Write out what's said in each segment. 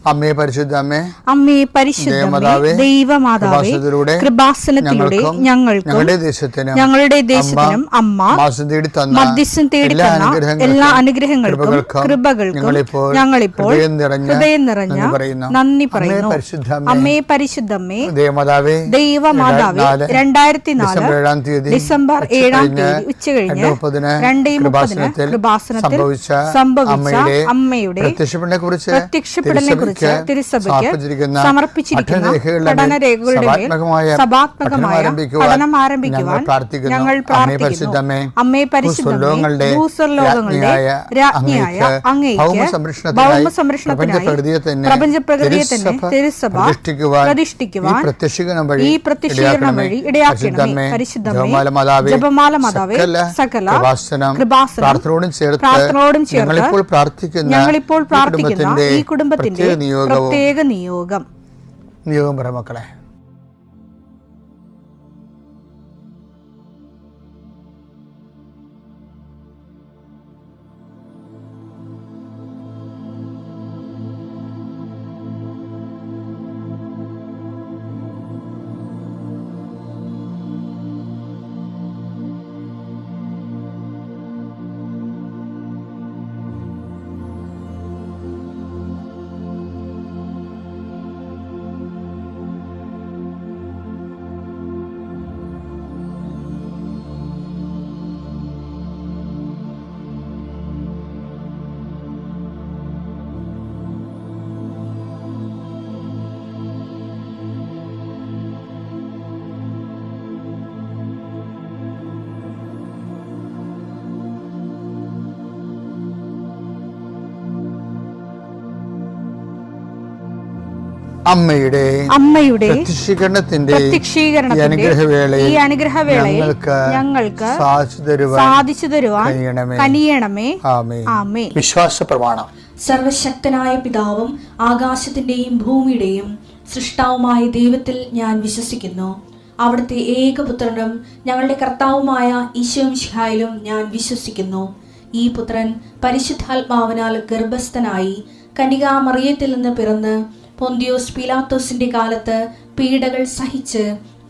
അമ്മേ പരിശുദ്ധ അമ്മേ, അമ്മേ പരിശുദ്ധ ദൈവമാതാവേ, കൃപാസനത്തിലൂടെ ഞങ്ങളുടെ ദേശത്തിനും അമ്മ മധ്യസ്ഥം തേടി തന്ന എല്ലാ അനുഗ്രഹങ്ങൾക്കും കൃപകൾക്കും ഞങ്ങളിപ്പോൾ ഹൃദയം നിറഞ്ഞ നന്ദി പറയുന്നു. അമ്മേ പരിശുദ്ധമ്മേ ദൈവമാതാവേ, 2004 ഡിസംബർ 7 ഉച്ചകഴിഞ്ഞ് 2:30 കൃപാസനത്തിൽ സംഭവിച്ച അമ്മയുടെ പ്രത്യക്ഷപ്പെടലിനെ കുറിച്ച് തിരുസഭയ്ക്ക് സമർപ്പിച്ചിരിക്കുന്ന പഠനരേഖകളുടെ സഭാത്മകമായ പഠനം ആരംഭിക്കുവാൻ ഞങ്ങൾ പ്രാർത്ഥിക്കുന്നു. അമ്മേ പരിശുദ്ധമേ, ഭൂസ്വർലോകങ്ങളുടെ രാജ്ഞിയായ അങ്ങേയ്ക്ക് ഭൗമസംരക്ഷണത്തിനായി പ്രപഞ്ചപ്രകൃതിയെ തന്നെ തിരുസഭ പ്രതിഷ്ഠിക്കുവാൻ ഈ പ്രത്യക്ഷീകരണം വഴി ഇടയാക്കണമേ. പരിശുദ്ധമേ, ജപമാല മാതാവേ, സകല കൃപാസനം പ്രാർത്ഥനയോടും ചേർത്ത് ഞങ്ങളിപ്പോൾ പ്രാർത്ഥിക്കുന്ന ഈ കുടുംബത്തിന്റെ പ്രത്യേക നിയോഗം പറ മക്കളെ. അമ്മയുടെ പ്രത്യക്ഷീകരണത്തിന്റെ ഈ അനുഗ്രഹവേളയിൽ ഞങ്ങൾക്ക് സാധിച്ചു തരുവാൻ കനിയണമേ. ആമേൻ. വിശ്വാസ പ്രമാണം. സർവശക്തനായ പിതാവും ആകാശത്തിന്റെയും ഭൂമിയുടെയും സൃഷ്ടാവുമായ ദൈവത്തിൽ ഞാൻ വിശ്വസിക്കുന്നു. അവിടുത്തെ ഏകപുത്രനും ഞങ്ങളുടെ കർത്താവുമായ ഈശോമിശിഹായിലും ഞാൻ വിശ്വസിക്കുന്നു. ഈ പുത്രൻ പരിശുദ്ധാത്മാവിനാൽ ഗർഭസ്ഥനായി കന്യകാമറിയത്തിൽ നിന്ന് പിറന്ന് പൊന്തിയോസ് പീലാത്തോസിന്റെ കാലത്ത് പീഡകൾ സഹിച്ച്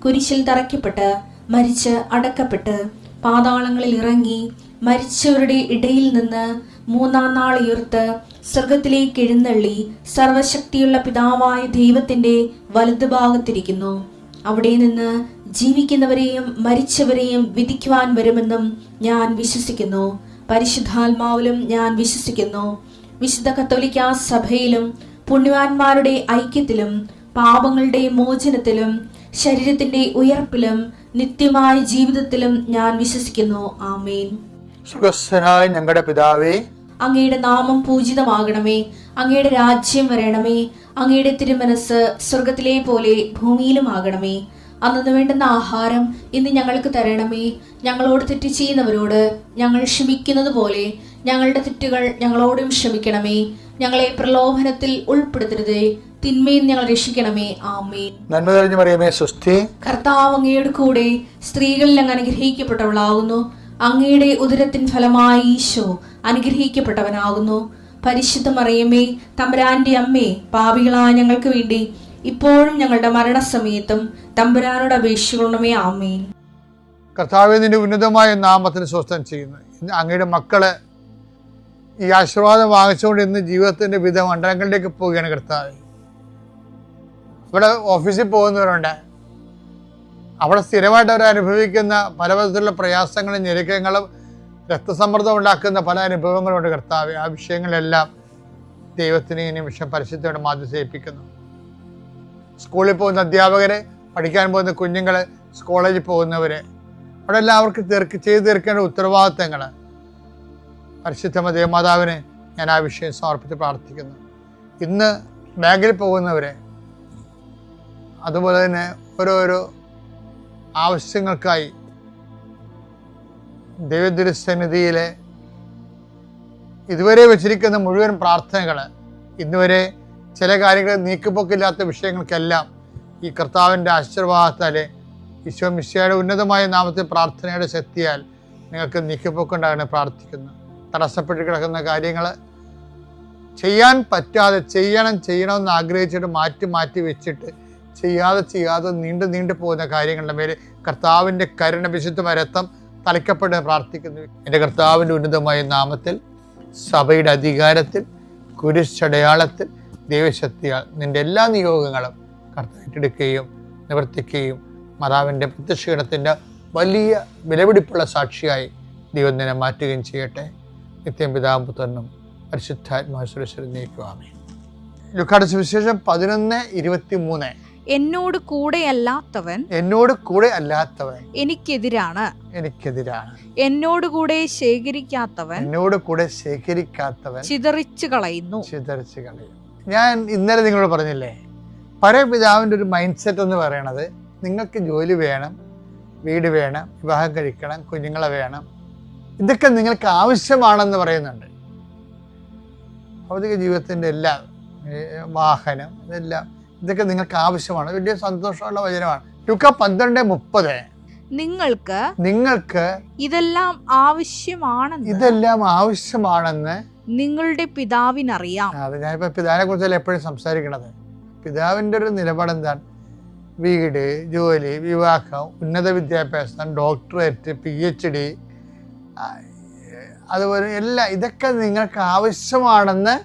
കുരിശിൽ തറയ്ക്കപ്പെട്ട് മരിച്ച് അടക്കപ്പെട്ട് പാതാളങ്ങളിൽ ഇറങ്ങി മരിച്ചവരുടെ ഇടയിൽ നിന്ന് 3-ാം നാൾ ഉയർത്ത് സ്വർഗത്തിലേക്ക് എഴുന്നള്ളി സർവശക്തിയുള്ള പിതാവായ ദൈവത്തിന്റെ വലതുഭാഗത്തിരിക്കുന്നു. അവിടെ നിന്ന് ജീവിക്കുന്നവരെയും മരിച്ചവരെയും വിധിക്കുവാൻ വരുമെന്നും ഞാൻ വിശ്വസിക്കുന്നു. പരിശുദ്ധാത്മാവിലും ഞാൻ വിശ്വസിക്കുന്നു. വിശുദ്ധ കത്തോലിക്കാ സഭയിലും പുണ്യവാന്മാരുടെ ഐക്യത്തിലും പാപങ്ങളുടെ മോചനത്തിലും ശരീരത്തിന്റെ ഉയർപ്പിലും നിത്യമായ ജീവിതത്തിലും ഞാൻ വിശ്വസിക്കുന്നു. ആമേൻ. സുഖസ്ഥനായ ഞങ്ങളുടെ പിതാവേ, അങ്ങയുടെ നാമം പൂജിതമാകണമേ. അങ്ങയുടെ രാജ്യം വരണമേ. അങ്ങയുടെ തിരുമനസ് സ്വർഗത്തിലെ പോലെ ഭൂമിയിലും ആകണമേ. അന്നു വേണ്ടുന്ന ആഹാരം ഇന്ന് ഞങ്ങൾക്ക് തരണമേ. ഞങ്ങളോട് തെറ്റ് ചെയ്യുന്നവരോട് ഞങ്ങൾ ക്ഷമിക്കുന്നത് പോലെ ഞങ്ങളുടെ തെറ്റുകൾ ഞങ്ങളോടും ക്ഷമിക്കണമേ. ഞങ്ങളെ പ്രലോഭനത്തിൽ ഉൾപ്പെടുത്തരുതേ, തിന്മയിൽ ഞങ്ങൾ രക്ഷിക്കണമേ. ആമേൻ. നന്മ നിറഞ്ഞ മറിയമേ, സ്വസ്തി. കർത്താവ് അങ്ങയുടെ കൂടെ സ്ത്രീകളിൽ അങ്ങ് അനുഗ്രഹിക്കപ്പെട്ടവളാകുന്നു. അങ്ങയുടെ ഉദരത്തിൻ ഫലമായി ഈശോ അനുഗ്രഹിക്കപ്പെട്ടവനാകുന്നു. പരിശുദ്ധ മറിയമേ, തമ്പുരാന്റെ അമ്മേ, പാപികളായ ഞങ്ങൾക്ക് വേണ്ടി ഇപ്പോഴും ഞങ്ങളുടെ മരണസമയത്തും തമ്പുരാനോട് അപേക്ഷിക്കണമേ. ആമേൻ. കർത്താവേ, നിന്റെ ഉന്നതമായ നാമത്തിന് സ്വസ്ഥം ചെയ്യുന്നു. ഇന്ന് അങ്ങയുടെ മക്കള് ഈ ആശീർവാദം വാങ്ങിച്ചുകൊണ്ട് ഇന്ന് ജീവിതത്തിന്റെ വിവിധ മണ്ഡലങ്ങളിലേക്ക് പോവുകയാണ്. കർത്താവേ, ഇവിടെ ഓഫീസിൽ പോകുന്നവരുണ്ട്, അവിടെ സ്ഥിരമായിട്ട് അവർ അനുഭവിക്കുന്ന പല വിധത്തിലുള്ള പ്രയാസങ്ങളും ഞെരുക്കങ്ങളും രക്തസമ്മർദ്ദം ഉണ്ടാക്കുന്ന പല അനുഭവങ്ങളുണ്ട്. കർത്താവേ, ആ വിഷയങ്ങളെല്ലാം ദൈവത്തിന് ഈ നിമിഷം പരിശുദ്ധയോടെ മാധ്യസ്ഥേൽപ്പിക്കുന്നു. സ്കൂളിൽ പോകുന്ന അധ്യാപകരെ, പഠിക്കാൻ പോകുന്ന കുഞ്ഞുങ്ങൾ, കോളേജിൽ പോകുന്നവരെ, അവിടെ എല്ലാം അവർക്ക് ചെയ്തു തീർക്കേണ്ട ഉത്തരവാദിത്തങ്ങൾ പരിശുദ്ധ ദേവമാതാവിനെ ഞാൻ ആ വിഷയം സമർപ്പിച്ച് പ്രാർത്ഥിക്കുന്നു. ഇന്ന് ബാങ്കിൽ പോകുന്നവരെ, അതുപോലെ തന്നെ ഓരോരോ ആവശ്യങ്ങൾക്കായി ദൈവദുരസന്നിധിയിലെ ഇതുവരെ വെച്ചിരിക്കുന്ന മുഴുവൻ പ്രാർത്ഥനകൾ, ഇന്നുവരെ ചില കാര്യങ്ങൾ നീക്കുപോക്കില്ലാത്ത വിഷയങ്ങൾക്കെല്ലാം ഈ കർത്താവിൻ്റെ ആശീർവാദത്താലെ ഈശോ മിശിഹായുടെ ഉന്നതമായ നാമത്തിൽ പ്രാർത്ഥനയുടെ ശക്തിയാൽ നിങ്ങൾക്ക് നീക്കുപോക്കുണ്ടാകാൻ പ്രാർത്ഥിക്കുന്നു. തടസ്സപ്പെട്ട് കിടക്കുന്ന കാര്യങ്ങൾ, ചെയ്യാൻ പറ്റാതെ ചെയ്യണമെന്ന് ആഗ്രഹിച്ചിട്ട് മാറ്റി വെച്ചിട്ട് ചെയ്യാതെ നീണ്ടു പോകുന്ന കാര്യങ്ങളുടെ മേലെ കർത്താവിൻ്റെ കരുണ, വിശുദ്ധമായ രക്തം തളിക്കപ്പെട്ട് പ്രാർത്ഥിക്കുന്നു. എൻ്റെ കർത്താവിൻ്റെ ഉന്നതമായ നാമത്തിൽ, സഭയുടെ അധികാരത്തിൽ, കുരിശടയാളത്തിൽ, ദൈവശക്തിയാൽ നിൻ്റെ എല്ലാ നിയോഗങ്ങളും കർത്താവ് ഏറ്റെടുക്കുകയും നിവർത്തിക്കുകയും മാതാവിൻ്റെ പ്രത്യക്ഷീണത്തിൻ്റെ വലിയ വിലപിടിപ്പുള്ള സാക്ഷിയായി ദൈവം നിന്നെ മാറ്റുകയും ചെയ്യട്ടെ. നിത്യം പിതാവും പുത്രനും പരിശുദ്ധാത്മാവിനെ നീക്കുവാമേ. ലൂക്കായുടെ സുവിശേഷം 11:23. എന്നോട് കൂടെ അല്ലാത്തവൻ എനിക്കെതിരാണ്. എന്നോട് കൂടെ ശേഖരിക്കാത്തവൻ ചിതറിച്ചു കളയുന്നു. ഞാൻ ഇന്നലെ നിങ്ങളോട് പറഞ്ഞില്ലേ, പരപിതാവിൻ്റെ ഒരു മൈൻഡ് സെറ്റ് എന്ന് പറയണത്, നിങ്ങൾക്ക് ജോലി വേണം, വീട് വേണം, വിവാഹം കഴിക്കണം, കുഞ്ഞുങ്ങളെ വേണം, ഇതൊക്കെ നിങ്ങൾക്ക് ആവശ്യമാണെന്ന് പറയുന്നുണ്ട്. ഭൗതിക ജീവിതത്തിൻ്റെ എല്ലാം, വാഹനം, ഇതൊക്കെ നിങ്ങൾക്ക് ആവശ്യമാണ്. വലിയ സന്തോഷമുള്ള വചനമാണ്. ലൂക്ക 12:30. നിങ്ങൾക്ക് ഇതെല്ലാം ആവശ്യമാണെന്ന് നിങ്ങളുടെ പിതാവിനറിയാം. അത് ഞാനിപ്പോൾ പിതാവിനെ കുറിച്ചല്ല എപ്പോഴും സംസാരിക്കണത്. പിതാവിൻ്റെ ഒരു നിലപാട് എന്താണ്? വീട്, ജോലി, വിവാഹം, ഉന്നത വിദ്യാഭ്യാസം, ഡോക്ടറേറ്റ്, PhD, അതുപോലെ ഇതൊക്കെ നിങ്ങൾക്ക് ആവശ്യമാണെന്ന്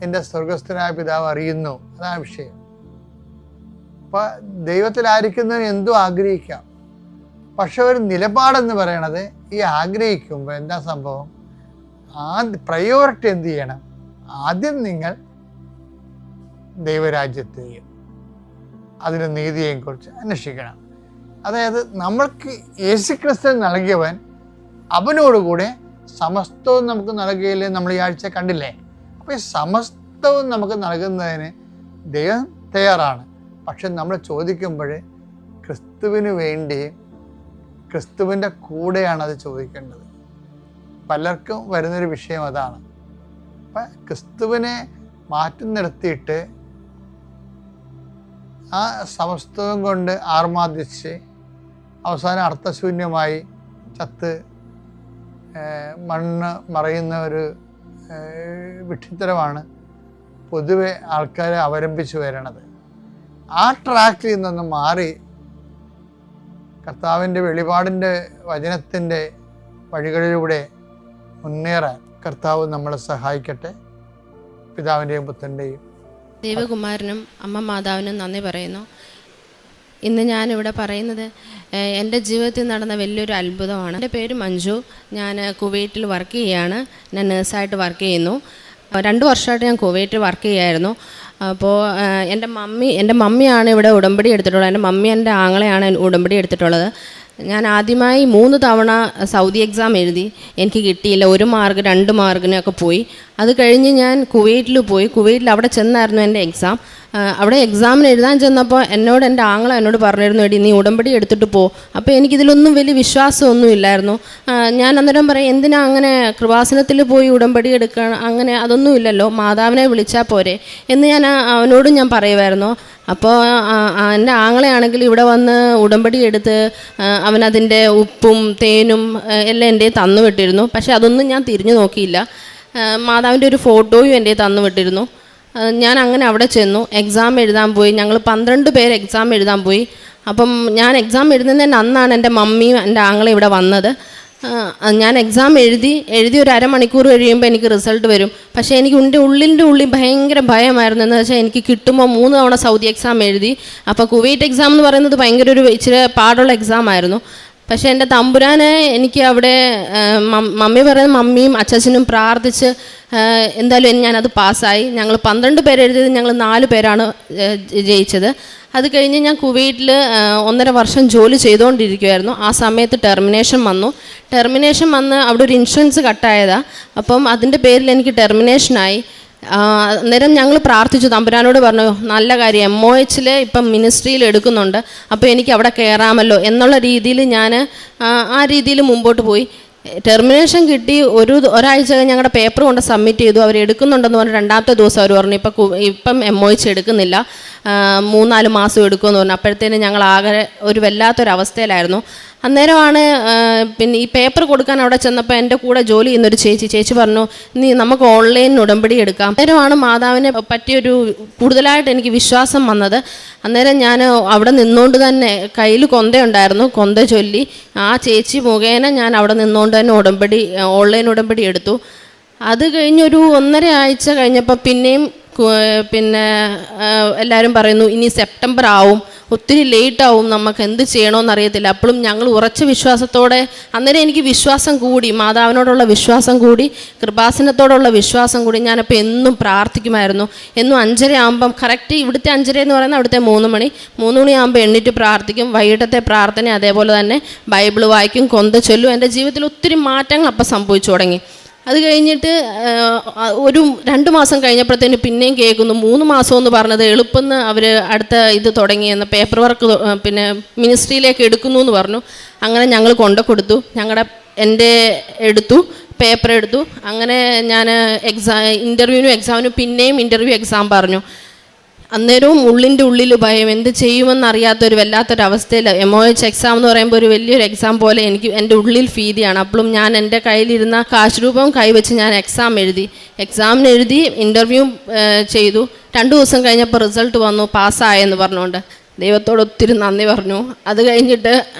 എൻ്റെ സ്വർഗസ്ഥനായ പിതാവ് അറിയുന്നു. അതാണ് വിഷയം. അപ്പം ദൈവത്തിലായിരിക്കുന്നതിന് എന്തും ആഗ്രഹിക്കാം. പക്ഷെ ഒരു നിലപാടെന്ന് പറയണത്, ഈ ആഗ്രഹിക്കുമ്പോൾ എന്താ സംഭവം? പ്രയോറിറ്റി എന്ത് ചെയ്യണം? ആദ്യം നിങ്ങൾ ദൈവരാജ്യത്തെയും അതിൻ്റെ നീതിയെയും കുറിച്ച് അന്വേഷിക്കണം. അതായത് നമ്മൾക്ക് യേശുക്രിസ്തു നൽകിയവൻ, അവനോടുകൂടെ സമസ്തവും നമുക്ക് നൽകുകയില്ലേ നമ്മൾ ഈ ആഴ്ച കണ്ടില്ലേ? അപ്പോൾ ഈ സമസ്തവും നമുക്ക് നൽകുന്നതിന് ദൈവം തയ്യാറാണ്. പക്ഷെ നമ്മൾ ചോദിക്കുമ്പോൾ ക്രിസ്തുവിന് വേണ്ടി, ക്രിസ്തുവിൻ്റെ കൂടെയാണ് അത് ചോദിക്കേണ്ടത്. പലർക്കും വരുന്നൊരു വിഷയം അതാണ്. അപ്പം ക്രിസ്തുവിനെ മാറ്റി നിർത്തിയിട്ട് ആ സമസ്തവും കൊണ്ട് ആർമാദിച്ച് അവസാനം അർത്ഥശൂന്യമായി ചത്ത് മണ്ണ് മറയുന്ന ഒരു വിഡ്ഢിത്തരമാണ് പൊതുവെ ആൾക്കാരെ അവലംബിച്ച് വരണത്. ആ ട്രാക്കിൽ നിന്നൊന്ന് മാറി കർത്താവിൻ്റെ വെളിപാടിൻ്റെ വചനത്തിൻ്റെ വഴികളിലൂടെ മുന്നേറാൻ കർത്താവ് നമ്മളെ സഹായിക്കട്ടെ. പിതാവിൻ്റെയും പുത്രൻ്റെയും ദൈവകുമാരനും അമ്മ മാതാവിനും നന്ദി പറയുന്നു. ഇന്ന് ഞാനിവിടെ പറയുന്നത് എൻ്റെ ജീവിതത്തിൽ നടന്ന വലിയൊരു അത്ഭുതമാണ്. എൻ്റെ പേര് മഞ്ജു. ഞാൻ കുവൈറ്റിൽ വർക്ക് ചെയ്യുകയാണ്. ഞാൻ നേഴ്സായിട്ട് വർക്ക് ചെയ്യുന്നു. 2 വർഷമായിട്ട് ഞാൻ കുവൈറ്റിൽ വർക്ക് ചെയ്യായിരുന്നു. അപ്പോൾ എൻ്റെ മമ്മിയാണ് ഇവിടെ ഉടമ്പടി എടുത്തിട്ടുള്ളത്. എൻ്റെ മമ്മി എൻ്റെ ആങ്ങളെയാണ് ഉടമ്പടി എടുത്തിട്ടുള്ളത്. ഞാൻ ആദ്യമായി 3 തവണ സൗദി എക്സാം എഴുതി. എനിക്ക് കിട്ടിയില്ല. 1 മാർക്ക് 2 മാർക്കിനൊക്കെ പോയി. അത് കഴിഞ്ഞ് ഞാൻ കുവൈറ്റിൽ പോയി. കുവൈറ്റിൽ അവിടെ ചെന്നായിരുന്നു എൻ്റെ എക്സാം. അവിടെ എക്സാമിന് എഴുതാൻ ചെന്നപ്പോൾ എൻ്റെ ആങ്ങളെ എന്നോട് പറഞ്ഞിരുന്നു, എടി നീ ഉടമ്പടി എടുത്തിട്ട് പോ. അപ്പോൾ എനിക്കിതിലൊന്നും വലിയ വിശ്വാസമൊന്നും ഇല്ലായിരുന്നു. ഞാൻ അന്നേരം പറയും, എന്തിനാ അങ്ങനെ കൃപാസനത്തിൽ പോയി ഉടമ്പടി എടുക്കണം, അങ്ങനെ അതൊന്നും ഇല്ലല്ലോ, മാതാവിനെ വിളിച്ചാൽ പോരെ എന്ന് അവനോട് ഞാൻ പറയുമായിരുന്നു. അപ്പോൾ എൻ്റെ ആങ്ങളെയാണെങ്കിൽ ഇവിടെ വന്ന് ഉടമ്പടി എടുത്ത് അവനതിൻ്റെ ഉപ്പും തേനും എല്ലാം എൻ്റെ തന്നു വിട്ടിരുന്നു. പക്ഷെ അതൊന്നും ഞാൻ തിരിഞ്ഞു നോക്കിയില്ല. മാതാവിൻ്റെ ഒരു ഫോട്ടോയും എൻ്റെ തന്നു വിട്ടിരുന്നു. ഞാൻ അങ്ങനെ അവിടെ ചെന്നു, എക്സാം എഴുതാൻ പോയി. ഞങ്ങൾ 12 പേര് എക്സാം എഴുതാൻ പോയി. അപ്പം ഞാൻ എക്സാം എഴുതുന്നതിന് അന്നാണ് എൻ്റെ മമ്മിയും എൻ്റെ ആങ്ങളെ ഇവിടെ വന്നത്. ഞാൻ എക്സാം എഴുതി ഒരു അരമണിക്കൂർ കഴിയുമ്പോൾ എനിക്ക് റിസൾട്ട് വരും. പക്ഷേ എനിക്ക് എൻ്റെ ഉള്ളിൽ ഭയങ്കര ഭയമായിരുന്നു. എന്ന് വെച്ചാൽ എനിക്ക് കിട്ടുമ്പോൾ 3 തവണ സൗദി എക്സാം എഴുതി. അപ്പോൾ കുവൈറ്റ് എക്സാം എന്ന് പറയുന്നത് ഭയങ്കര ഇച്ചിരി പാടുള്ള എക്സാം ആയിരുന്നു. പക്ഷേ എൻ്റെ തമ്പുരാനെ എനിക്ക് അവിടെ മമ്മി പറയുന്ന മമ്മിയും അച്ഛനും പ്രാർത്ഥിച്ച് എന്തായാലും ഞാനത് പാസ്സായി. ഞങ്ങൾ 12 പേര് എഴുതിയത് ഞങ്ങൾ 4 പേരാണ് ജയിച്ചത്. അത് കഴിഞ്ഞ് ഞാൻ കുവൈറ്റിൽ 1.5 വർഷം ജോലി ചെയ്തുകൊണ്ടിരിക്കുമായിരുന്നു. ആ സമയത്ത് ടെർമിനേഷൻ വന്നു. അവിടെ ഒരു ഇൻഷുറൻസ് കട്ടായതാണ്. അപ്പം അതിൻ്റെ പേരിൽ എനിക്ക് ടെർമിനേഷനായി. അന്നേരം ഞങ്ങൾ പ്രാർത്ഥിച്ചു, തമ്പുരാനോട് പറഞ്ഞു, നല്ല കാര്യം, MOH ഇപ്പം മിനിസ്ട്രിയിൽ എടുക്കുന്നുണ്ട്, അപ്പോൾ എനിക്ക് അവിടെ കയറാമല്ലോ എന്നുള്ള രീതിയിൽ ഞാൻ ആ രീതിയിൽ മുമ്പോട്ട് പോയി. ടെർമിനേഷൻ കിട്ടി ഒരാഴ്ച ഞങ്ങളുടെ പേപ്പർ കൊണ്ട് സബ്മിറ്റ് ചെയ്തു. അവർ എടുക്കുന്നുണ്ടെന്ന് പറഞ്ഞ് 2ാമത്തെ ദിവസം അവർ പറഞ്ഞു ഇപ്പം MOH എടുക്കുന്നില്ല, 3-4 മാസം എടുക്കുമെന്ന് പറഞ്ഞു. അപ്പോഴത്തേനും ഞങ്ങൾ ആകെ ഒരു വല്ലാത്തൊരവസ്ഥയിലായിരുന്നു. അന്നേരമാണ് പിന്നെ ഈ പേപ്പർ കൊടുക്കാൻ അവിടെ ചെന്നപ്പോൾ എൻ്റെ കൂടെ ജോലി ചെയ്യുന്നൊരു ചേച്ചി പറഞ്ഞു, നീ നമുക്ക് ഓൺലൈൻ ഉടമ്പടി എടുക്കാം. അന്നേരമാണ് മാതാവിനെ പറ്റിയൊരു കൂടുതലായിട്ട് എനിക്ക് വിശ്വാസം വന്നത്. അന്നേരം ഞാൻ അവിടെ നിന്നുകൊണ്ട് തന്നെ കയ്യിൽ കൊന്തയുണ്ടായിരുന്നു, കൊന്ത ചൊല്ലി ആ ചേച്ചി മുഖേന ഞാൻ അവിടെ നിന്നുകൊണ്ട് തന്നെ ഓൺലൈൻ ഉടമ്പടി എടുത്തു. അത് കഴിഞ്ഞൊരു 1.5 ആഴ്ച കഴിഞ്ഞപ്പോൾ പിന്നെയും പിന്നെ എല്ലാവരും പറയുന്നു ഇനി സെപ്റ്റംബർ ആവും, ഒത്തിരി ലേറ്റ് ആവും, നമുക്ക് എന്ത് ചെയ്യണമെന്ന് അറിയത്തില്ല. അപ്പോഴും ഞങ്ങൾ ഉറച്ച വിശ്വാസത്തോടെ, അന്നേരം എനിക്ക് വിശ്വാസം കൂടി, മാതാവിനോടുള്ള വിശ്വാസം കൂടി, കൃപാസനത്തോടുള്ള വിശ്വാസം കൂടി. ഞാനപ്പോൾ എന്നും പ്രാർത്ഥിക്കുമായിരുന്നു. എന്നും 5:30 ആകുമ്പം കറക്റ്റ് ഇവിടുത്തെ 5:30 എന്ന് പറയുന്നത് അവിടുത്തെ 3 മണി ആകുമ്പോൾ എണ്ണിട്ട് പ്രാർത്ഥിക്കും. വൈകിട്ടത്തെ പ്രാർത്ഥന അതേപോലെ തന്നെ ബൈബിൾ വായിക്കും, കൊന്ത ചൊല്ലും. എൻ്റെ ജീവിതത്തിൽ ഒത്തിരി മാറ്റങ്ങൾ അപ്പം സംഭവിച്ചു തുടങ്ങി. അത് കഴിഞ്ഞിട്ട് ഒരു 2 മാസം കഴിഞ്ഞപ്പോഴത്തേന് പിന്നെയും കേൾക്കുന്നു 3 മാസം എന്ന് പറഞ്ഞത് എളുപ്പമെന്ന് അവർ അടുത്ത ഇത് തുടങ്ങിയെന്ന്, പേപ്പർ വർക്ക് പിന്നെ മിനിസ്ട്രിയിലേക്ക് എടുക്കുന്നു എന്ന് പറഞ്ഞു. അങ്ങനെ ഞങ്ങൾ കൊടുത്തു, എൻ്റെ എടുത്തു, പേപ്പർ എടുത്തു. അങ്ങനെ ഞാൻ എക്സാമിനും പിന്നെയും എക്സാം പറഞ്ഞു. അന്നേരവും ഉള്ളിൻ്റെ ഉള്ളിൽ ഭയം, എന്ത് ചെയ്യുമെന്നറിയാത്തൊരു വല്ലാത്തൊരവസ്ഥയിൽ. MOH എക്സാം എന്ന് പറയുമ്പോൾ ഒരു വലിയൊരു എക്സാം പോലെ എനിക്ക് എൻ്റെ ഉള്ളിൽ ഫീതിയാണ്. അപ്പോഴും ഞാൻ എൻ്റെ കയ്യിലിരുന്ന കാശ് രൂപം കൈവച്ച് ഞാൻ എക്സാമിന് എഴുതി ഇൻ്റർവ്യൂ ചെയ്തു. 2 ദിവസം കഴിഞ്ഞപ്പോൾ റിസൾട്ട് വന്നു, പാസ്സായെന്ന് പറഞ്ഞുകൊണ്ട് ദൈവത്തോട് ഒത്തിരി നന്ദി പറഞ്ഞു. അത് കഴിഞ്ഞിട്ട്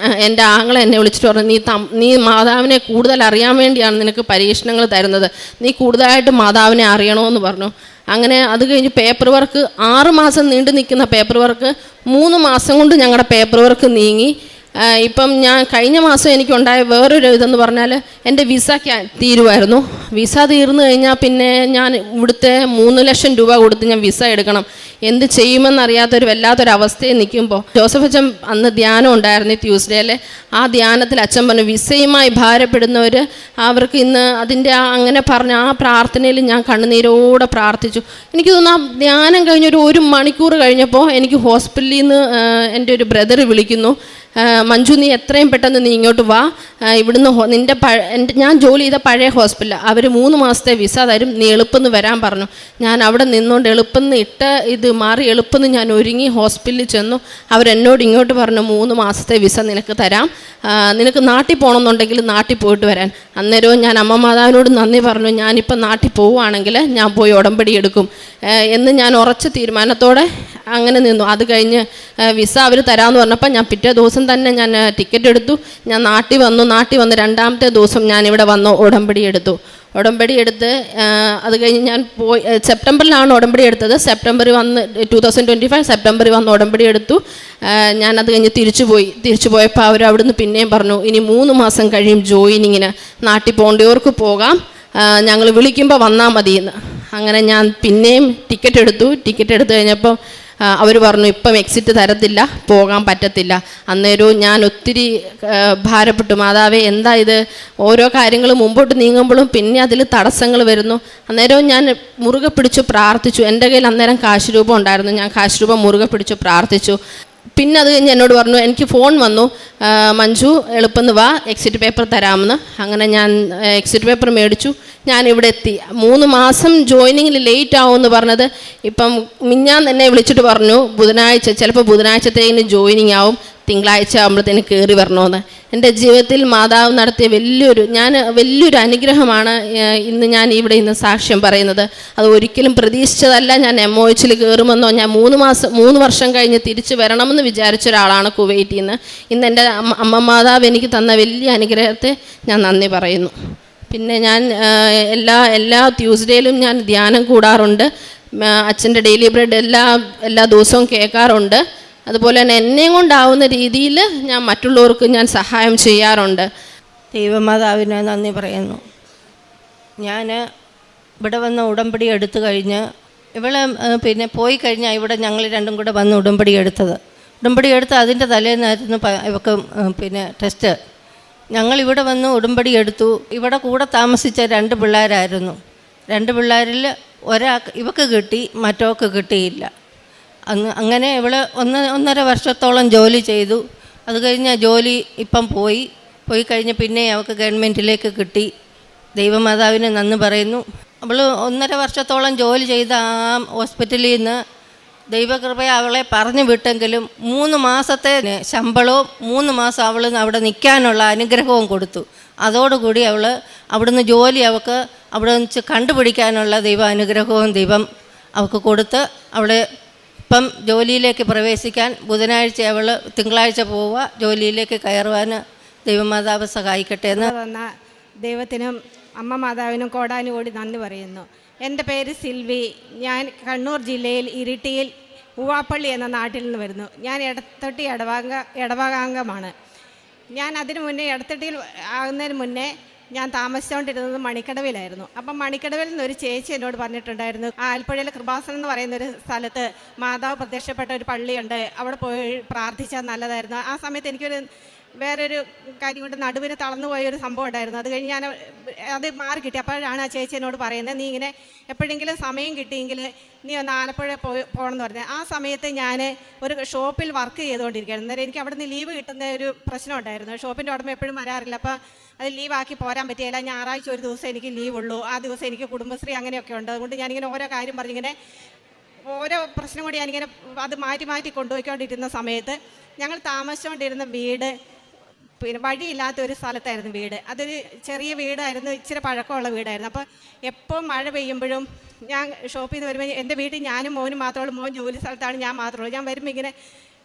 എൻ്റെ ആങ്ങളെ എന്നെ വിളിച്ചിട്ട് പറഞ്ഞു, നീ മാതാവിനെ കൂടുതൽ അറിയാൻ വേണ്ടിയാണ് നിനക്ക് പരീക്ഷണങ്ങൾ തരുന്നത്, നീ കൂടുതലായിട്ട് മാതാവിനെ അറിയണമെന്ന് പറഞ്ഞു. അങ്ങനെ അത് കഴിഞ്ഞ് പേപ്പർ വർക്ക് 6 മാസം നീണ്ടു നിൽക്കുന്ന പേപ്പർ വർക്ക് 3 മാസം കൊണ്ട് ഞങ്ങളുടെ പേപ്പർ വർക്ക് നീങ്ങി. ഇപ്പം ഞാൻ കഴിഞ്ഞ മാസം എനിക്കുണ്ടായ വേറൊരു ഇതെന്ന് പറഞ്ഞാൽ എൻ്റെ വിസ തീരുമായിരുന്നു. വിസ തീർന്നു കഴിഞ്ഞാൽ പിന്നെ ഞാൻ ഇവിടുത്തെ 3 ലക്ഷം രൂപ കൊടുത്ത് ഞാൻ വിസ എടുക്കണം. എന്ത് ചെയ്യുമെന്നറിയാത്തൊരു വല്ലാത്തൊരവസ്ഥയിൽ നിൽക്കുമ്പോൾ ജോസഫ് അച്ഛൻ അന്ന് ധ്യാനം ഉണ്ടായിരുന്നു ട്യൂസ്ഡേയിലെ. ആ ധ്യാനത്തിൽ അച്ഛൻ പറഞ്ഞു, വിസയുമായി ഭാരപ്പെടുന്നവർ അവർക്ക് ഇന്ന് അതിൻ്റെ അങ്ങനെ പറഞ്ഞ ആ പ്രാർത്ഥനയിൽ ഞാൻ കണ്ണുനീരോടെ പ്രാർത്ഥിച്ചു. എനിക്ക് തോന്നുന്നു ആ ധ്യാനം കഴിഞ്ഞൊരു 1 മണിക്കൂർ കഴിഞ്ഞപ്പോൾ എനിക്ക് ഹോസ്പിറ്റലിൽ നിന്ന് എൻ്റെ ഒരു ബ്രദർ വിളിക്കുന്നു, മഞ്ജു നീ എത്രയും പെട്ടെന്ന് നീ ഇങ്ങോട്ട് വാ, ഇവിടുന്ന് ഞാൻ ജോലി ചെയ്ത പഴയ ഹോസ്പിറ്റലാണ്, അവർ 3 മാസത്തെ വിസ തരും, നീ എളുപ്പമെന്ന് വരാൻ പറഞ്ഞു. ഞാൻ അവിടെ നിന്നുകൊണ്ട് എളുപ്പമെന്ന് ഇത് മാറി എളുപ്പമെന്ന് ഞാൻ ഒരുങ്ങി ഹോസ്പിറ്റലിൽ ചെന്നു. അവരെന്നോട് ഇങ്ങോട്ട് പറഞ്ഞു, 3 മാസത്തെ വിസ നിനക്ക് തരാം, നിനക്ക് നാട്ടിൽ പോകണമെന്നുണ്ടെങ്കിൽ നാട്ടിൽ പോയിട്ട് വരാൻ. അന്നേരവും ഞാൻ അമ്മ മാതാവിനോട് നന്ദി പറഞ്ഞു, ഞാനിപ്പം നാട്ടിൽ പോവുകയാണെങ്കിൽ ഞാൻ പോയി ഉടമ്പടി എടുക്കും എന്ന് ഞാൻ ഉറച്ച തീരുമാനത്തോടെ അങ്ങനെ നിന്നു. അത് കഴിഞ്ഞ് വിസ അവർ തരാമെന്ന് പറഞ്ഞപ്പോൾ ഞാൻ പിറ്റേ ദിവസം തന്നെ ഞാൻ ടിക്കറ്റ് എടുത്തു. ഞാൻ നാട്ടിൽ വന്ന് 2ാമത്തെ ദിവസം ഞാനിവിടെ വന്ന് ഉടമ്പടി എടുത്ത് അത് കഴിഞ്ഞ് ഞാൻ പോയി. സെപ്റ്റംബറിലാണ് ഉടമ്പടി എടുത്തത്. സെപ്റ്റംബർ വന്ന് 2025 സെപ്റ്റംബറിൽ വന്ന് ഉടമ്പടി എടുത്തു. ഞാനത് കഴിഞ്ഞ് തിരിച്ചു പോയപ്പോൾ അവർ അവിടുന്ന് പിന്നെയും പറഞ്ഞു, ഇനി 3 മാസം കഴിയും ജോയിനിങ്ങിന്, നാട്ടിൽ പോകേണ്ടവർക്ക് പോകാം, ഞങ്ങൾ വിളിക്കുമ്പോൾ വന്നാൽ മതിയെന്ന്. അങ്ങനെ ഞാൻ പിന്നെയും ടിക്കറ്റ് എടുത്തു കഴിഞ്ഞപ്പോൾ അവർ പറഞ്ഞു, ഇപ്പം എക്സിറ്റ് തരത്തില്ല, പോകാൻ പറ്റത്തില്ല. അന്നേരവും ഞാൻ ഒത്തിരി ഭാരപ്പെട്ടു, മാതാവേ എന്താ ഇത്, ഓരോ കാര്യങ്ങൾ മുമ്പോട്ട് നീങ്ങുമ്പോഴും പിന്നെ അതിൽ തടസ്സങ്ങൾ വരുന്നു. അന്നേരവും ഞാൻ മുറുകെ പിടിച്ചു പ്രാർത്ഥിച്ചു. എൻ്റെ കയ്യിൽ അന്നേരം കാശ് രൂപം ഉണ്ടായിരുന്നു, ഞാൻ കാശ് രൂപം മുറുകെ പിടിച്ചു പ്രാർത്ഥിച്ചു. പിന്നെ അത് കഴിഞ്ഞ് എന്നോട് പറഞ്ഞു, എനിക്ക് ഫോൺ വന്നു, മഞ്ജു എളുപ്പമെന്ന് വാ, എക്സിറ്റ് പേപ്പർ തരാമെന്ന്. അങ്ങനെ ഞാൻ എക്സിറ്റ് പേപ്പർ മേടിച്ചു. ഞാനിവിടെ എത്തി. 3 മാസം ജോയിനിങ്ങിൽ ലേറ്റ് ആവുമെന്ന് പറഞ്ഞത് ഇപ്പം മിഞ്ഞാന്ന് എന്നെ വിളിച്ചിട്ട് പറഞ്ഞു, ചിലപ്പോൾ ബുധനാഴ്ചത്തേക്കിന് ജോയിനിങ് ആവും, തിങ്കളാഴ്ച ആകുമ്പോഴത്തേന് കയറി വരണമെന്ന്. എൻ്റെ ജീവിതത്തിൽ മാതാവ് നടത്തിയ വലിയൊരു അനുഗ്രഹമാണ് ഞാൻ ഇന്ന് സാക്ഷ്യം പറയുന്നത്. അത് ഒരിക്കലും പ്രതീക്ഷിച്ചതല്ല. ഞാൻ MOHൽ കയറുമെന്നോ, ഞാൻ 3 വർഷം കഴിഞ്ഞ് തിരിച്ച് വരണമെന്ന് വിചാരിച്ച ഒരാളാണ് കുവൈറ്റിൽ നിന്ന്. ഇന്ന് എൻ്റെ അമ്മ മാതാവ് എനിക്ക് തന്ന വലിയ അനുഗ്രഹത്തെ ഞാൻ നന്ദി പറയുന്നു. പിന്നെ ഞാൻ എല്ലാ ട്യൂസ്ഡേയിലും ഞാൻ ധ്യാനം കൂടാറുണ്ട്. അച്ഛൻ്റെ ഡെയിലി ബ്രെഡ് എല്ലാ ദിവസവും കേൾക്കാറുണ്ട്. അതുപോലെ തന്നെ എന്നെയും കൊണ്ടാവുന്ന രീതിയിൽ ഞാൻ മറ്റുള്ളവർക്ക് ഞാൻ സഹായം ചെയ്യാറുണ്ട്. ദൈവമാതാവിനെ നന്ദി പറയുന്നു. ഞാൻ ഇവിടെ വന്ന് ഉടമ്പടി എടുത്തു കഴിഞ്ഞ് ഇവളെ പിന്നെ പോയി കഴിഞ്ഞാൽ ഇവിടെ ഞങ്ങൾ രണ്ടും കൂടെ വന്ന് ഉടമ്പടി എടുത്ത് അതിൻ്റെ തലേന്നായിരുന്നു ഇവക്ക് പിന്നെ ടെസ്റ്റ്. ഞങ്ങളിവിടെ വന്ന് ഉടമ്പടി എടുത്തു. ഇവിടെ കൂടെ താമസിച്ച 2 പിള്ളേരായിരുന്നു. 2 പിള്ളേരിൽ ഇവക്ക് കിട്ടി, മറ്റോക്ക് കിട്ടിയില്ല. അങ്ങനെ ഇവള് 1.5 വർഷത്തോളം ജോലി ചെയ്തു. അത് കഴിഞ്ഞ് ജോലി ഇപ്പം പോയി കഴിഞ്ഞ് പിന്നെ അവൾക്ക് ഗവൺമെൻറ്റിലേക്ക് കിട്ടി. ദൈവമാതാവിന് നന്ദി പറയുന്നു. അവൾ 1.5 വർഷത്തോളം ജോലി ചെയ്ത ആ ഹോസ്പിറ്റലിൽ നിന്ന് ദൈവകൃപയെ അവളെ പറഞ്ഞു വിട്ടെങ്കിലും 3 മാസത്തെ ശമ്പളവും 3 മാസം അവൾ അവിടെ നിൽക്കാനുള്ള അനുഗ്രഹവും കൊടുത്തു. അതോടുകൂടി അവൾ അവിടുന്ന് ജോലി അവൾക്ക് അവിടെ വെച്ച് കണ്ടുപിടിക്കാനുള്ള ദൈവ അനുഗ്രഹവും ദൈവം അവൾക്ക് കൊടുത്ത് അവളെ ഇപ്പം ജോലിയിലേക്ക് പ്രവേശിക്കാൻ ബുധനാഴ്ച അവൾ തിങ്കളാഴ്ച പോവുക, ജോലിയിലേക്ക് കയറുവാൻ ദൈവമാതാവ് സഹായിക്കട്ടെ എന്ന് വന്ന ദൈവത്തിനും അമ്മ മാതാവിനും കോടാനുകൂടി നന്ദി പറയുന്നു. എൻ്റെ പേര് സിൽവി. ഞാൻ കണ്ണൂർ ജില്ലയിൽ ഇരിട്ടിയിൽ ഉവാപ്പള്ളി എന്ന നാട്ടിൽ നിന്ന് വരുന്നു. ഞാൻ എടത്തൊട്ടി ഇടവകാംഗമാണ്. ഞാൻ അതിനു മുന്നേ എടത്തൊട്ടിയിൽ ആകുന്നതിന് മുന്നേ ഞാൻ താമസിച്ചുകൊണ്ടിരുന്നത് മണിക്കടവിലായിരുന്നു. അപ്പം മണിക്കടവിൽ നിന്നൊരു ചേച്ചി എന്നോട് പറഞ്ഞിട്ടുണ്ടായിരുന്നു, ആലപ്പുഴയിലെ കൃപാസനം എന്ന് പറയുന്നൊരു സ്ഥലത്ത് മാതാവ് പ്രത്യക്ഷപ്പെട്ട ഒരു പള്ളിയുണ്ട്, അവിടെ പോയി പ്രാർത്ഥിച്ചാൽ നല്ലതായിരുന്നു. ആ സമയത്ത് എനിക്കൊരു വേറൊരു കാര്യം കൊണ്ട് നടുവിന് തളർന്നു പോയൊരു സംഭവം ഉണ്ടായിരുന്നു. അത് കഴിഞ്ഞ് ഞാൻ അത് മാറി കിട്ടി. അപ്പോഴാണ് ആ ചേച്ചി എന്നോട് പറയുന്നത്, നീ ഇങ്ങനെ എപ്പോഴെങ്കിലും സമയം കിട്ടിയെങ്കിൽ നീ ഒന്ന് ആലപ്പുഴ പോകണമെന്ന് പറഞ്ഞത്. ആ സമയത്ത് ഞാൻ ഒരു ഷോപ്പിൽ വർക്ക് ചെയ്തുകൊണ്ടിരിക്കുകയായിരുന്നു. അന്നേരം എനിക്ക് അവിടെ നിന്ന് ലീവ് കിട്ടുന്ന ഒരു പ്രശ്നം ഉണ്ടായിരുന്നു. ഷോപ്പിൻ്റെ ഉടമ എപ്പോഴും വരാറില്ല. അപ്പോൾ അത് ലീവാക്കി പോരാൻ പറ്റിയില്ല. ഞായറാഴ്ച ഒരു ദിവസം എനിക്ക് ലീവുള്ളൂ. ആ ദിവസം എനിക്ക് കുടുംബശ്രീ അങ്ങനെയൊക്കെ ഉണ്ട്. അതുകൊണ്ട് ഞാനിങ്ങനെ ഓരോ കാര്യം പറഞ്ഞിങ്ങനെ ഓരോ പ്രശ്നം കൂടി ഞാനിങ്ങനെ അത് മാറ്റി കൊണ്ടുപോയിക്കൊണ്ടിരുന്ന സമയത്ത് ഞങ്ങൾ താമസിച്ചുകൊണ്ടിരുന്ന വീട് പിന്നെ വഴിയില്ലാത്ത ഒരു സ്ഥലത്തായിരുന്നു വീട്. അതൊരു ചെറിയ വീടായിരുന്നു, ഇച്ചിരി പഴക്കമുള്ള വീടായിരുന്നു. അപ്പോൾ എപ്പോൾ മഴ പെയ്യുമ്പോഴും ഞാൻ ഷോപ്പിൽ നിന്ന് വരുമ്പോൾ എൻ്റെ വീട്ടിൽ ഞാനും മോനും മാത്രമേ ഉള്ളൂ. മോൻ ജോലി സ്ഥലത്താണ്, ഞാൻ മാത്രമേ ഉള്ളൂ. ഞാൻ വരുമ്പോൾ ഇങ്ങനെ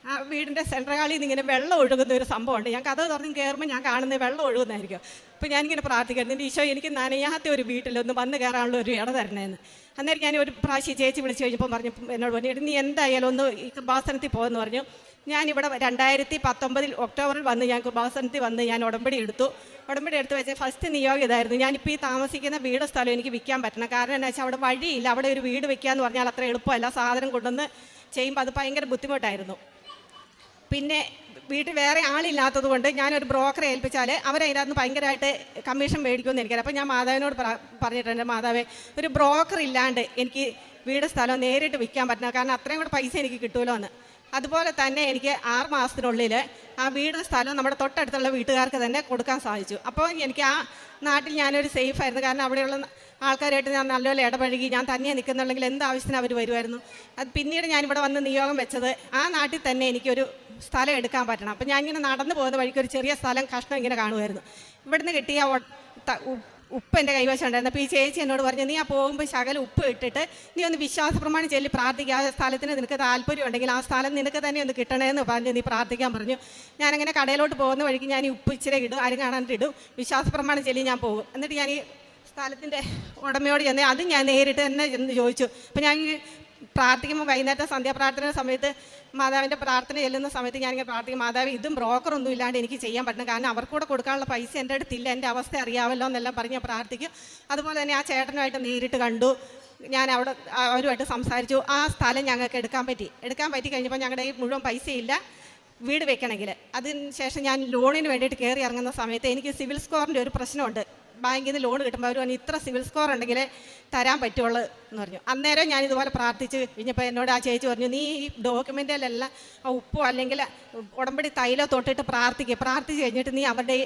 ആ വീടിൻ്റെ സെൻട്രൽ ഹാളിൽ നിന്ന് ഇങ്ങനെ വെള്ളം ഒഴുകുന്ന ഒരു സംഭവമുണ്ട്. ഞാൻ കഥ തുറന്ന് കയറുമ്പോൾ ഞാൻ കാണുന്നത് വെള്ളം ഒഴുകുന്നതായിരിക്കും. അപ്പോൾ ഞാനിങ്ങനെ പ്രാർത്ഥിക്കുന്നു, എൻ്റെ ഈശോ എനിക്ക് നനയാത്ത ഒരു വീട്ടിലൊന്ന് വന്ന് കയറാനുള്ള ഒരു ഇട തരണേന്ന്. അന്നേരം ഞാൻ ഒരു പ്രാവശ്യം ചേച്ചി വിളിച്ച് കഴിഞ്ഞപ്പോൾ പറഞ്ഞു, എന്നോട് പറഞ്ഞു, നീ എന്തായാലും ഒന്ന് ഈ കൃപാസനത്തിൽ പോകുമെന്ന് പറഞ്ഞു. ഞാനിവിടെ 2019 ഒക്ടോബറിൽ വന്ന് ഞാൻ കൃപാസനത്തിൽ വന്ന് ഞാൻ ഉടമ്പടി എടുത്തു വെച്ച ഫസ്റ്റ് നിയോഗം ഇതായിരുന്നു, ഞാനിപ്പോൾ ഈ താമസിക്കുന്ന വീട് സ്ഥലം എനിക്ക് വിൽക്കാൻ പറ്റണം. കാരണം എന്താ വെച്ചാൽ അവിടെ വഴിയില്ല. അവിടെ ഒരു വീട് വെക്കാന്ന് പറഞ്ഞാൽ അത്ര എളുപ്പമല്ല. സാധനം കൊണ്ടുവന്ന് ചെയ്യുമ്പോൾ അത് ഭയങ്കര ബുദ്ധിമുട്ടായിരുന്നു. പിന്നെ വീട്ടിൽ വേറെ ആളില്ലാത്തത് കൊണ്ട് ഞാനൊരു ബ്രോക്കറെ ഏൽപ്പിച്ചാൽ അവരതിനകത്ത് ഭയങ്കരമായിട്ട് കമ്മീഷൻ മേടിക്കുമെന്ന് എനിക്കറിയാം. അപ്പോൾ ഞാൻ മാതാവിനോട് പറഞ്ഞിട്ടുണ്ട്, മാതാവേ ഒരു ബ്രോക്കർ ഇല്ലാണ്ട് എനിക്ക് വീട് സ്ഥലം നേരിട്ട് വിൽക്കാൻ പറ്റണം, കാരണം അത്രയും കൂടെ പൈസ എനിക്ക് കിട്ടുമല്ലോ എന്ന്. അതുപോലെ തന്നെ എനിക്ക് 6 മാസത്തിനുള്ളിൽ ആ വീട് സ്ഥലം നമ്മുടെ തൊട്ടടുത്തുള്ള വീട്ടുകാർക്ക് തന്നെ കൊടുക്കാൻ സാധിച്ചു. അപ്പോൾ എനിക്ക് ആ നാട്ടിൽ ഞാനൊരു സേഫായിരുന്നു. കാരണം അവിടെയുള്ള ആൾക്കാരായിട്ട് ഞാൻ നല്ലപോലെ ഇടപഴകി. ഞാൻ തനിയെ നിൽക്കുന്നുണ്ടെങ്കിൽ എന്ത് ആവശ്യത്തിന് അവർ വരുമായിരുന്നു. അത് പിന്നീട് ഞാനിവിടെ വന്ന് നിയോഗം വെച്ചത് ആ നാട്ടിൽ തന്നെ എനിക്കൊരു സ്ഥലം എടുക്കാൻ പറ്റണം. അപ്പോൾ ഞാൻ ഇങ്ങനെ നടന്നു പോകുന്ന വഴിക്ക് ഒരു ചെറിയ സ്ഥലം കഷ്ണം ഇങ്ങനെ കാണുമായിരുന്നു. ഇവിടുന്ന് കിട്ടിയ ഉപ്പ് എൻ്റെ കൈവശം ഉണ്ടായിരുന്നു. അപ്പോൾ ഈ ചേച്ചി എന്നോട് പറഞ്ഞു, നീ ആ പോകുമ്പോൾ ശകലം ഉപ്പ് ഇട്ടിട്ട് നീ ഒന്ന് വിശ്വാസ പ്രമാണം ചൊല്ലി പ്രാർത്ഥിക്കുക. ആ സ്ഥലത്തിന് നിനക്ക് താല്പര്യം ഉണ്ടെങ്കിൽ ആ സ്ഥലം നിനക്ക് തന്നെ ഒന്ന് കിട്ടണമെന്ന് പറഞ്ഞ് നീ പ്രാർത്ഥിക്കാൻ പറഞ്ഞു. ഞാനങ്ങനെ കടയിലോട്ട് പോകുന്ന വഴിക്ക് ഞാൻ ഈ ഉപ്പ് ഇച്ചിരി ഇടും, ആരും കാണാണ്ട് ഇടും, വിശ്വാസ പ്രമാണം ചൊല്ലി ഞാൻ പോകും. എന്നിട്ട് ഞാൻ ഈ സ്ഥലത്തിൻ്റെ ഉടമയോട് ചെന്ന് അതും ഞാൻ നേരിട്ട് തന്നെ ചെന്ന് ചോദിച്ചു. അപ്പോൾ ഞാൻ പ്രാർത്ഥിക്കുമ്പോൾ വൈകുന്നേരത്തെ സന്ധ്യാപ്രാർത്ഥന സമയത്ത് മാതാവിൻ്റെ പ്രാർത്ഥന ചെല്ലുന്ന സമയത്ത് ഞാനിങ്ങനെ പ്രാർത്ഥിക്കും, മാതാവ് ഇതും ബ്രോക്കറൊന്നും ഇല്ലാണ്ട് എനിക്ക് ചെയ്യാൻ പറ്റണം, കാരണം അവർക്കൂടെ കൊടുക്കാനുള്ള പൈസ എൻ്റെ അടുത്തില്ല, എൻ്റെ അവസ്ഥ അറിയാമല്ലോ എന്നെല്ലാം പറഞ്ഞ് ഞാൻ പ്രാർത്ഥിക്കും. അതുപോലെ തന്നെ ആ ചേട്ടനുമായിട്ട് നേരിട്ട് കണ്ടു, ഞാൻ അവിടെ അവരുമായിട്ട് സംസാരിച്ചു. ആ സ്ഥലം ഞങ്ങൾക്ക് എടുക്കാൻ പറ്റി കഴിഞ്ഞപ്പോൾ ഞങ്ങളുടെ ഈ മുഴുവൻ പൈസയില്ല വീട് വെക്കണമെങ്കിൽ. അതിന് ശേഷം ഞാൻ ലോണിന് വേണ്ടിയിട്ട് കയറി ഇറങ്ങുന്ന സമയത്ത് എനിക്ക് സിവിൽ സ്കോറിൻ്റെ ഒരു പ്രശ്നമുണ്ട്. ബാങ്കിൽ നിന്ന് ലോൺ കിട്ടുമ്പോൾ അവർ പറഞ്ഞു ഇത്ര സിവിൽ സ്കോർ ഉണ്ടെങ്കിൽ തരാൻ പറ്റുള്ളൂ എന്ന് പറഞ്ഞു. അന്നേരം ഞാൻ ഇതുപോലെ പ്രാർത്ഥിച്ച് കഴിഞ്ഞപ്പോൾ എന്നോട് ആ ചേച്ചി പറഞ്ഞു, നീ ഈ ഡോക്യുമെൻറ്റിലെല്ലാം ഉപ്പോ അല്ലെങ്കിൽ ഉടമ്പടി തൈലോ തൊട്ടിട്ട് പ്രാർത്ഥിച്ച് കഴിഞ്ഞിട്ട് നീ അവരുടെ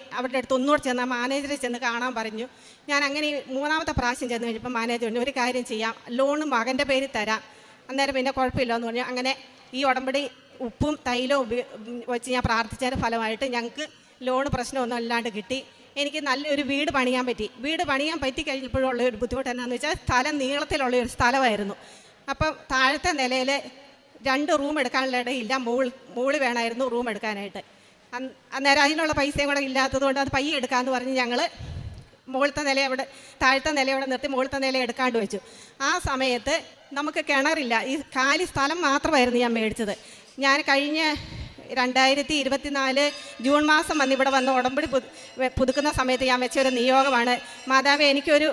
അടുത്ത് ഒന്നുകൂടെ ചെന്ന് ആ മാനേജറെ ചെന്ന് കാണാൻ പറഞ്ഞു. ഞാൻ അങ്ങനെ 3ാമത്തെ പ്രാവശ്യം ചെന്ന് കഴിഞ്ഞപ്പോൾ മാനേജർ പറഞ്ഞു, ഒരു കാര്യം ചെയ്യാം, ലോണ് മകൻ്റെ പേരിൽ തരാം, അന്നേരം പിന്നെ കുഴപ്പമില്ല എന്ന് പറഞ്ഞു. അങ്ങനെ ഈ ഉടമ്പടി ഉപ്പും തൈലവും വെച്ച് ഞാൻ പ്രാർത്ഥിച്ചതിൻ്റെ ഫലമായിട്ട് ഞങ്ങൾക്ക് ലോണ് പ്രശ്നമൊന്നും അല്ലാണ്ട് കിട്ടി. എനിക്ക് നല്ലൊരു വീട് പണിയാൻ പറ്റി കഴിഞ്ഞപ്പോഴുള്ള ഒരു ബുദ്ധിമുട്ട് എന്നാന്ന് വെച്ചാൽ സ്ഥലം നീളത്തിലുള്ള ഒരു സ്ഥലമായിരുന്നു. അപ്പം താഴത്തെ നിലയിൽ 2 റൂം എടുക്കാനുള്ള ഇടയില്ല, മുകളിൽ വേണമായിരുന്നു റൂം എടുക്കാനായിട്ട്. അന്നേരം അതിനുള്ള പൈസയും കൂടെ ഇല്ലാത്തത് കൊണ്ട് അത് പയ്യെ എടുക്കാമെന്ന് പറഞ്ഞ് ഞങ്ങൾ താഴത്തെ നില അവിടെ നിർത്തി മുകളിലത്തെ നില എടുക്കാണ്ട് വെച്ചു. ആ സമയത്ത് നമുക്ക് കിണറില്ല, ഈ കാലി സ്ഥലം മാത്രമായിരുന്നു ഞാൻ മേടിച്ചത്. ഞാൻ കഴിഞ്ഞ 2024 ജൂൺ മാസം ഇവിടെ വന്ന് ഉടമ്പടി പുതുക്കുന്ന സമയത്ത് ഞാൻ വെച്ചൊരു നിയോഗമാണ്, മാതാവേ എനിക്കൊരു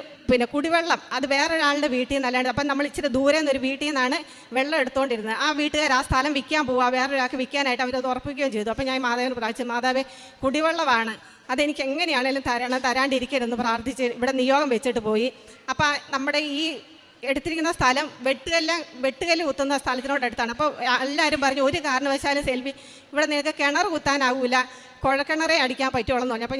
കുടിവെള്ളം അത് വേറൊരാളുടെ വീട്ടിൽ നിന്നല്ലാണ്ട്, അപ്പം നമ്മൾ ഇച്ചിരി ദൂരെ നിന്നൊരു വീട്ടിൽ നിന്നാണ് വെള്ളം എടുത്തുകൊണ്ടിരുന്നത്. ആ വീട്ടുകാർ ആ സ്ഥലം വിൽക്കാൻ പോവുക, വേറൊരാൾക്ക് വിൽക്കാനായിട്ട് അവരത് ഉറപ്പിക്കുകയും ചെയ്തു. അപ്പം ഞാൻ മാതാവിന് പ്രാർത്ഥിച്ചു, മാതാവേ കുടിവെള്ളമാണ് അതെനിക്ക് എങ്ങനെയാണെങ്കിലും തരാണ്ടിരിക്കരുതെന്ന് പ്രാർത്ഥിച്ച് ഇവിടെ നിയോഗം വെച്ചിട്ട് പോയി. അപ്പം നമ്മുടെ ഈ എടുത്തിരിക്കുന്ന സ്ഥലം വെട്ടുകല്ല് കുത്തുന്ന സ്ഥലത്തിനോടടുത്താണ്. അപ്പോൾ എല്ലാവരും പറഞ്ഞു ഒരു കാരണവശാലും സെൽവി ഇവിടെ നിനക്ക് കിണർ കുത്താനാവില്ല, കുഴക്കിണറേ അടിക്കാൻ പറ്റുള്ളൂ എന്ന് പറഞ്ഞു. അപ്പോൾ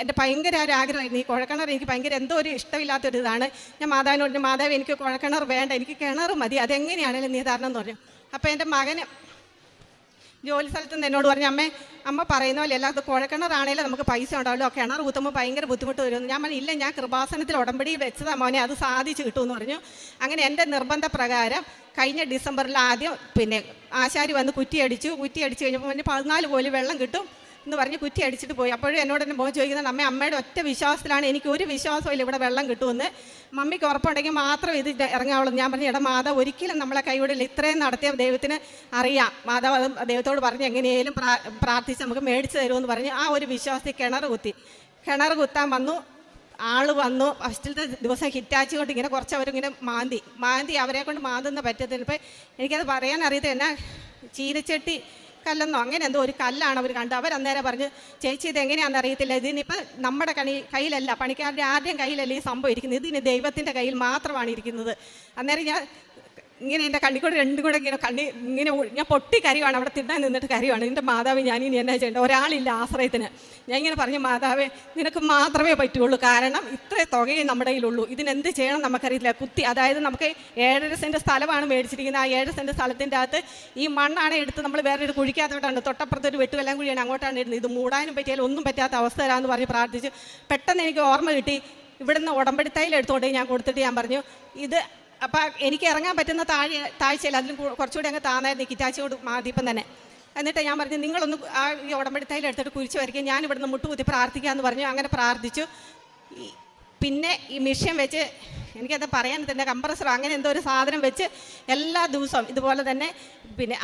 എൻ്റെ ഭയങ്കര ഒരു ആഗ്രഹമായിരുന്നു. ഈ കുഴക്കിണർ എനിക്ക് ഭയങ്കര എന്തോ ഒരു ഇഷ്ടമില്ലാത്തൊരു ഇതാണ്. ഞാൻ മാതാവിനോട്, മാതാവ് എനിക്ക് കുഴക്കിണർ വേണ്ട, എനിക്ക് കിണർ മതി, അതെങ്ങനെയാണെങ്കിലും നീ തരണം എന്ന് പറഞ്ഞു. അപ്പോൾ എൻ്റെ മകന് ജോലി സ്ഥലത്ത് നിന്ന് എന്നോട് പറഞ്ഞു, അമ്മ പറയുന്ന പോലെ അല്ലാതെ കുഴക്കിണറാണെങ്കിലും നമുക്ക് പൈസ ഉണ്ടാവുമല്ലോ, കിണർ കുത്തുമ്പോൾ ഭയങ്കര ബുദ്ധിമുട്ട് വരുമെന്ന്. ഞാൻ പറഞ്ഞു ഇല്ല, ഞാൻ കൃപാസനത്തിൽ ഉടമ്പടി വെച്ചതാ മോനെ, അത് സാധിച്ചു കിട്ടുമെന്ന് പറഞ്ഞു. അങ്ങനെ എൻ്റെ നിർബന്ധപ്രകാരം കഴിഞ്ഞ ഡിസംബറിൽ ആദ്യം ആശാരി വന്ന് കുറ്റി അടിച്ചു കഴിഞ്ഞപ്പോൾ 14 കോല് വെള്ളം കിട്ടും എന്ന് പറഞ്ഞ് കുറ്റി അടിച്ചിട്ട് പോയി. അപ്പോഴും എന്നോട് തന്നെ മോൻ ചോദിക്കുന്നത്, അമ്മയുടെ ഒറ്റ വിശ്വാസത്തിലാണ്, എനിക്ക് ഒരു വിശ്വാസമില്ല ഇവിടെ വെള്ളം കിട്ടുമെന്ന്, മമ്മിക്ക് ഉറപ്പുണ്ടെങ്കിൽ മാത്രം ഇത് ഇറങ്ങാവുള്ളൂ. ഞാൻ പറഞ്ഞു എടാ മാതാവ് ഒരിക്കലും നമ്മളെ കൈവിടില്ല, ഇത്രയും നടത്തിയ ദൈവത്തിന് അറിയാം, മാതാവ് അത് ദൈവത്തോട് പറഞ്ഞ് എങ്ങനെയും പ്രാർത്ഥിച്ച് നമുക്ക് മേടിച്ച് തരുമെന്ന് പറഞ്ഞ് ആ ഒരു വിശ്വാസത്തിൽ കിണർ കുത്താൻ വന്നു. ആൾ വന്നു. ഫസ്റ്റിലത്തെ ദിവസം ഹിറ്റാച്ചി കൊണ്ട് ഇങ്ങനെ കുറച്ചവരിങ്ങനെ മാന്തി അവരെ കൊണ്ട് മാന്തുന്ന പറ്റത്തില്ല. ഇപ്പം എനിക്കത് പറയാൻ അറിയത്തില്ല, എന്നാ ചീനച്ചട്ടി കല്ലെന്നോ അങ്ങനെ എന്തോ ഒരു കല്ലാണ് അവർ കണ്ടു. അവരന്നേരം പറഞ്ഞ് ചേച്ചി ഇത് എങ്ങനെയാണെന്ന് അറിയത്തില്ല, ഇതിനിപ്പോൾ നമ്മുടെ കയ്യിലല്ല, പണിക്കാരുടെ ആരുടെയും കയ്യിലല്ല ഈ സംഭവം ഇരിക്കുന്നത്, ഇതിന് ദൈവത്തിൻ്റെ കയ്യിൽ മാത്രമാണ് ഇരിക്കുന്നത്. അന്നേരം ഞാൻ ഇങ്ങനെ എൻ്റെ കണ്ണിക്കൂടെ രണ്ടും കൂടെ ഇങ്ങനെ ഞാൻ പൊട്ടി കരയുവാണ്, അവിടെ തിന്നാൻ നിന്നിട്ട് കരയുവാണ്. എൻ്റെ മാതാവ് ഞാനിനി എന്നാ ചെയ്യേണ്ടത്, ഒരാളില്ല ആശ്രയത്തിന്. ഞാൻ ഇങ്ങനെ പറഞ്ഞു, മാതാവേ നിനക്ക് മാത്രമേ പറ്റുള്ളൂ, കാരണം ഇത്രേ തുകയും നമ്മുടെ കയ്യിലുള്ളൂ, ഇതിനെന്ത് ചെയ്യണം നമുക്കറിയില്ല. അതായത് നമുക്ക് 7.5 സെൻറ്റ് സ്ഥലമാണ് മേടിച്ചിരിക്കുന്നത്. ആ 7 സെൻറ്റ് സ്ഥലത്തിൻ്റെ അകത്ത് ഈ മണ്ണാണ് എടുത്ത് നമ്മൾ വേറൊരു കുഴിക്കാത്തോട്ടാണ്, തൊട്ടപ്പുറത്തൊരു വെട്ടുവെല്ലാം കുഴിയാണ്, അങ്ങോട്ടാണ് ഇടുന്നത്. ഇത് മൂടാനും പറ്റിയാൽ ഒന്നും പറ്റാത്ത അവസ്ഥ തരാമെന്ന് പറഞ്ഞ് പ്രാർത്ഥിച്ചു. പെട്ടെന്ന് എനിക്ക് ഓർമ്മ കിട്ടി, ഇവിടുന്ന് ഉടമ്പടി തൈൽ എടുത്തുകൊണ്ട് ഞാൻ കൊടുത്തിട്ട് ഞാൻ പറഞ്ഞു ഇത്. അപ്പോൾ എനിക്ക് ഇറങ്ങാൻ പറ്റുന്ന താഴ്ചയിൽ അതിലും കുറച്ചുകൂടി അങ്ങ് താന്നായിരുന്നു കിറ്റാച്ചിയോട് മാതിപ്പം തന്നെ. എന്നിട്ട് ഞാൻ പറഞ്ഞു നിങ്ങളൊന്ന് ഈ ഉടമ്പടി തൈൽ എടുത്തിട്ട് കുരിച്ച് വരയ്ക്കുക, ഞാൻ ഇവിടുന്ന് മുട്ടുകുത്തി പ്രാർത്ഥിക്കാമെന്ന് പറഞ്ഞു. അങ്ങനെ പ്രാർത്ഥിച്ചു. പിന്നെ ഈ മിഷ്യൻ വെച്ച് എനിക്കത് പറയാൻ തന്നെ കംപ്രസർ അങ്ങനെ എന്തോ ഒരു സാധനം വെച്ച് എല്ലാ ദിവസവും ഇതുപോലെ തന്നെ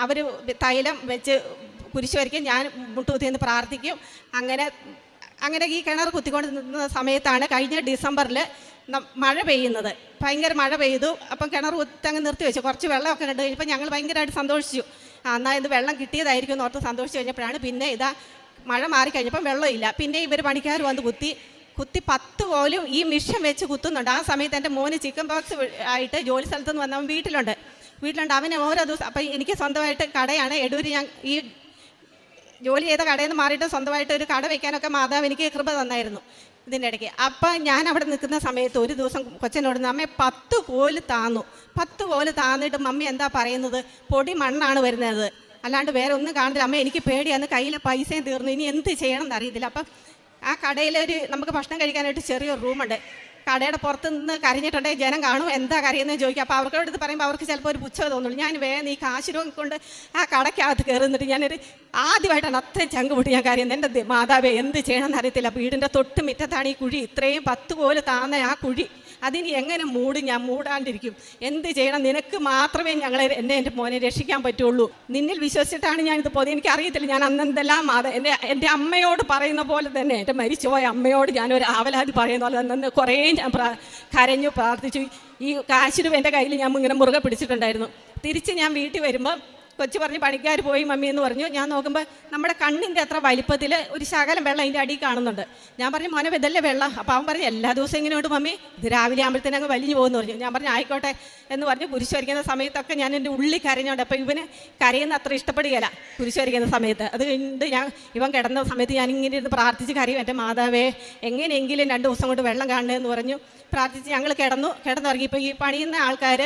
അവർ തൈലം വെച്ച് കുരിശ് വരയ്ക്കും, ഞാൻ മുട്ടുകുത്തി എന്ന് പ്രാർത്ഥിക്കും. അങ്ങനെ ഈ കിണർ കുത്തിക്കൊണ്ട് നിന്ന സമയത്താണ് കഴിഞ്ഞ ഡിസംബറിൽ മഴ പെയ്യുന്നത്. ഭയങ്കര മഴ പെയ്തു. അപ്പം കിണർ കുത്തങ്ങ് നിർത്തി വെച്ചു. കുറച്ച് വെള്ളമൊക്കെ കണ്ടു കഴിഞ്ഞപ്പോൾ ഞങ്ങൾ ഭയങ്കരമായിട്ട് സന്തോഷിച്ചു. എന്നാൽ ഇത് വെള്ളം കിട്ടിയതായിരിക്കും എന്ന് ഓർത്ത് സന്തോഷിച്ച് കഴിഞ്ഞപ്പോഴാണ് പിന്നെ മഴ മാറിക്കഴിഞ്ഞപ്പം വെള്ളമില്ല. പിന്നെ ഇവർ പണിക്കാർ വന്ന് കുത്തി 10 കോലും ഈ മിഷ്യൻ വെച്ച് കുത്തുന്നുണ്ട്. ആ സമയത്ത് എൻ്റെ മോന് ചിക്കൻ ബോക്സ് ആയിട്ട് ജോലി സ്ഥലത്തുനിന്ന് വന്നവൻ വീട്ടിലുണ്ട്. അവന് ഓരോ ദിവസം അപ്പം എനിക്ക് സ്വന്തമായിട്ട് കടയാണ് എടൂര്. ഞാൻ ഈ ജോലി ചെയ്ത കടയിൽ നിന്ന് മാറിയിട്ട് സ്വന്തമായിട്ട് ഒരു കട വയ്ക്കാനൊക്കെ മാതാവ് എനിക്ക് കൃപ തന്നായിരുന്നു ഇതിൻ്റെ ഇടയ്ക്ക്. അപ്പം ഞാൻ അവിടെ നിൽക്കുന്ന സമയത്ത് ഒരു ദിവസം കൊച്ചനോട് അമ്മേ 10 കോല് താന്നു. 10 കോല് താന്നിട്ട് മമ്മി എന്താ പറയുന്നത്, പൊടി മണ്ണാണ് വരുന്നത്, അല്ലാണ്ട് വേറെ ഒന്നും കാണുന്നില്ല. അമ്മ എനിക്ക് പേടിയാണ്, കയ്യിലെ പൈസയും തീർന്നു, ഇനി എന്ത് ചെയ്യണം എന്നറിയത്തില്ല. അപ്പം ആ കടയിലൊരു നമുക്ക് ഭക്ഷണം കഴിക്കാനായിട്ട് ചെറിയൊരു റൂമുണ്ട്. കടയുടെ പുറത്ത് നിന്ന് കരഞ്ഞിട്ടുണ്ടെങ്കിൽ ജനം കാണും, എന്താ കരയുന്നത് ചോദിക്കുക. അപ്പോൾ അവർക്കോട് ഇത് പറയുമ്പോൾ അവർക്ക് ചിലപ്പോൾ ഒരു പുച്ഛം തോന്നുള്ളൂ. ഞാൻ വേഗം ഈ കാശുരൂപം കൊണ്ട് ആ കടയ്ക്കകത്ത് കയറുന്നിട്ട് ഞാനൊരു ആദ്യമായിട്ടാണ് അത്രയും ചങ്ക് പൊട്ടി ഞാൻ കരയുന്നത്. എൻ്റെ മാതാവേ എന്ത് ചെയ്യണമെന്ന് അറിയത്തില്ല. വീടിൻ്റെ തൊട്ട് മുറ്റത്താണ് ഈ കുഴി, ഇത്രയും 10 കോല് താന്ന ആ കുഴി, അതിന് എങ്ങനെ ഞാൻ മൂടാണ്ടിരിക്കും, എന്ത് ചെയ്യണം, നിനക്ക് മാത്രമേ എൻ്റെ മോനെ രക്ഷിക്കാൻ പറ്റുള്ളൂ, നിന്നിൽ വിശ്വസിച്ചിട്ടാണ് ഞാനിത് പോകുന്നത്. എനിക്കറിയത്തില്ല ഞാൻ അന്നെന്തെല്ലാം എൻ്റെ അമ്മയോട് പറയുന്ന പോലെ തന്നെ, എൻ്റെ മരിച്ചുപോയ അമ്മയോട് ഞാനൊരു ആവലാതി പറയുന്ന പോലെ തന്നെ കുറേ ഞാൻ കരഞ്ഞു പ്രാർത്ഥിച്ചു. ഈ കാശിനും എൻ്റെ കയ്യിൽ ഞാൻ ഇങ്ങനെ മുറുകെ പിടിച്ചിട്ടുണ്ടായിരുന്നു. തിരിച്ച് ഞാൻ വീട്ടിൽ വരുമ്പോൾ കൊച്ചു പറഞ്ഞ് പണിക്കാർ പോയി മമ്മി എന്ന് പറഞ്ഞു. ഞാൻ നോക്കുമ്പോൾ നമ്മുടെ കണ്ണിൻ്റെ അത്ര വലിപ്പത്തിൽ ഒരു ശകലം വെള്ളം അതിൻ്റെ അടിയിൽ കാണുന്നുണ്ട്. ഞാൻ പറഞ്ഞു മോനെ ഇതല്ലേ വെള്ളം. അപ്പോൾ അവൻ പറഞ്ഞു എല്ലാ ദിവസവും ഇങ്ങനെയുണ്ട് മമ്മി, ഇത് രാവിലെ ആകുമ്പോഴത്തേനും അങ്ങ് വലിഞ്ഞു പോകുമെന്ന് പറഞ്ഞു. ഞാൻ പറഞ്ഞു ആയിക്കോട്ടെ എന്ന് പറഞ്ഞ് കുരിശ് വരയ്ക്കുന്ന സമയത്തൊക്കെ ഞാൻ എൻ്റെ ഉള്ളിൽ കരഞ്ഞുണ്ട്. അപ്പോൾ ഇവന് കരയുന്ന അത്ര ഇഷ്ടപ്പെടുകയില്ല കുരിശ് വരയ്ക്കുന്ന സമയത്ത്. അത് കഴിഞ്ഞിട്ട് ഇവൻ കിടന്ന സമയത്ത് ഞാൻ ഇങ്ങനെ ഇരുന്ന് പ്രാർത്ഥിച്ച് കരയും, എൻ്റെ മാതാവേ എങ്ങനെയെങ്കിലും 2 ദിവസം കൊണ്ട് വെള്ളം കാണണമെന്ന് പറഞ്ഞു പ്രാർത്ഥിച്ച് ഞങ്ങൾ കിടന്നുറങ്ങി. ഇപ്പോൾ ഈ പണിയുന്ന ആൾക്കാർ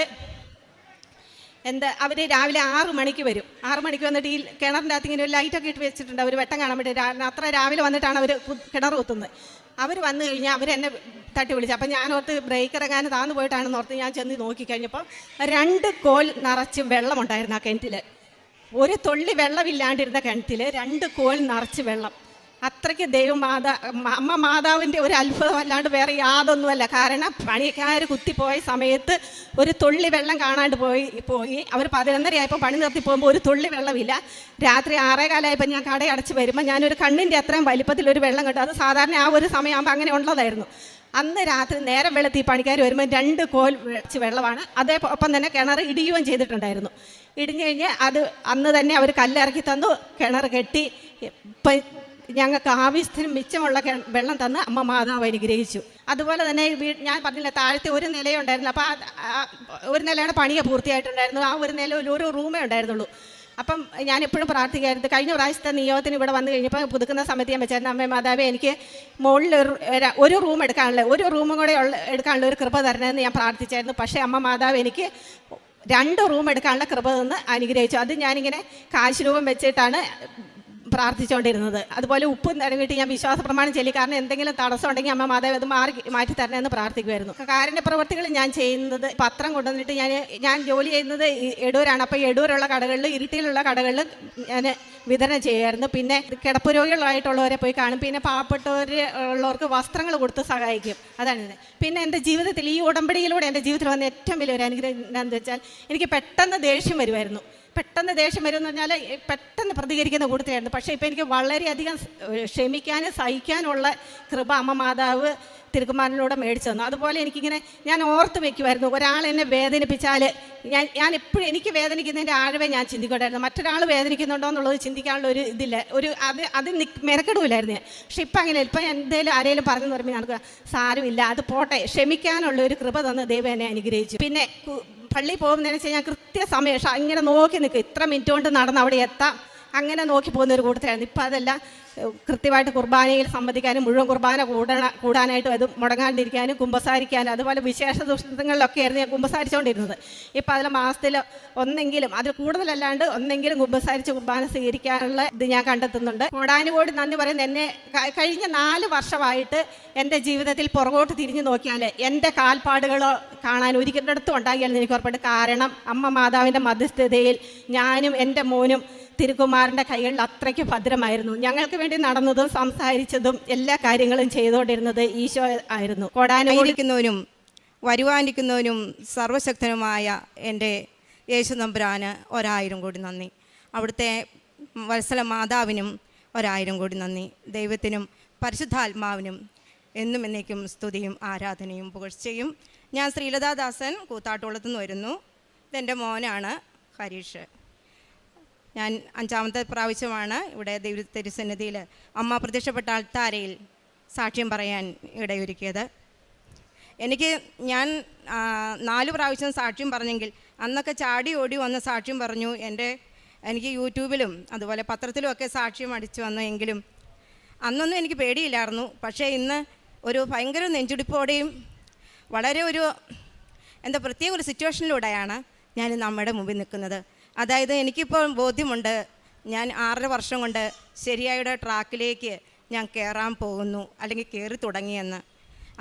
അവർ രാവിലെ 6 മണിക്ക് വരും. 6 മണിക്ക് വന്നിട്ട് ഈ കിണറിൻ്റെ അകത്ത് ഇങ്ങനെ ഒരു ലൈറ്റൊക്കെ ഇട്ട് വെച്ചിട്ടുണ്ട്, അവർ വെട്ടം കാണാൻ വേണ്ടി. അത്ര രാവിലെ വന്നിട്ടാണ് അവർ കിണർ കുത്തുന്നത്. അവർ വന്നു കഴിഞ്ഞാൽ അവരെന്നെ തട്ടി വിളിച്ചു. അപ്പം ഞാനോർത്ത് ബ്രേക്ക് ഇറങ്ങാൻ താന്നു പോയിട്ടാണെന്ന് ഓർത്ത് ഞാൻ ചെന്ന് നോക്കിക്കഴിഞ്ഞപ്പോൾ 2 കോൽ നിറച്ച് വെള്ളമുണ്ടായിരുന്നു ആ കിണറ്റിൽ. ഒരു തുള്ളി വെള്ളമില്ലാണ്ടിരുന്ന കിണറ്റിൽ 2 കോൽ നിറച്ച് വെള്ളം. അത്രയ്ക്ക് അമ്മ മാതാവിൻ്റെ ഒരു അത്ഭുതം അല്ലാണ്ട് വേറെ യാതൊന്നുമല്ല. കാരണം പണിക്കാർ കുത്തിപ്പോയ സമയത്ത് ഒരു തുള്ളി വെള്ളം കാണാണ്ട് പോയി അവർ 11:30 ആയപ്പോൾ പണി നിർത്തി പോകുമ്പോൾ ഒരു തുള്ളി വെള്ളമില്ല. രാത്രി 6:15 ഞാൻ കട അടച്ച് വരുമ്പോൾ ഞാനൊരു കണ്ണിൻ്റെ അത്രയും വലിപ്പത്തിലൊരു വെള്ളം കണ്ടു. അത് സാധാരണ ആ ഒരു സമയമാകുമ്പോൾ അങ്ങനെ ഉള്ളതായിരുന്നു. അന്ന് രാത്രി നേരം വെളുത്തി പണിക്കാർ വരുമ്പോൾ 2 കോൽ വെച്ച് വെള്ളമാണ്. അതേപ്പം തന്നെ കിണർ ഇടിയുകയും ചെയ്തിട്ടുണ്ടായിരുന്നു. ഇടിഞ്ഞു കഴിഞ്ഞ് അന്ന് തന്നെ അവർ കല്ലിറക്കി തന്നു, കിണർ കെട്ടി. ഞങ്ങൾക്ക് ആവശ്യത്തിന് മിച്ചമുള്ള വെള്ളം തന്ന് അമ്മ മാതാവ് അനുഗ്രഹിച്ചു. അതുപോലെ തന്നെ ഞാൻ പറഞ്ഞില്ല, താഴത്തെ ഒരു നിലയുണ്ടായിരുന്നു. അപ്പോൾ ഒരു നിലയുടെ പണിയാണ് പൂർത്തിയായിട്ടുണ്ടായിരുന്നു. ആ ഒരു നിലയിൽ ഒരു റൂമേ ഉണ്ടായിരുന്നുള്ളൂ. അപ്പം ഞാൻ എപ്പോഴും പ്രാർത്ഥിക്കായിരുന്നു. കഴിഞ്ഞ പ്രാവശ്യത്തെ നിയോഗത്തിന് ഇവിടെ വന്നു കഴിഞ്ഞപ്പോൾ പുതുക്കുന്ന സമയത്ത് ഞാൻ വെച്ചായിരുന്നു, അമ്മ മാതാവേ എനിക്ക് മുകളിൽ ഒരു റൂം എടുക്കാനുള്ള ഒരു റൂമും കൂടെ എടുക്കാനുള്ള ഒരു കൃപ തരണമെന്ന് ഞാൻ പ്രാർത്ഥിച്ചായിരുന്നു. പക്ഷേ അമ്മ മാതാവ് എനിക്ക് 2 റൂം എടുക്കാനുള്ള കൃപ തന്ന് അനുഗ്രഹിച്ചു. അത് ഞാനിങ്ങനെ കാശ് രൂപം വെച്ചിട്ടാണ് പ്രാർത്ഥിച്ചുകൊണ്ടിരുന്നത്. അതുപോലെ ഉപ്പ് നിറങ്ങിയിട്ട് ഞാൻ വിശ്വാസ പ്രമാണം ചൊല്ലി, കാരണം എന്തെങ്കിലും തടസ്സം ഉണ്ടെങ്കിൽ അമ്മ മാതാവ് അത് മാറ്റി തരണമെന്ന് പ്രാർത്ഥിക്കുമായിരുന്നു. കാരുണ്യ പ്രവർത്തികൾ ഞാൻ ചെയ്യുന്നത് പത്രം കൊണ്ടുവന്നിട്ട് ഞാൻ ജോലി ചെയ്യുന്നത് എടൂരാണ്. അപ്പോൾ എടൂരുള്ള കടകളിൽ, ഇരിട്ടിയിലുള്ള കടകളിൽ ഞാൻ വിതരണം ചെയ്യുമായിരുന്നു. പിന്നെ കിടപ്പ് രോഗികളായിട്ടുള്ളവരെ പോയി കാണും. പിന്നെ പാവപ്പെട്ടവരുള്ളവർക്ക് വസ്ത്രങ്ങൾ കൊടുത്ത് സഹായിക്കും. അതാണ്. പിന്നെ എൻ്റെ ജീവിതത്തിൽ ഈ ഉടമ്പടിയിലൂടെ എൻ്റെ ജീവിതത്തിൽ വന്ന ഏറ്റവും വലിയൊരു അനുഗ്രഹം എന്താണെന്ന് വെച്ചാൽ, എനിക്ക് പെട്ടെന്ന് ദേഷ്യം വരുമായിരുന്നു. പെട്ടെന്ന് ദേഷ്യം വരുമെന്ന് പറഞ്ഞാൽ പെട്ടെന്ന് പ്രതികരിക്കുന്ന കൂട്ടത്തിലായിരുന്നു. പക്ഷേ ഇപ്പോൾ എനിക്ക് വളരെയധികം ക്ഷമിക്കാനും സഹിക്കാനുള്ള കൃപ അമ്മ മാതാവ് തിരുക്കുമാരനിലൂടെ മേടിച്ചു തന്നു. അതുപോലെ എനിക്കിങ്ങനെ ഞാൻ ഓർത്ത് വെക്കുമായിരുന്നു, ഒരാൾ എന്നെ വേദനിപ്പിച്ചാൽ ഞാൻ എപ്പോഴും എനിക്ക് വേദനിക്കുന്നതിൻ്റെ ആഴവേ ഞാൻ ചിന്തിക്കണ്ടായിരുന്നു. മറ്റൊരാൾ വേദനിക്കുന്നുണ്ടോ എന്നുള്ളത് ചിന്തിക്കാനുള്ള ഒരു ഇതില്ല, അത് മെനക്കെടുമില്ലായിരുന്നു. പക്ഷെ ഇപ്പം അങ്ങനെ ഇപ്പം എന്തെങ്കിലും ആരെങ്കിലും പറഞ്ഞു പറയുമ്പോൾ നടക്കുക, സാരമില്ല, അത് പോട്ടെ, ക്ഷമിക്കാനുള്ള ഒരു കൃപ തന്ന് ദൈവം എന്നെ അനുഗ്രഹിച്ചു. പിന്നെ പള്ളിയിൽ പോകുന്നതിന് വെച്ചാൽ ഞാൻ കൃത്യസമയം ഇങ്ങനെ നോക്കി നിൽക്കും, ഇത്ര മിനിറ്റ് കൊണ്ട് നടന്ന് അവിടെ എത്താം, അങ്ങനെ നോക്കി പോകുന്ന ഒരു കൂട്ടത്തിലായിരുന്നു. ഇപ്പം അതല്ല, കൃത്യമായിട്ട് കുർബാനയിൽ സംബന്ധിക്കാനും മുഴുവൻ കുർബാന കൂടാനായിട്ടും അത് മുടങ്ങാണ്ടിരിക്കാനും കുമ്പസാരിക്കാനും അതുപോലെ വിശേഷ ദിവസങ്ങളിലൊക്കെ ആയിരുന്നു ഞാൻ കുമ്പസാരിച്ചുകൊണ്ടിരുന്നത്. ഇപ്പം അതിൽ മാസത്തിൽ ഒന്നെങ്കിലും, അതിൽ കൂടുതലല്ലാണ്ട് ഒന്നെങ്കിലും കുമ്പസാരിച്ച് കുർബാന സ്വീകരിക്കാനുള്ള ഇത് ഞാൻ കണ്ടെത്തുന്നുണ്ട്. കോടാനുകോടി നന്ദി പറയുന്നത്, എന്നെ കഴിഞ്ഞ 4 വർഷമായിട്ട് എൻ്റെ ജീവിതത്തിൽ പുറകോട്ട് തിരിഞ്ഞു നോക്കിയാൽ എൻ്റെ കാൽപ്പാടുകളോ കാണാൻ ഒരിക്കലിടത്തും ഉണ്ടാകില്ലെന്ന് എനിക്ക് ഉറപ്പുണ്ട്. കാരണം അമ്മ മാതാവിൻ്റെ മധ്യസ്ഥതയിൽ ഞാനും എൻ്റെ മോനും തിരുക്കുമാരൻ്റെ കൈകളിൽ അത്രയ്ക്ക് ഭദ്രമായിരുന്നു. ഞങ്ങൾക്ക് വേണ്ടി നടന്നതും സംസാരിച്ചതും എല്ലാ കാര്യങ്ങളും ചെയ്തുകൊണ്ടിരുന്നത് ഈശോ ആയിരുന്നു. കോടാനുകൂടിക്കുന്നവനും വരുവാനിരിക്കുന്നവനും സർവശക്തനുമായ എൻ്റെ യേശു നമ്പുരാന് 1000 കോടി നന്ദി. അവിടുത്തെ വത്സല മാതാവിനും 1000 കോടി നന്ദി. ദൈവത്തിനും പരിശുദ്ധാത്മാവിനും എന്നും എന്നേക്കും സ്തുതിയും ആരാധനയും പുകഴ്ചയും. ഞാൻ ശ്രീലതാദാസൻ കൂത്താട്ടുകുളത്തുനിന്ന് വരുന്നു. ഇതെൻ്റെ മോനാണ് ഹരീഷ്. ഞാൻ 5ാമത്തെ പ്രാവശ്യമാണ് ഇവിടെ ദൈവ തിരുസന്നിധിയിൽ അമ്മ പ്രത്യക്ഷപ്പെട്ട അൾത്താരയിൽ സാക്ഷ്യം പറയാൻ ഇടയൊരുക്കിയത്. ഞാൻ 4 പ്രാവശ്യം സാക്ഷ്യം പറഞ്ഞെങ്കിൽ അന്നൊക്കെ ചാടി ഓടി വന്ന് സാക്ഷ്യം പറഞ്ഞു. എനിക്ക് യൂട്യൂബിലും അതുപോലെ പത്രത്തിലും ഒക്കെ സാക്ഷ്യം അടിച്ചു വന്നെങ്കിലും അന്നൊന്നും എനിക്ക് പേടിയില്ലായിരുന്നു. പക്ഷേ ഇന്ന് ഒരു ഭയങ്കര നെഞ്ചുടിപ്പോടെയും വളരെ പ്രത്യേക ഒരു സിറ്റുവേഷനിലൂടെയാണ് ഞാൻ നമ്മുടെ മുമ്പിൽ നിൽക്കുന്നത്. അതായത് എനിക്കിപ്പോൾ ബോധ്യമുണ്ട്, ഞാൻ 6.5 വർഷം കൊണ്ട് ശരിയായ ട്രാക്കിലേക്ക് ഞാൻ കയറാൻ പോകുന്നു, അല്ലെങ്കിൽ കയറി തുടങ്ങിയെന്ന്.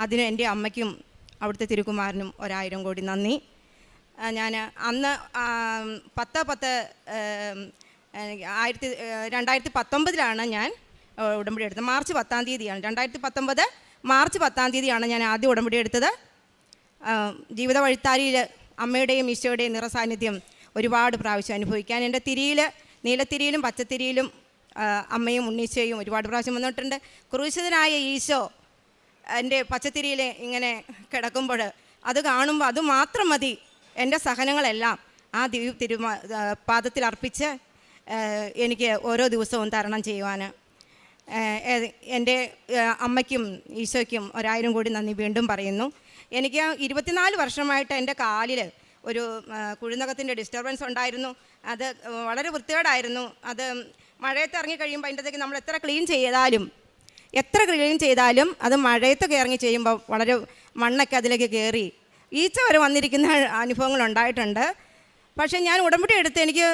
അതിന് എൻ്റെ അമ്മയ്ക്കും അവിടുത്തെ തിരുക്കുമാരനും 1000 കോടി നന്ദി. ഞാൻ അന്ന് 2019 ഞാൻ ഉടമ്പടി എടുത്തത്. മാർച്ച് 10-ാം തീയതിയാണ് 2019 മാർച്ച് 10-ാം തീയതിയാണ് ഞാൻ ആദ്യം ഉടമ്പടി എടുത്തത്. ജീവിത വഴിത്താരിയിൽ അമ്മയുടെയും ഈശോയുടെയും നിറസാന്നിധ്യം ഒരുപാട് പ്രാവശ്യം അനുഭവിക്കാൻ എൻ്റെ നീലത്തിരിയിലും പച്ചത്തിരിയിലും അമ്മയും ഉണ്ണീശോയും ഒരുപാട് പ്രാവശ്യം വന്നിട്ടുണ്ട്. ക്രൂശിതനായ ഈശോ എൻ്റെ പച്ചത്തിരിയിൽ ഇങ്ങനെ കിടക്കുമ്പോൾ അത് കാണുമ്പോൾ അത് മാത്രം മതി എൻ്റെ സഹനങ്ങളെല്ലാം ആ പാദത്തിൽ അർപ്പിച്ച് എനിക്ക് ഓരോ ദിവസവും തരണം ചെയ്യുവാൻ. എൻ്റെ അമ്മയ്ക്കും ഈശോയ്ക്കും 1000 കോടി നന്ദി വീണ്ടും പറയുന്നു. എനിക്ക് 24 വർഷമായിട്ട് എൻ്റെ കാലിൽ ഒരു കുഴിനകത്തിൻ്റെ ഡിസ്റ്റർബൻസ് ഉണ്ടായിരുന്നു. അത് വളരെ വൃത്തികേടായിരുന്നു. അത് മഴയത്ത് ഇറങ്ങി കഴിയുമ്പോൾ അതിൻ്റെതൊക്കെ നമ്മൾ എത്ര ക്ലീൻ ചെയ്താലും അത് മഴയത്തൊക്കെ ഇറങ്ങി ചെയ്യുമ്പോൾ വളരെ മണ്ണൊക്കെ അതിലേക്ക് കയറി ഈച്ച വരെ വന്നിരിക്കുന്ന അനുഭവങ്ങൾ ഉണ്ടായിട്ടുണ്ട്. പക്ഷേ ഞാൻ ഉടമ്പടി എടുത്ത് എനിക്ക്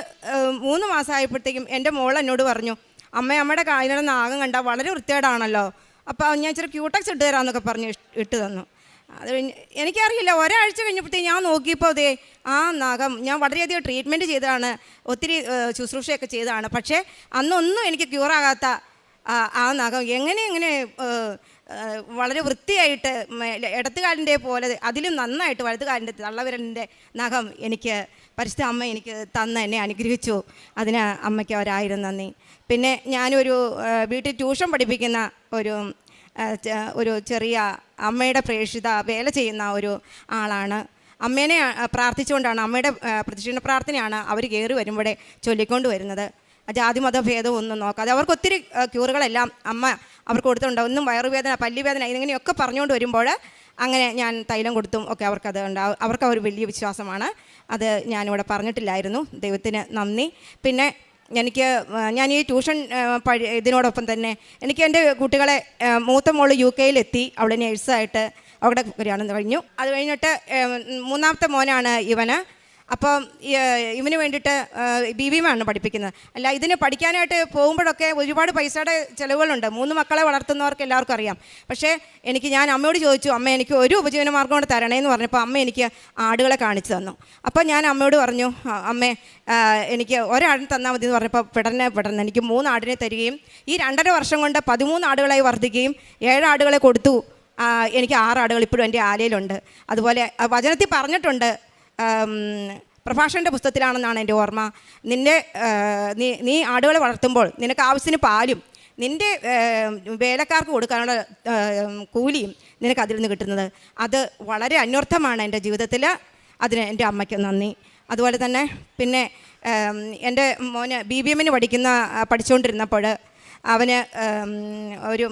3 മാസമായപ്പോഴത്തേക്കും എൻ്റെ മോൾ എന്നോട് പറഞ്ഞു, അമ്മയുടെ കാലിൻ്റെ നാഗം കണ്ടാൽ വളരെ വൃത്തികേടാണല്ലോ, അപ്പോൾ ഞാൻ ഇച്ചിരി ക്യൂടെക്സ് ഇട്ട് തരാമെന്നൊക്കെ പറഞ്ഞ് ഇട്ട് തന്നു. അത് എനിക്കറിയില്ല, ഒരാഴ്ച കഴിഞ്ഞപ്പോഴത്തേക്ക് ഞാൻ നോക്കിയപ്പോൾ അതേ ആ നഖം ഞാൻ വളരെയധികം ട്രീറ്റ്മെൻറ്റ് ചെയ്തതാണ്, ഒത്തിരി ശുശ്രൂഷയൊക്കെ ചെയ്തതാണ്. പക്ഷേ അന്നൊന്നും എനിക്ക് ക്യൂറാകാത്ത ആ നഖം എങ്ങനെ വളരെ വൃത്തിയായിട്ട് ഇടത്തുകാലിൻ്റെ പോലെ അതിലും നന്നായിട്ട് വലതുകാലിൻ്റെ തള്ളവിരലിൻ്റെ നഖം എനിക്ക് പരിശുദ്ധ അമ്മ എനിക്ക് എന്നെ അനുഗ്രഹിച്ചു. അതിന് അമ്മയ്ക്ക് 1000 നന്ദി. പിന്നെ ഞാനൊരു വീട്ടിൽ ട്യൂഷൻ പഠിപ്പിക്കുന്ന ഒരു ചെറിയ അമ്മയുടെ പ്രേക്ഷിത വേല ചെയ്യുന്ന ഒരു ആളാണ്. അമ്മേനെ പ്രാർത്ഥിച്ചുകൊണ്ടാണ്, അമ്മയുടെ പ്രദക്ഷിണ പ്രാർത്ഥനയാണ് അവർ കയറി വരുമ്പോഴേ ചൊല്ലിക്കൊണ്ട് വരുന്നത്. ജാതി മത ഭേദവും ഒന്നും നോക്കാതെ അവർക്ക് ഒത്തിരി ക്യൂറുകളെല്ലാം അമ്മ അവർക്ക് കൊടുത്തിട്ടുണ്ട്. ഒന്നും വയറുവേദന, പല്ലുവേദന ഇങ്ങനെയൊക്കെ പറഞ്ഞുകൊണ്ട് വരുമ്പോൾ അങ്ങനെ ഞാൻ തൈലം കൊടുത്തും ഒക്കെ അവർക്കത് ഉണ്ടാവും. അവർക്ക് ഒരു വലിയ വിശ്വാസമാണ്. അത് ഞാനിവിടെ പറഞ്ഞിട്ടില്ലായിരുന്നു. ദൈവത്തിന് നന്ദി. പിന്നെ ഞാൻ ഈ ട്യൂഷൻ ഇതിനോടൊപ്പം തന്നെ എനിക്ക് എൻ്റെ കുട്ടികളെ മൂത്ത മോള് UK അവൾ നേഴ്സായിട്ട് അവിടെ കല്യാണം കഴിഞ്ഞു. അത് കഴിഞ്ഞിട്ട് മൂന്നാമത്തെ മോനാണ് ഇവന്. അപ്പം ഇവന് വേണ്ടിയിട്ട് BBM ആണ് പഠിപ്പിക്കുന്നത്. അല്ല, ഇതിന് പഠിക്കാനായിട്ട് പോകുമ്പോഴൊക്കെ ഒരുപാട് പൈസയുടെ ചിലവുകളുണ്ട്. 3 മക്കളെ വളർത്തുന്നവർക്ക് എല്ലാവർക്കും അറിയാം. പക്ഷേ ഞാൻ അമ്മയോട് ചോദിച്ചു, അമ്മ എനിക്ക് ഒരു ഉപജീവന മാർഗ്ഗം കൊണ്ട് തരണേന്ന് പറഞ്ഞപ്പോൾ അമ്മ എനിക്ക് ആടുകളെ കാണിച്ചു തന്നു. അപ്പോൾ ഞാൻ അമ്മയോട് പറഞ്ഞു, അമ്മേ എനിക്ക് ഒരാടിനെ തന്നാൽ മതി എന്ന് പറഞ്ഞപ്പോൾ പെട്ടെന്ന് എനിക്ക് 3 ആടിനെ തരികയും ഈ 2.5 വർഷം കൊണ്ട് 13 ആടുകളായി വർദ്ധിക്കുകയും 7 ആടുകളെ കൊടുത്തു. എനിക്ക് 6 ആടുകൾ ഇപ്പോഴും എൻ്റെ ആലയിലുണ്ട്. അതുപോലെ വചനത്തിൽ പറഞ്ഞിട്ടുണ്ട്, പ്രഭാഷകൻ്റെ പുസ്തകത്തിലാണെന്നാണ് എൻ്റെ ഓർമ്മ, നീ ആടുകളെ വളർത്തുമ്പോൾ നിനക്ക് ആവശ്യത്തിന് പാലും നിൻ്റെ വേലക്കാർക്ക് കൊടുക്കാനുള്ള കൂലിയും നിനക്ക് അതിൽ നിന്ന് കിട്ടുന്നത്. അത് വളരെ അന്വർത്ഥമാണ് എൻ്റെ ജീവിതത്തിൽ. അതിന് എൻ്റെ അമ്മയ്ക്ക് നന്ദി. അതുപോലെ തന്നെ പിന്നെ എൻ്റെ മോന് BBM പഠിച്ചുകൊണ്ടിരുന്നപ്പോൾ അവന് ഒരു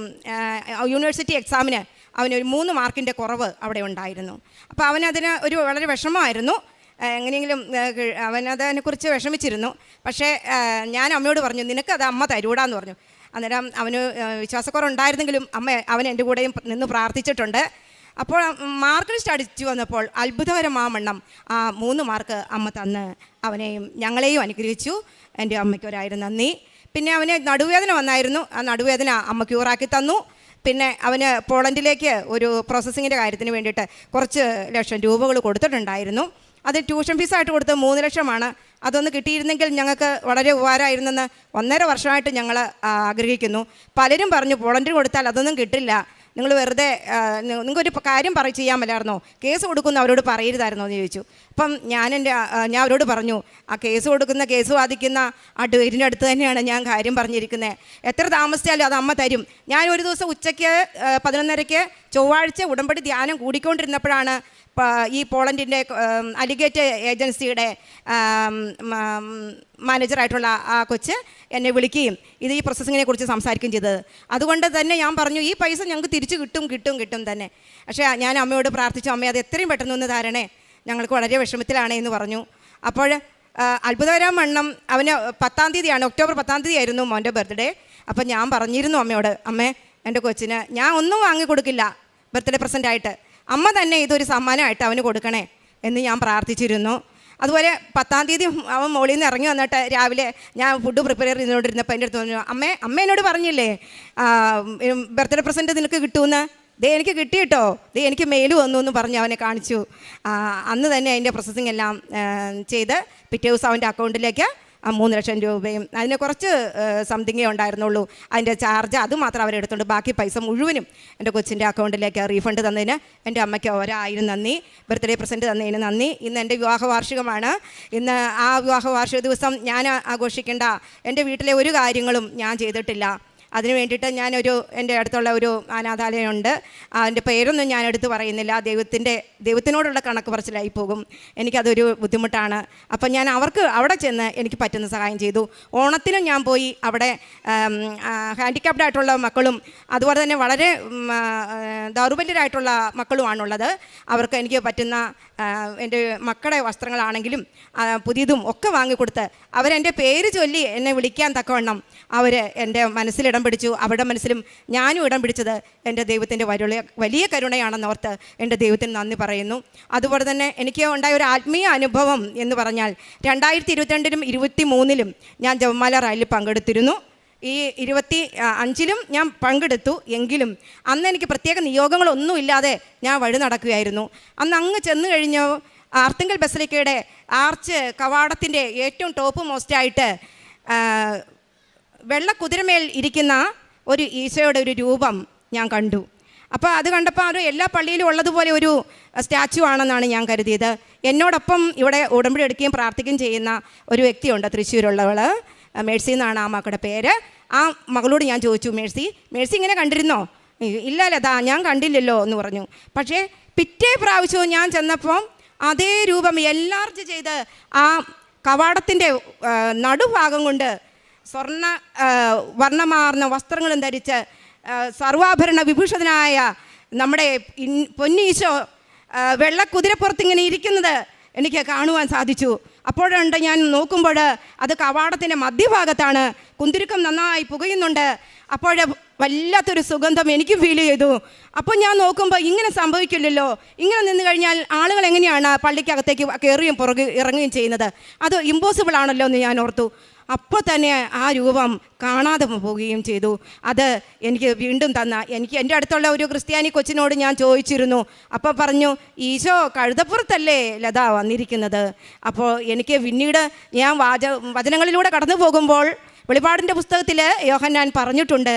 യൂണിവേഴ്സിറ്റി എക്സാമിന് അവനൊരു 3 മാർക്കിൻ്റെ കുറവ് അവിടെ ഉണ്ടായിരുന്നു. അപ്പോൾ അവനതിന് ഒരു വളരെ വിഷമമായിരുന്നു. എങ്ങനെയെങ്കിലും അവനതിനെക്കുറിച്ച് വിഷമിച്ചിരുന്നു. പക്ഷേ ഞാൻ അമ്മയോട് പറഞ്ഞു, നിനക്കത് അമ്മ തരൂടാന്ന് പറഞ്ഞു. അന്നേരം അവന് വിശ്വാസക്കുറവുണ്ടായിരുന്നെങ്കിലും അമ്മ അവൻ എൻ്റെ കൂടെയും നിന്ന് പ്രാർത്ഥിച്ചിട്ടുണ്ട്. അപ്പോൾ മാർക്ക് ലിസ്റ്റ് അടിച്ചു വന്നപ്പോൾ അത്ഭുതകരമാവണ്ണം ആ 3 മാർക്ക് അമ്മ തന്ന് അവനെയും ഞങ്ങളെയും അനുഗ്രഹിച്ചു. എൻ്റെ അമ്മയ്ക്ക് 1000 നന്ദി. പിന്നെ അവന് നടുവേദന വന്നായിരുന്നു. ആ നടുവേദന അമ്മ ക്യൂറാക്കി തന്നു. പിന്നെ അവന് പോളണ്ടിലേക്ക് ഒരു പ്രോസസ്സിങ്ങിൻ്റെ കാര്യത്തിന് വേണ്ടിയിട്ട് കുറച്ച് ലക്ഷം രൂപകൾ കൊടുത്തിട്ടുണ്ടായിരുന്നു. അത് ട്യൂഷൻ ഫീസായിട്ട് കൊടുത്ത് 3 ലക്ഷമാണ്. അതൊന്ന് കിട്ടിയിരുന്നെങ്കിൽ ഞങ്ങൾക്ക് വളരെ ഉപകാരമായിരുന്നെന്ന് 1.5 വർഷമായിട്ട് ഞങ്ങൾ ആഗ്രഹിക്കുന്നു. പലരും പറഞ്ഞു, പോളണ്ടിന് കൊടുത്താൽ അതൊന്നും കിട്ടില്ല, നിങ്ങൾ വെറുതെ നിങ്ങൾക്കൊരു കാര്യം ചെയ്യാൻ പറ്റായിരുന്നോ, കേസ് കൊടുക്കുന്ന അവരോട് പറയരുതായിരുന്നോ എന്ന് ചോദിച്ചു. അപ്പം ഞാൻ അവരോട് പറഞ്ഞു, ആ കേസ് വാദിക്കുന്ന ആ ഡേറ്റിൻ്റെ അടുത്ത് തന്നെയാണ് ഞാൻ കാര്യം പറഞ്ഞിരിക്കുന്നത്. എത്ര താമസിച്ചാലും അത് അമ്മ തരും. ഞാൻ ഒരു ദിവസം ഉച്ചയ്ക്ക് 11:30 ചൊവ്വാഴ്ച ഉടമ്പടി ധ്യാനം കൂടിക്കൊണ്ടിരുന്നപ്പോഴാണ് ഈ പോളണ്ടിൻ്റെ അലിഗേറ്റ് ഏജൻസിയുടെ മാനേജറായിട്ടുള്ള ആ കൊച്ച് എന്നെ വിളിക്കുകയും ഇത് ഈ പ്രോസസ്സിങ്ങിനെ കുറിച്ച് സംസാരിക്കുകയും ചെയ്തത്. അതുകൊണ്ട് തന്നെ ഞാൻ പറഞ്ഞു, ഈ പൈസ ഞങ്ങൾക്ക് തിരിച്ച് കിട്ടും തന്നെ. പക്ഷേ ഞാൻ അമ്മയോട് പ്രാർത്ഥിച്ചു, അമ്മ അത് എത്രയും പെട്ടെന്ന് ഒന്ന് തരണേ, ഞങ്ങൾക്ക് വളരെ വിഷമത്തിലാണേ എന്ന് പറഞ്ഞു. അപ്പോൾ അത്ഭുതകരവണ്ണം അവന് 10-ാം തീയതിയാണ്, ഒക്ടോബർ 10-ാം തീയതി ആയിരുന്നു മോൻ്റെ ബർത്ത്ഡേ. അപ്പം ഞാൻ പറഞ്ഞിരുന്നു അമ്മയോട്, അമ്മേ എൻ്റെ കൊച്ചിന് ഞാൻ ഒന്നും വാങ്ങിക്കൊടുക്കില്ല ബർത്ത്ഡേ പ്രസൻ്റായിട്ട്, അമ്മ തന്നെ ഇതൊരു സമ്മാനമായിട്ട് അവന് കൊടുക്കണേ എന്ന് ഞാൻ പ്രാർത്ഥിച്ചിരുന്നു. അതുപോലെ 10-ാം തീയതി അവൻ മോളിൽ നിന്ന് ഇറങ്ങി വന്നിട്ട് രാവിലെ ഞാൻ ഫുഡ് പ്രിപ്പയർ ചെയ്തുകൊണ്ടിരുന്നപ്പോൾ എൻ്റെ അടുത്ത് പറഞ്ഞു, അമ്മ എന്നോട് പറഞ്ഞില്ലേ ബർത്ത്ഡേ പ്രസൻറ്റ് നിനക്ക് കിട്ടുമെന്ന്, എനിക്ക് കിട്ടി കേട്ടോ, എനിക്ക് മെയിൽ വന്നു എന്ന് പറഞ്ഞ് അവനെ കാണിച്ചു. അന്ന് തന്നെ അതിൻ്റെ പ്രോസസ്സിങ് എല്ലാം ചെയ്ത് പിറ്റേ ദിവസം അവൻ്റെ അക്കൗണ്ടിലേക്ക് 3 ലക്ഷം രൂപയും അതിന് കുറച്ച് സംതിങ്ങേ ഉണ്ടായിരുന്നുള്ളൂ അതിൻ്റെ ചാർജ്, അത് മാത്രം അവരെടുത്തുകൊണ്ട് ബാക്കി പൈസ മുഴുവനും എൻ്റെ കൊച്ചിൻ്റെ അക്കൗണ്ടിലേക്ക് റീഫണ്ട് തന്നതിന് എൻ്റെ അമ്മയ്ക്ക് 1000 നന്ദി. ബർത്ത്ഡേ പ്രസൻറ്റ് തന്നതിന് നന്ദി. ഇന്ന് എൻ്റെ വിവാഹ വാർഷികമാണ്. ഇന്ന് ആ വിവാഹ വാർഷിക ദിവസം ഞാൻ ആഘോഷിക്കേണ്ട എൻ്റെ വീട്ടിലെ ഒരു കാര്യങ്ങളും ഞാൻ ചെയ്തിട്ടില്ല. അതിന് വേണ്ടിയിട്ട് എൻ്റെ അടുത്തുള്ള ഒരു അനാഥാലയമുണ്ട്, അതിൻ്റെ പേരൊന്നും ഞാൻ എടുത്ത് പറയുന്നില്ല, ദൈവത്തിനോടുള്ള കണക്ക് പറച്ചിലായി പോകും, എനിക്കതൊരു ബുദ്ധിമുട്ടാണ്. അപ്പം ഞാൻ അവർക്ക് അവിടെ ചെന്ന് എനിക്ക് പറ്റുന്ന സഹായം ചെയ്തു. ഓണത്തിനും ഞാൻ പോയി അവിടെ ഹാൻഡിക്യാപ്ഡ് ആയിട്ടുള്ള മക്കളും അതുപോലെ തന്നെ വളരെ ദൗർബല്യരായിട്ടുള്ള മക്കളുമാണുള്ളത്. അവർക്ക് എനിക്ക് പറ്റുന്ന എൻ്റെ മക്കളുടെ വസ്ത്രങ്ങളാണെങ്കിലും പുതിയതും ഒക്കെ വാങ്ങിക്കൊടുത്ത് അവരെൻ്റെ പേര് ചൊല്ലി എന്നെ വിളിക്കാൻ തക്കവണ്ണം അവർ എൻ്റെ മനസ്സിലിടം പിടിച്ചു. അവരുടെ മനസ്സിലും ഞാനും ഇടം പിടിച്ചത് എൻ്റെ ദൈവത്തിൻ്റെ വലിയ കരുണയാണെന്നോർത്ത് എൻ്റെ ദൈവത്തിന് നന്ദി പറയുന്നു. അതുപോലെ തന്നെ എനിക്ക് ഉണ്ടായ ഒരു ആത്മീയ അനുഭവം എന്ന് പറഞ്ഞാൽ 2022-ലും 2023-ലും ഞാൻ ജപമാല റാലിയിൽ പങ്കെടുത്തിരുന്നു. ഈ 25-ലും ഞാൻ പങ്കെടുത്തു. എങ്കിലും അന്ന് എനിക്ക് പ്രത്യേക നിയോഗങ്ങളൊന്നുമില്ലാതെ ഞാൻ വഴി നടക്കുകയായിരുന്നു. അന്ന് അങ്ങ് ചെന്ന് കഴിഞ്ഞു ആർത്തിങ്കൽ ബസലിക്കയുടെ ആർച്ച് കവാടത്തിൻ്റെ ഏറ്റവും ടോപ്പ് മോസ്റ്റായിട്ട് വെള്ളക്കുതിരമേൽ ഇരിക്കുന്ന ഒരു ഈശോയുടെ ഒരു രൂപം ഞാൻ കണ്ടു. അപ്പോൾ അത് കണ്ടപ്പോൾ അത് എല്ലാ പള്ളിയിലും ഉള്ളതുപോലെ ഒരു സ്റ്റാച്ചു ആണെന്നാണ് ഞാൻ കരുതിയത്. എന്നോടൊപ്പം ഇവിടെ ഉടമ്പടി എടുക്കുകയും പ്രാർത്ഥിക്കുകയും ചെയ്യുന്ന ഒരു വ്യക്തിയുണ്ട്, തൃശ്ശൂരുള്ളവൾ, മേഴ്സി എന്നാണ് ആ മക്കളുടെ പേര്. ആ മകളോട് ഞാൻ ചോദിച്ചു, മേഴ്സി ഇങ്ങനെ കണ്ടിരുന്നോ? ഇല്ല ലതാ, ഞാൻ കണ്ടില്ലല്ലോ എന്ന് പറഞ്ഞു. പക്ഷേ പിറ്റേ പ്രാവശ്യവും ഞാൻ ചെന്നപ്പം അതേ രൂപം എല്ലാർജ് ചെയ്ത് ആ കവാടത്തിൻ്റെ നടുഭാഗം കൊണ്ട് സ്വർണ്ണ വർണ്ണമാർന്ന വസ്ത്രങ്ങളും ധരിച്ച് സർവാഭരണ വിഭൂഷിതനായ നമ്മുടെ പൊന്നീശോ വെള്ളക്കുതിരപ്പുറത്തിങ്ങനെ ഇരിക്കുന്നത് എനിക്ക് കാണുവാൻ സാധിച്ചു. അപ്പോഴുണ്ട് ഞാൻ നോക്കുമ്പോൾ അത് കവാടത്തിൻ്റെ മധ്യഭാഗത്താണ്. കുന്തിരുക്കം നന്നായി പുകയുന്നുണ്ട്. അപ്പോൾ വല്ലാത്തൊരു സുഗന്ധം എനിക്ക് ഫീൽ ചെയ്തു. അപ്പോൾ ഞാൻ നോക്കുമ്പോൾ ഇങ്ങനെ സംഭവിക്കില്ലല്ലോ, ഇങ്ങനെ നിന്ന് കഴിഞ്ഞാൽ ആളുകൾ എങ്ങനെയാണ് പള്ളിക്കകത്തേക്ക് കയറുകയും ഇറങ്ങുകയും ചെയ്യുന്നത്? അത് ഇമ്പോസിബിൾ ആണല്ലോ എന്ന് ഞാൻ ഓർത്തു. അപ്പോൾ തന്നെ ആ രൂപം കാണാതെ പോവുകയും ചെയ്തു. അത് എനിക്ക് വീണ്ടും എനിക്ക് എൻ്റെ അടുത്തുള്ള ഒരു ക്രിസ്ത്യാനി കൊച്ചിനോട് ഞാൻ ചോദിച്ചിരുന്നു. അപ്പോൾ പറഞ്ഞു, ഈശോ കഴുതപ്പുറത്തല്ലേ ലത വന്നിരിക്കുന്നത്. അപ്പോൾ എനിക്ക് പിന്നീട് ഞാൻ വചനങ്ങളിലൂടെ കടന്നു പോകുമ്പോൾ വെളിപാടിൻ്റെ പുസ്തകത്തിൽ യോഹന്നാൻ പറഞ്ഞിട്ടുണ്ട്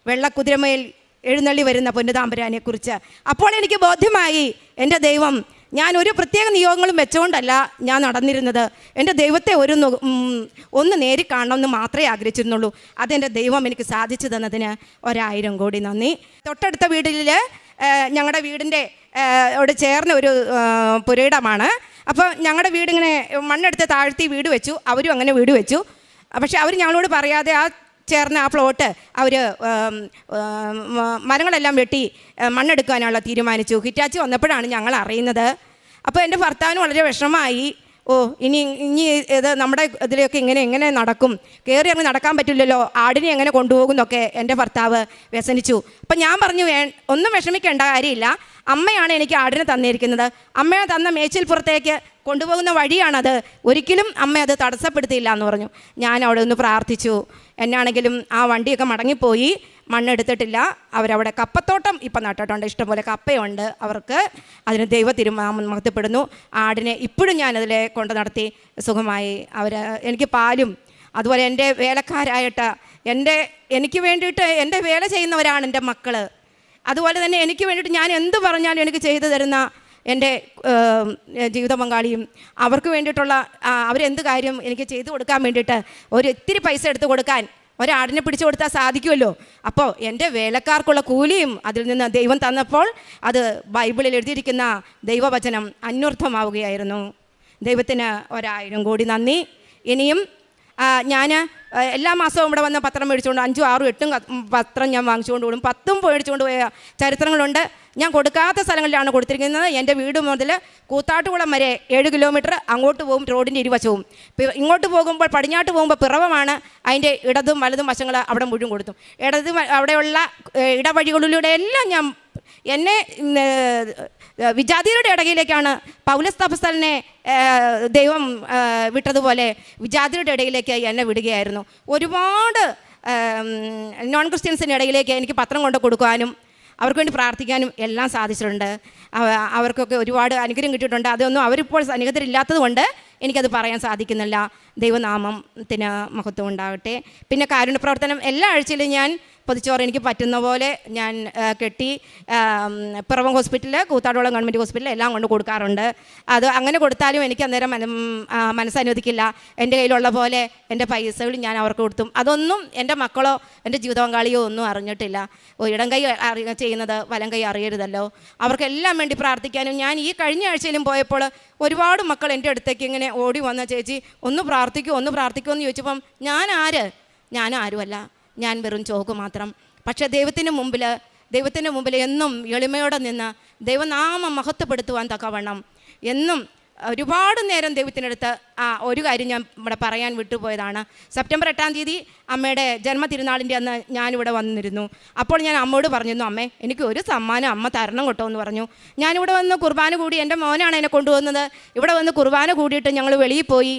വെള്ളക്കുതിരമേൽ എഴുന്നള്ളി വരുന്ന പൊന്നുതാമ്പരാനെക്കുറിച്ച്. അപ്പോൾ എനിക്ക് ബോധ്യമായി എൻ്റെ ദൈവം, ഞാൻ ഒരു പ്രത്യേക നിയോഗങ്ങളും വെച്ചുകൊണ്ടല്ല ഞാൻ നടന്നിരുന്നത്. എൻ്റെ ദൈവത്തെ ഒന്ന് നേരി കാണണമെന്ന് മാത്രമേ ആഗ്രഹിച്ചിരുന്നുള്ളൂ. അതെൻ്റെ ദൈവം എനിക്ക് സാധിച്ചു തന്നതിന് 1000 കോടി നന്ദി. തൊട്ടടുത്ത വീട്ടിൽ ഞങ്ങളുടെ വീടിൻ്റെ അവിടെ ചേർന്ന ഒരു പുരയിടമാണ്. അപ്പോൾ ഞങ്ങളുടെ വീടിങ്ങനെ മണ്ണെടുത്ത് താഴ്ത്തി വീട് വെച്ചു. അവരും അങ്ങനെ വീട് വെച്ചു. പക്ഷെ അവർ ഞങ്ങളോട് പറയാതെ ചേർന്ന ആ പ്ലോട്ട് അവർ മരങ്ങളെല്ലാം വെട്ടി മണ്ണെടുക്കാനുള്ള തീരുമാനിച്ചു. ഹിറ്റാച്ചി വന്നപ്പോഴാണ് ഞങ്ങൾ അറിയുന്നത്. അപ്പോൾ എൻ്റെ ഭർത്താവിന് വളരെ വിഷമമായി. ഇനി ഇത് നമ്മുടെ ഇതിലൊക്കെ എങ്ങനെ നടക്കും, കയറി ഇറങ്ങി നടക്കാൻ പറ്റില്ലല്ലോ, ആടിനെ എങ്ങനെ കൊണ്ടുപോകുന്നൊക്കെ എൻ്റെ ഭർത്താവ് വ്യസനിച്ചു. അപ്പം ഞാൻ പറഞ്ഞു, ഒന്നും വിഷമിക്കേണ്ട കാര്യമില്ല, അമ്മയാണ് എനിക്ക് ആടിനെ തന്നിരിക്കുന്നത്. അമ്മയെ തന്ന മേച്ചിൽപ്പുറത്തേക്ക് കൊണ്ടുപോകുന്ന വഴിയാണത്, ഒരിക്കലും അമ്മ അത് തടസ്സപ്പെടുത്തിയില്ല എന്ന് പറഞ്ഞു. ഞാൻ അവിടെ ഒന്ന് പ്രാർത്ഥിച്ചു. എന്നാണെങ്കിലും ആ വണ്ടിയൊക്കെ മടങ്ങിപ്പോയി, മണ്ണെടുത്തിട്ടില്ല. അവരവിടെ കപ്പത്തോട്ടം ഇപ്പം നട്ടിട്ടുണ്ട്, ഇഷ്ടംപോലെ കപ്പയുണ്ട് അവർക്ക്. അതിന് ദൈവ തിരുമഹത്വപ്പെടുന്നു. ആടിനെ ഇപ്പോഴും ഞാനതിലെ കൊണ്ട് നടത്തി സുഖമായി. എനിക്ക് പാലും അതുപോലെ എൻ്റെ വേലക്കാരായിട്ട് എനിക്ക് വേണ്ടിയിട്ട് എൻ്റെ വേല ചെയ്യുന്നവരാണ് എൻ്റെ മക്കൾ. അതുപോലെ തന്നെ എനിക്ക് വേണ്ടിയിട്ട് ഞാൻ എന്ത് പറഞ്ഞാലും എനിക്ക് ചെയ്തു തരുന്ന എൻ്റെ ജീവിത പങ്കാളിയും, അവർക്ക് വേണ്ടിയിട്ടുള്ള അവരെന്ത് കാര്യം എനിക്ക് ചെയ്തു കൊടുക്കാൻ വേണ്ടിയിട്ട് ഇത്തിരി പൈസ എടുത്ത് കൊടുക്കാൻ ഒരാടിനെ പിടിച്ചു കൊടുത്താൽ സാധിക്കുമല്ലോ. അപ്പോൾ എൻ്റെ വേലക്കാർക്കുള്ള കൂലിയും അതിൽ നിന്ന് ദൈവം തന്നപ്പോൾ അത് ബൈബിളിൽ എഴുതിയിരിക്കുന്ന ദൈവവചനം അന്വർത്ഥമാവുകയായിരുന്നു. ദൈവത്തിന് 1000 കോടി നന്ദി. ഇനിയും ഞാൻ എല്ലാ മാസവും ഇവിടെ വന്ന് പത്രം മേടിച്ചുകൊണ്ട് 5, 6, 8 പത്രം ഞാൻ വാങ്ങിച്ചുകൊണ്ട് കൂടും. 10 മേടിച്ചുകൊണ്ട് പോയ ചരിത്രങ്ങളുണ്ട്. ഞാൻ കൊടുക്കാത്ത സ്ഥലങ്ങളിലാണ് കൊടുത്തിരിക്കുന്നത്. എൻ്റെ വീട് മുതൽ കൂത്താട്ടുകുളം വരെ 7 കിലോമീറ്റർ അങ്ങോട്ട് പോകും, റോഡിൻ്റെ ഇരുവശവും. ഇങ്ങോട്ട് പോകുമ്പോൾ പടിഞ്ഞാട്ട് പോകുമ്പോൾ പിറവമാണ്. അതിൻ്റെ ഇടതും വലതും വശങ്ങൾ അവിടെ മുഴുവൻ കൊടുത്തു. അവിടെയുള്ള ഇടവഴികളിലൂടെ എല്ലാം ഞാൻ എന്നെ വിജാതിയരുടെ ഇടയിലേക്കാണ് പൗലോസ് അപ്പോസ്തലനെ ദൈവം വിട്ടതുപോലെ വിജാതിയുടെ ഇടയിലേക്ക് എന്നെ വിടുകയായിരുന്നു. ഒരുപാട് നോൺ ക്രിസ്ത്യൻസിൻ്റെ ഇടയിലേക്ക് എനിക്ക് പത്രം കൊണ്ട് കൊടുക്കാനും അവർക്ക് വേണ്ടി പ്രാർത്ഥിക്കാനും എല്ലാം സാധിച്ചിട്ടുണ്ട്. അവർക്കൊക്കെ ഒരുപാട് അനുഗ്രഹം കിട്ടിയിട്ടുണ്ട്. അതൊന്നും അവരിപ്പോൾ സന്നിഹിതരില്ലാത്തത് കൊണ്ട് എനിക്കത് പറയാൻ സാധിക്കുന്നില്ല. ദൈവനാമത്തിന് മഹത്വം ഉണ്ടാകട്ടെ. പിന്നെ കാരുണ്യ പ്രവർത്തനം എല്ലാ ആഴ്ചയിലും ഞാൻ പൊതിച്ചോറ് എനിക്ക് പറ്റുന്ന പോലെ ഞാൻ കെട്ടി പിറവം ഹോസ്പിറ്റൽ, കൂത്താടുകുളം ഗവൺമെൻറ് ഹോസ്പിറ്റൽ എല്ലാം കൊണ്ട് കൊടുക്കാറുണ്ട്. അത് അങ്ങനെ കൊടുത്താലും എനിക്ക് അന്നേരം മനസ്സനുവദിക്കില്ല. എൻ്റെ കയ്യിലുള്ള പോലെ എൻ്റെ പൈസകൾ ഞാൻ അവർക്ക് കൊടുത്തും അതൊന്നും എൻ്റെ മക്കളോ എൻ്റെ ജീവിത പങ്കാളിയോ ഒന്നും അറിഞ്ഞിട്ടില്ല. ഇടം കൈ ചെയ്യുന്നത് വലം കൈ അറിയരുതല്ലോ. അവർക്കെല്ലാം വേണ്ടി പ്രാർത്ഥിക്കാനും ഞാൻ ഈ കഴിഞ്ഞ ആഴ്ചയിലും പോയപ്പോൾ ഒരുപാട് മക്കൾ എൻ്റെ അടുത്തേക്ക് ഇങ്ങനെ ഓടി വന്ന, ചേച്ചി ഒന്ന് പ്രാർത്ഥിക്കുമോ എന്ന് ചോദിച്ചപ്പം ഞാൻ ആരുമല്ല, ഞാൻ വെറും ചോക്ക് മാത്രം. പക്ഷേ ദൈവത്തിന് മുമ്പിൽ എന്നും എളിമയോടെ നിന്ന് ദൈവനാമം മഹത്വപ്പെടുത്തുവാൻ തക്കവണ്ണം എന്നും ഒരുപാട് നേരം ദൈവത്തിനടുത്ത് ഒരു കാര്യം ഞാൻ ഇവിടെ പറയാൻ വിട്ടുപോയതാണ്. സെപ്റ്റംബർ 8-ാം തീയതി അമ്മയുടെ ജന്മതിരുനാളിൻ്റെ അന്ന് ഞാനിവിടെ വന്നിരുന്നു. അപ്പോൾ ഞാൻ അമ്മയോട് പറഞ്ഞിരുന്നു, അമ്മേ എനിക്ക് ഒരു സമ്മാനം അമ്മ തരണം കേട്ടോ എന്ന് പറഞ്ഞു. ഞാനിവിടെ വന്ന് കുർബാന കൂടി, എൻ്റെ മോനാണ് എന്നെ കൊണ്ടുവന്നത്. ഇവിടെ വന്ന് കുർബാന കൂടിയിട്ട് ഞങ്ങൾ വെളിയിൽ പോയി,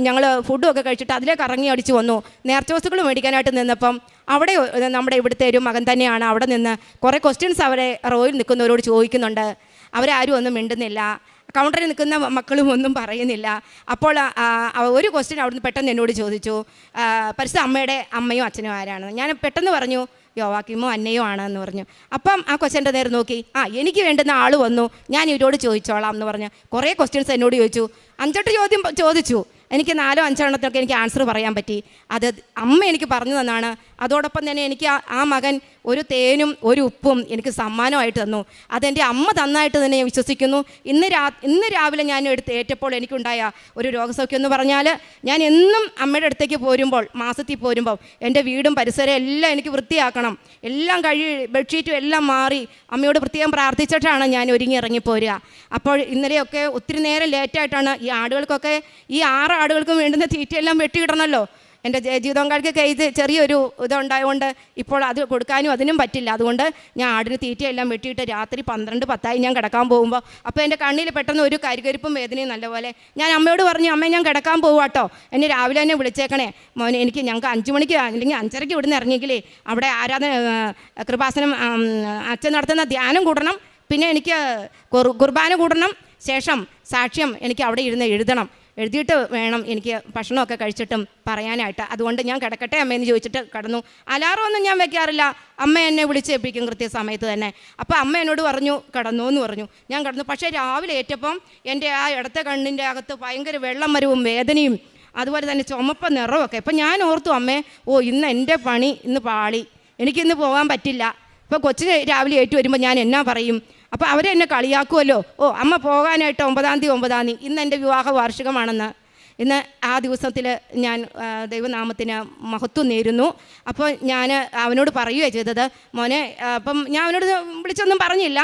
ഞങ്ങൾ ഫുഡുമൊക്കെ കഴിച്ചിട്ട് അതിലേക്ക് ഇറങ്ങി അടിച്ച് വന്നു. നേർച്ച വസ്തുക്കൾ മേടിക്കാനായിട്ട് നിന്നപ്പം അവിടെ നമ്മുടെ ഇവിടുത്തെ ഒരു മകൻ തന്നെയാണ് അവിടെ നിന്ന് കുറേ ക്വസ്റ്റ്യൻസ് അവരെ റോയിൽ നിൽക്കുന്നവരോട് ചോദിക്കുന്നുണ്ട്. അവരാരും ഒന്നും മിണ്ടുന്നില്ല. കൗണ്ടറിൽ നിൽക്കുന്ന മക്കളും ഒന്നും പറയുന്നില്ല. അപ്പോൾ ഒരു ക്വസ്റ്റ്യൻ അവിടുന്ന് പെട്ടെന്ന് എന്നോട് ചോദിച്ചു, പരിശുദ്ധ അമ്മയുടെ അമ്മയും അച്ഛനും ആരാണ്? ഞാൻ പെട്ടെന്ന് പറഞ്ഞു, യോവാക്കീമോ അന്നയോ ആണെന്ന് പറഞ്ഞു. അപ്പം ആ ക്വസ്റ്റ്യൻ്റെ നേരെ നോക്കി, എനിക്ക് വേണ്ടുന്ന ആൾ വന്നു, ഞാൻ ഇവരോട് ചോദിച്ചോളാം എന്ന് പറഞ്ഞ് കുറേ ക്വസ്റ്റ്യൻസ് എന്നോട് ചോദിച്ചു. 5-8 ചോദ്യം ചോദിച്ചു. എനിക്ക് 4-5 എണ്ണത്തിനൊക്കെ എനിക്ക് ആൻസർ പറയാൻ പറ്റി. അത് അമ്മ എനിക്ക് പറഞ്ഞു തന്നാണ്. അതോടൊപ്പം തന്നെ എനിക്ക് ആ മകൻ ഒരു തേനും ഒരു ഉപ്പും എനിക്ക് സമ്മാനമായിട്ട് തന്നു. അതെൻ്റെ അമ്മ തന്നായിട്ട് തന്നെ ഞാൻ വിശ്വസിക്കുന്നു. ഇന്ന് രാവിലെ ഞാൻ ഏറ്റപ്പോൾ എനിക്കുണ്ടായ ഒരു രോഗസൗഖ്യം എന്ന് പറഞ്ഞാൽ, ഞാൻ എന്നും അമ്മയുടെ അടുത്തേക്ക് പോരുമ്പോൾ, മാസത്തിൽ പോരുമ്പോൾ എൻ്റെ വീടും പരിസരവും എല്ലാം എനിക്ക് വൃത്തിയാക്കണം. എല്ലാം ബെഡ്ഷീറ്റും എല്ലാം മാറി അമ്മയോട് പ്രത്യേകം പ്രാർത്ഥിച്ചിട്ടാണ് ഞാൻ ഒരുങ്ങി ഇറങ്ങിപ്പോരുക. അപ്പോൾ ഇന്നലെയൊക്കെ ഒത്തിരി നേരം ലേറ്റായിട്ടാണ് ഈ ആടുകൾക്കൊക്കെ, ഈ 6 ആടുകൾക്കും വേണ്ടുന്ന തീറ്റയെല്ലാം വെട്ടിയിടണമല്ലോ. എൻ്റെ ജീവിതപങ്കാളിക്കൊക്കെ ഇത് ചെറിയൊരു ഇതുണ്ടായതുകൊണ്ട് ഇപ്പോൾ അത് കൊടുക്കാനും അതിനും പറ്റില്ല. അതുകൊണ്ട് ഞാൻ ആടിന് തീറ്റയെല്ലാം വെട്ടിയിട്ട് രാത്രി 12-10 ഞാൻ കിടക്കാൻ പോകുമ്പോൾ അപ്പോൾ എൻ്റെ കണ്ണിൽ പെട്ടെന്ന് ഒരു കരികരിപ്പും വേദനയും നല്ലപോലെ. ഞാൻ അമ്മയോട് പറഞ്ഞു, അമ്മ ഞാൻ കിടക്കാൻ പോവാട്ടോ, എന്നെ രാവിലെ തന്നെ വിളിച്ചേക്കണേ മോനെ. ഞങ്ങൾക്ക് 5 മണിക്ക് അല്ലെങ്കിൽ 5:30 ഇവിടുന്ന് ഇറങ്ങിയെങ്കിലേ അവിടെ കൃപാസനം അച്ഛൻ നടത്തുന്ന ധ്യാനം കൂടണം, പിന്നെ എനിക്ക് കുർബാന കൂടണം, ശേഷം സാക്ഷ്യം എനിക്ക് അവിടെ ഇരുന്ന് എഴുതിയിട്ട് വേണം എനിക്ക് ഭക്ഷണമൊക്കെ കഴിച്ചിട്ടും പറയാനായിട്ട്. അതുകൊണ്ട് ഞാൻ കിടക്കട്ടെ അമ്മയെന്ന് ചോദിച്ചിട്ട് കിടന്നു. അലാറമൊന്നും ഞാൻ വെക്കാറില്ല, അമ്മ എന്നെ വിളിച്ചേൽപ്പിക്കും കൃത്യസമയത്ത് തന്നെ. അപ്പോൾ അമ്മ എന്നോട് പറഞ്ഞു കിടന്നു എന്ന് പറഞ്ഞു. ഞാൻ കിടന്നു. പക്ഷേ രാവിലെ ഏറ്റപ്പം എൻ്റെ ആ ഇടത്തെ കണ്ണിൻ്റെ അകത്ത് ഭയങ്കര വെള്ളം വരവും വേദനയും അതുപോലെ തന്നെ ചുമപ്പ നിറമൊക്കെ. അപ്പം ഞാൻ ഓർത്തു, അമ്മേ ഇന്ന് എൻ്റെ പണി ഇന്ന് പാളി, എനിക്കിന്ന് പോകാൻ പറ്റില്ല. ഇപ്പോൾ കൊച്ചിന് രാവിലെ ഏറ്റു വരുമ്പോൾ ഞാൻ എന്നാ പറയും? അപ്പോൾ അവരെന്നെ കളിയാക്കുമല്ലോ. അമ്മ പോകാനായിട്ട് 9-ാം തീയതി ഇന്ന് എൻ്റെ വിവാഹ വാർഷികമാണെന്ന്. ഇന്ന് ആ ദിവസത്തിൽ ഞാൻ ദൈവനാമത്തിന് മഹത്വം നേരുന്നു. അപ്പോൾ ഞാൻ അവനോട് പറയുകയാണ് ചെയ്തത്, മോനെ. അപ്പം ഞാൻ അവനോട് വിളിച്ചൊന്നും പറഞ്ഞില്ല,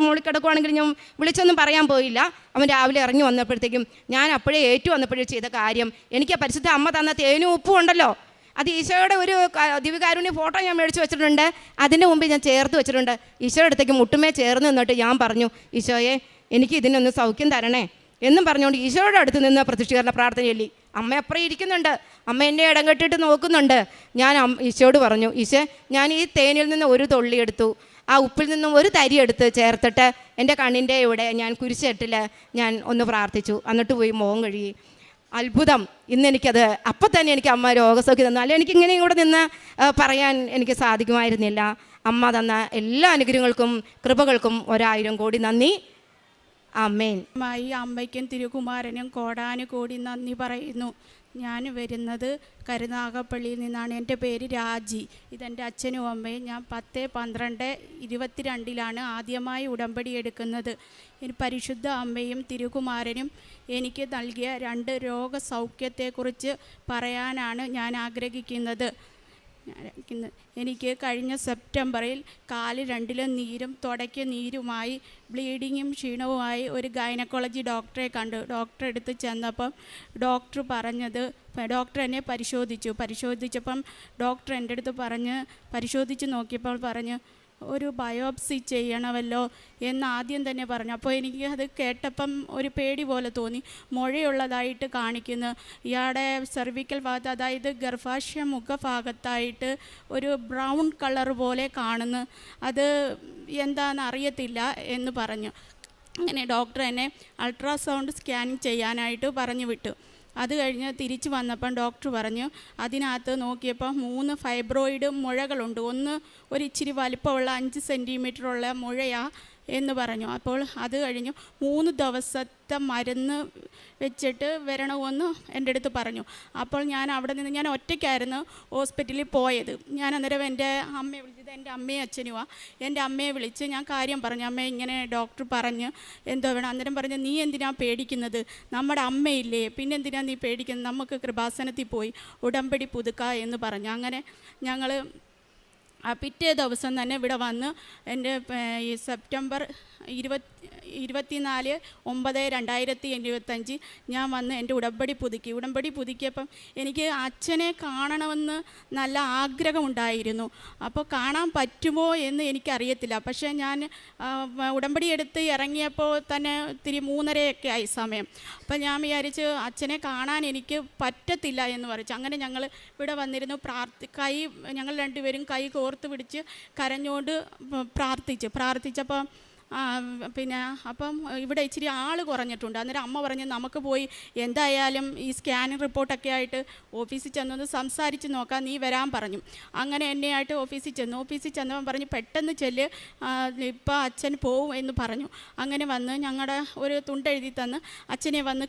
മുകളിൽ കിടക്കുവാണെങ്കിൽ ഞാൻ വിളിച്ചൊന്നും പറയാൻ പോയില്ല. അവൻ രാവിലെ ഇറങ്ങി വന്നപ്പോഴത്തേക്കും ഞാൻ അപ്പോഴേ വന്നപ്പോഴേ ചെയ്ത കാര്യം, എനിക്ക് പരിശുദ്ധ അമ്മ തന്ന തേനും ഉപ്പും ഉണ്ടല്ലോ, അത് ഈശോയുടെ ഒരു ദിവ്യകാരുണ്യ ഫോട്ടോ ഞാൻ മേടിച്ച് വെച്ചിട്ടുണ്ട്. അതിൻ്റെ മുമ്പിൽ ഞാൻ ചേർത്ത് വെച്ചിട്ടുണ്ട്. ഈശോയുടെ അടുത്തേക്ക് മുട്ടുമേ ചേർന്ന് നിന്നിട്ട് ഞാൻ പറഞ്ഞു, ഈശോയെ എനിക്ക് ഇതിനൊന്ന് സൗഖ്യം തരണേ എന്നും പറഞ്ഞുകൊണ്ട് ഈശോയുടെ അടുത്ത് നിന്ന് പ്രത്യക്ഷീകരണ പ്രാർത്ഥന ചൊല്ലി. അമ്മ അപ്പുറം ഇരിക്കുന്നുണ്ട്, അമ്മ എന്നെ ഇടം കെട്ടിയിട്ട് നോക്കുന്നുണ്ട്. ഞാൻ ഈശോയോട് പറഞ്ഞു, ഈശോ ഞാൻ ഈ തേനിൽ നിന്ന് ഒരു തുള്ളി എടുത്തു, ആ ഉപ്പിൽ നിന്നും ഒരു തരി എടുത്ത് ചേർത്തിട്ട് എൻ്റെ കണ്ണിൻ്റെ ഇവിടെ ഞാൻ കുരിശെട്ടിൽ ഞാൻ ഒന്ന് പ്രാർത്ഥിച്ചു. എന്നിട്ട് പോയി മുഖം കഴുകി. അത്ഭുതം! ഇന്നെനിക്കത് അപ്പം തന്നെ എനിക്ക് അമ്മ രോഗസൗഖ്യം തന്നു. അല്ലെങ്കിൽ എനിക്ക് ഇങ്ങനെയും കൂടെ നിന്ന് പറയാൻ എനിക്ക് സാധിക്കുമായിരുന്നില്ല. അമ്മ തന്ന എല്ലാ അനുഗ്രഹങ്ങൾക്കും കൃപകൾക്കും 1000 കോടി നന്ദി. ആമേൻ. അമ്മയ്ക്കും തിരുകുമാരനും കോടാനുകോടി നന്ദി പറയുന്നു. ഞാൻ വരുന്നത് കരുനാഗപ്പള്ളിയിൽ നിന്നാണ്. എൻ്റെ പേര് രാജി. ഇതെൻ്റെ അച്ഛനും അമ്മയും. ഞാൻ 10-12-22 ആദ്യമായി ഉടമ്പടി എടുക്കുന്നത്. പരിശുദ്ധ അമ്മയും തിരുകുമാരനും എനിക്ക് നൽകിയ 2 രോഗസൗഖ്യത്തെക്കുറിച്ച് പറയാനാണ് ഞാൻ ആഗ്രഹിക്കുന്നത്. എനിക്ക് കഴിഞ്ഞ സെപ്റ്റംബറിൽ കാല് 2 നീരും തുടയ്ക്ക് നീരുമായി ബ്ലീഡിങ്ങും ക്ഷീണവുമായി ഒരു ഗൈനക്കോളജി ഡോക്ടറെ കണ്ടു. ഡോക്ടറെ അടുത്ത് ചെന്നപ്പം ഡോക്ടർ എന്നെ പരിശോധിച്ചപ്പം ഡോക്ടർ എൻ്റെ അടുത്ത് പരിശോധിച്ച് നോക്കിയപ്പോൾ പറഞ്ഞു, ഒരു ബയോപ്സി ചെയ്യണമല്ലോ എന്ന് ആദ്യം തന്നെ പറഞ്ഞു. അപ്പോൾ എനിക്ക് അത് കേട്ടപ്പം ഒരു പേടി പോലെ തോന്നി. മുഴയുള്ളതായിട്ട് കാണിക്കുന്നു. ഇയാളുടെ സെർവിക്കൽ ഭാഗത്ത്, അതായത് ഗർഭാശയ മുഖഭാഗത്തായിട്ട് ഒരു ബ്രൗൺ കളർ പോലെ കാണുന്നു. അത് എന്താണെന്ന് അറിയത്തില്ല എന്ന് പറഞ്ഞു. അങ്ങനെ ഡോക്ടർ എന്നെ അൾട്രാസൗണ്ട് സ്കാനിങ് ചെയ്യാനായിട്ട് പറഞ്ഞു വിട്ടു. അത് കഴിഞ്ഞ് തിരിച്ച് വന്നപ്പം ഡോക്ടർ പറഞ്ഞു, അതിനകത്ത് നോക്കിയപ്പോൾ 3 ഫൈബ്രോയിഡ് മുഴകളുണ്ട്. ഒന്ന് ഒരു ഇച്ചിരി വലിപ്പമുള്ള 5 സെൻറ്റിമീറ്ററുള്ള മുഴയാണ് എന്ന് പറഞ്ഞു. അപ്പോൾ അത് കഴിഞ്ഞ് 3 ദിവസത്തെ മരുന്ന് വെച്ചിട്ട് വരണമെന്ന് എൻ്റെ അടുത്ത് പറഞ്ഞു. അപ്പോൾ ഞാൻ അവിടെ നിന്ന്, ഞാൻ ഒറ്റയ്ക്കായിരുന്നു ഹോസ്പിറ്റലിൽ പോയത്. ഞാൻ അന്നേരം എൻ്റെ അമ്മയെ വിളിച്ചത്, എൻ്റെ അമ്മയും അച്ഛനുമാണ്. എൻ്റെ അമ്മയെ വിളിച്ച് ഞാൻ കാര്യം പറഞ്ഞു, അമ്മ ഇങ്ങനെ ഡോക്ടർ പറഞ്ഞ് എന്തോ വേണം. അന്നേരം പറഞ്ഞു, നീ എന്തിനാണ് പേടിക്കുന്നത്, നമ്മുടെ അമ്മയില്ലേ, പിന്നെ എന്തിനാണ് നീ പേടിക്കുന്നത്, നമുക്ക് കൃപാസനത്തിൽ പോയി ഉടമ്പടി പുതുക്കുക എന്ന് പറഞ്ഞു. അങ്ങനെ ഞങ്ങൾ പിറ്റേ ദിവസം തന്നെ ഇവിടെ വന്ന് എൻ്റെ ഈ സെപ്റ്റംബർ 24/9/2025 ഞാൻ വന്ന് എൻ്റെ ഉടമ്പടി പുതുക്കിയപ്പം എനിക്ക് അച്ഛനെ കാണണമെന്ന് നല്ല ആഗ്രഹമുണ്ടായിരുന്നു. അപ്പോൾ കാണാൻ പറ്റുമോ എന്ന് എനിക്കറിയത്തില്ല. പക്ഷേ ഞാൻ ഉടമ്പടി എടുത്ത് ഇറങ്ങിയപ്പോൾ തന്നെ ഇത്തിരി 3:30 ആയി സമയം. അപ്പോൾ ഞാൻ വിചാരിച്ച് അച്ഛനെ കാണാൻ എനിക്ക് പറ്റത്തില്ല എന്ന് പറഞ്ഞു. അങ്ങനെ ഞങ്ങൾ ഇവിടെ വന്നിരുന്നു. ഞങ്ങൾ 2 പേരും കൈ കോർത്ത് പിടിച്ച് കരഞ്ഞുകൊണ്ട് പ്രാർത്ഥിച്ചപ്പോൾ പിന്നെ അപ്പം ഇവിടെ ഇച്ചിരി ആൾ കുറഞ്ഞിട്ടുണ്ട്. അന്നേരം അമ്മ പറഞ്ഞ് നമുക്ക് പോയി എന്തായാലും ഈ സ്കാനിങ് റിപ്പോർട്ടൊക്കെ ആയിട്ട് ഓഫീസിൽ ചെന്നൊന്ന് സംസാരിച്ച് നോക്കാം, നീ വരാൻ പറഞ്ഞു. അങ്ങനെ എന്നെയായിട്ട് ഓഫീസിൽ ചെന്നു. ഓഫീസിൽ ചെന്നവൻ പറഞ്ഞു പെട്ടെന്ന് ചെല്ല്, ഇപ്പം അച്ഛൻ പോവും എന്ന് പറഞ്ഞു. അങ്ങനെ വന്ന് ഞങ്ങളുടെ ഒരു തുണ്ടെഴുതി തന്ന് അച്ഛനെ വന്ന്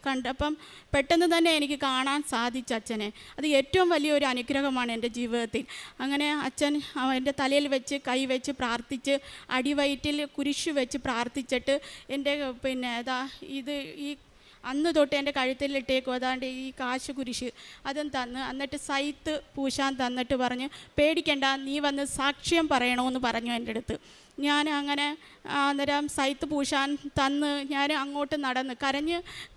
കണ്ടപ്പം പെട്ടെന്ന് തന്നെ എനിക്ക് കാണാൻ സാധിച്ചു അച്ഛനെ. അത് ഏറ്റവും വലിയൊരു അനുഗ്രഹമാണ് എൻ്റെ ജീവിതത്തിൽ. അങ്ങനെ അച്ഛൻ എൻ്റെ തലയിൽ വെച്ച് കൈ വെച്ച് പ്രാർത്ഥിച്ച് അടിവയറ്റിൽ കുരിശ് വെച്ച് പ്രാർത്ഥിച്ചിട്ട് എൻ്റെ പിന്നെ ഇത് ഈ അന്ന് തൊട്ട് എൻ്റെ കഴുത്തിലിട്ടേക്കും അതാണ്ട് ഈ കാശ് കുരിശ് അതും തന്ന്, എന്നിട്ട് സൈത്ത് പൂശാൻ തന്നിട്ട് പറഞ്ഞ് പേടിക്കണ്ട, നീ വന്ന് സാക്ഷ്യം പറയണമെന്ന് പറഞ്ഞു എൻ്റെ അടുത്ത്. ഞാൻ അങ്ങനെ അന്നേരം സൈത്ത് പൂശാൻ തന്ന് ഞാൻ അങ്ങോട്ട് നടന്ന്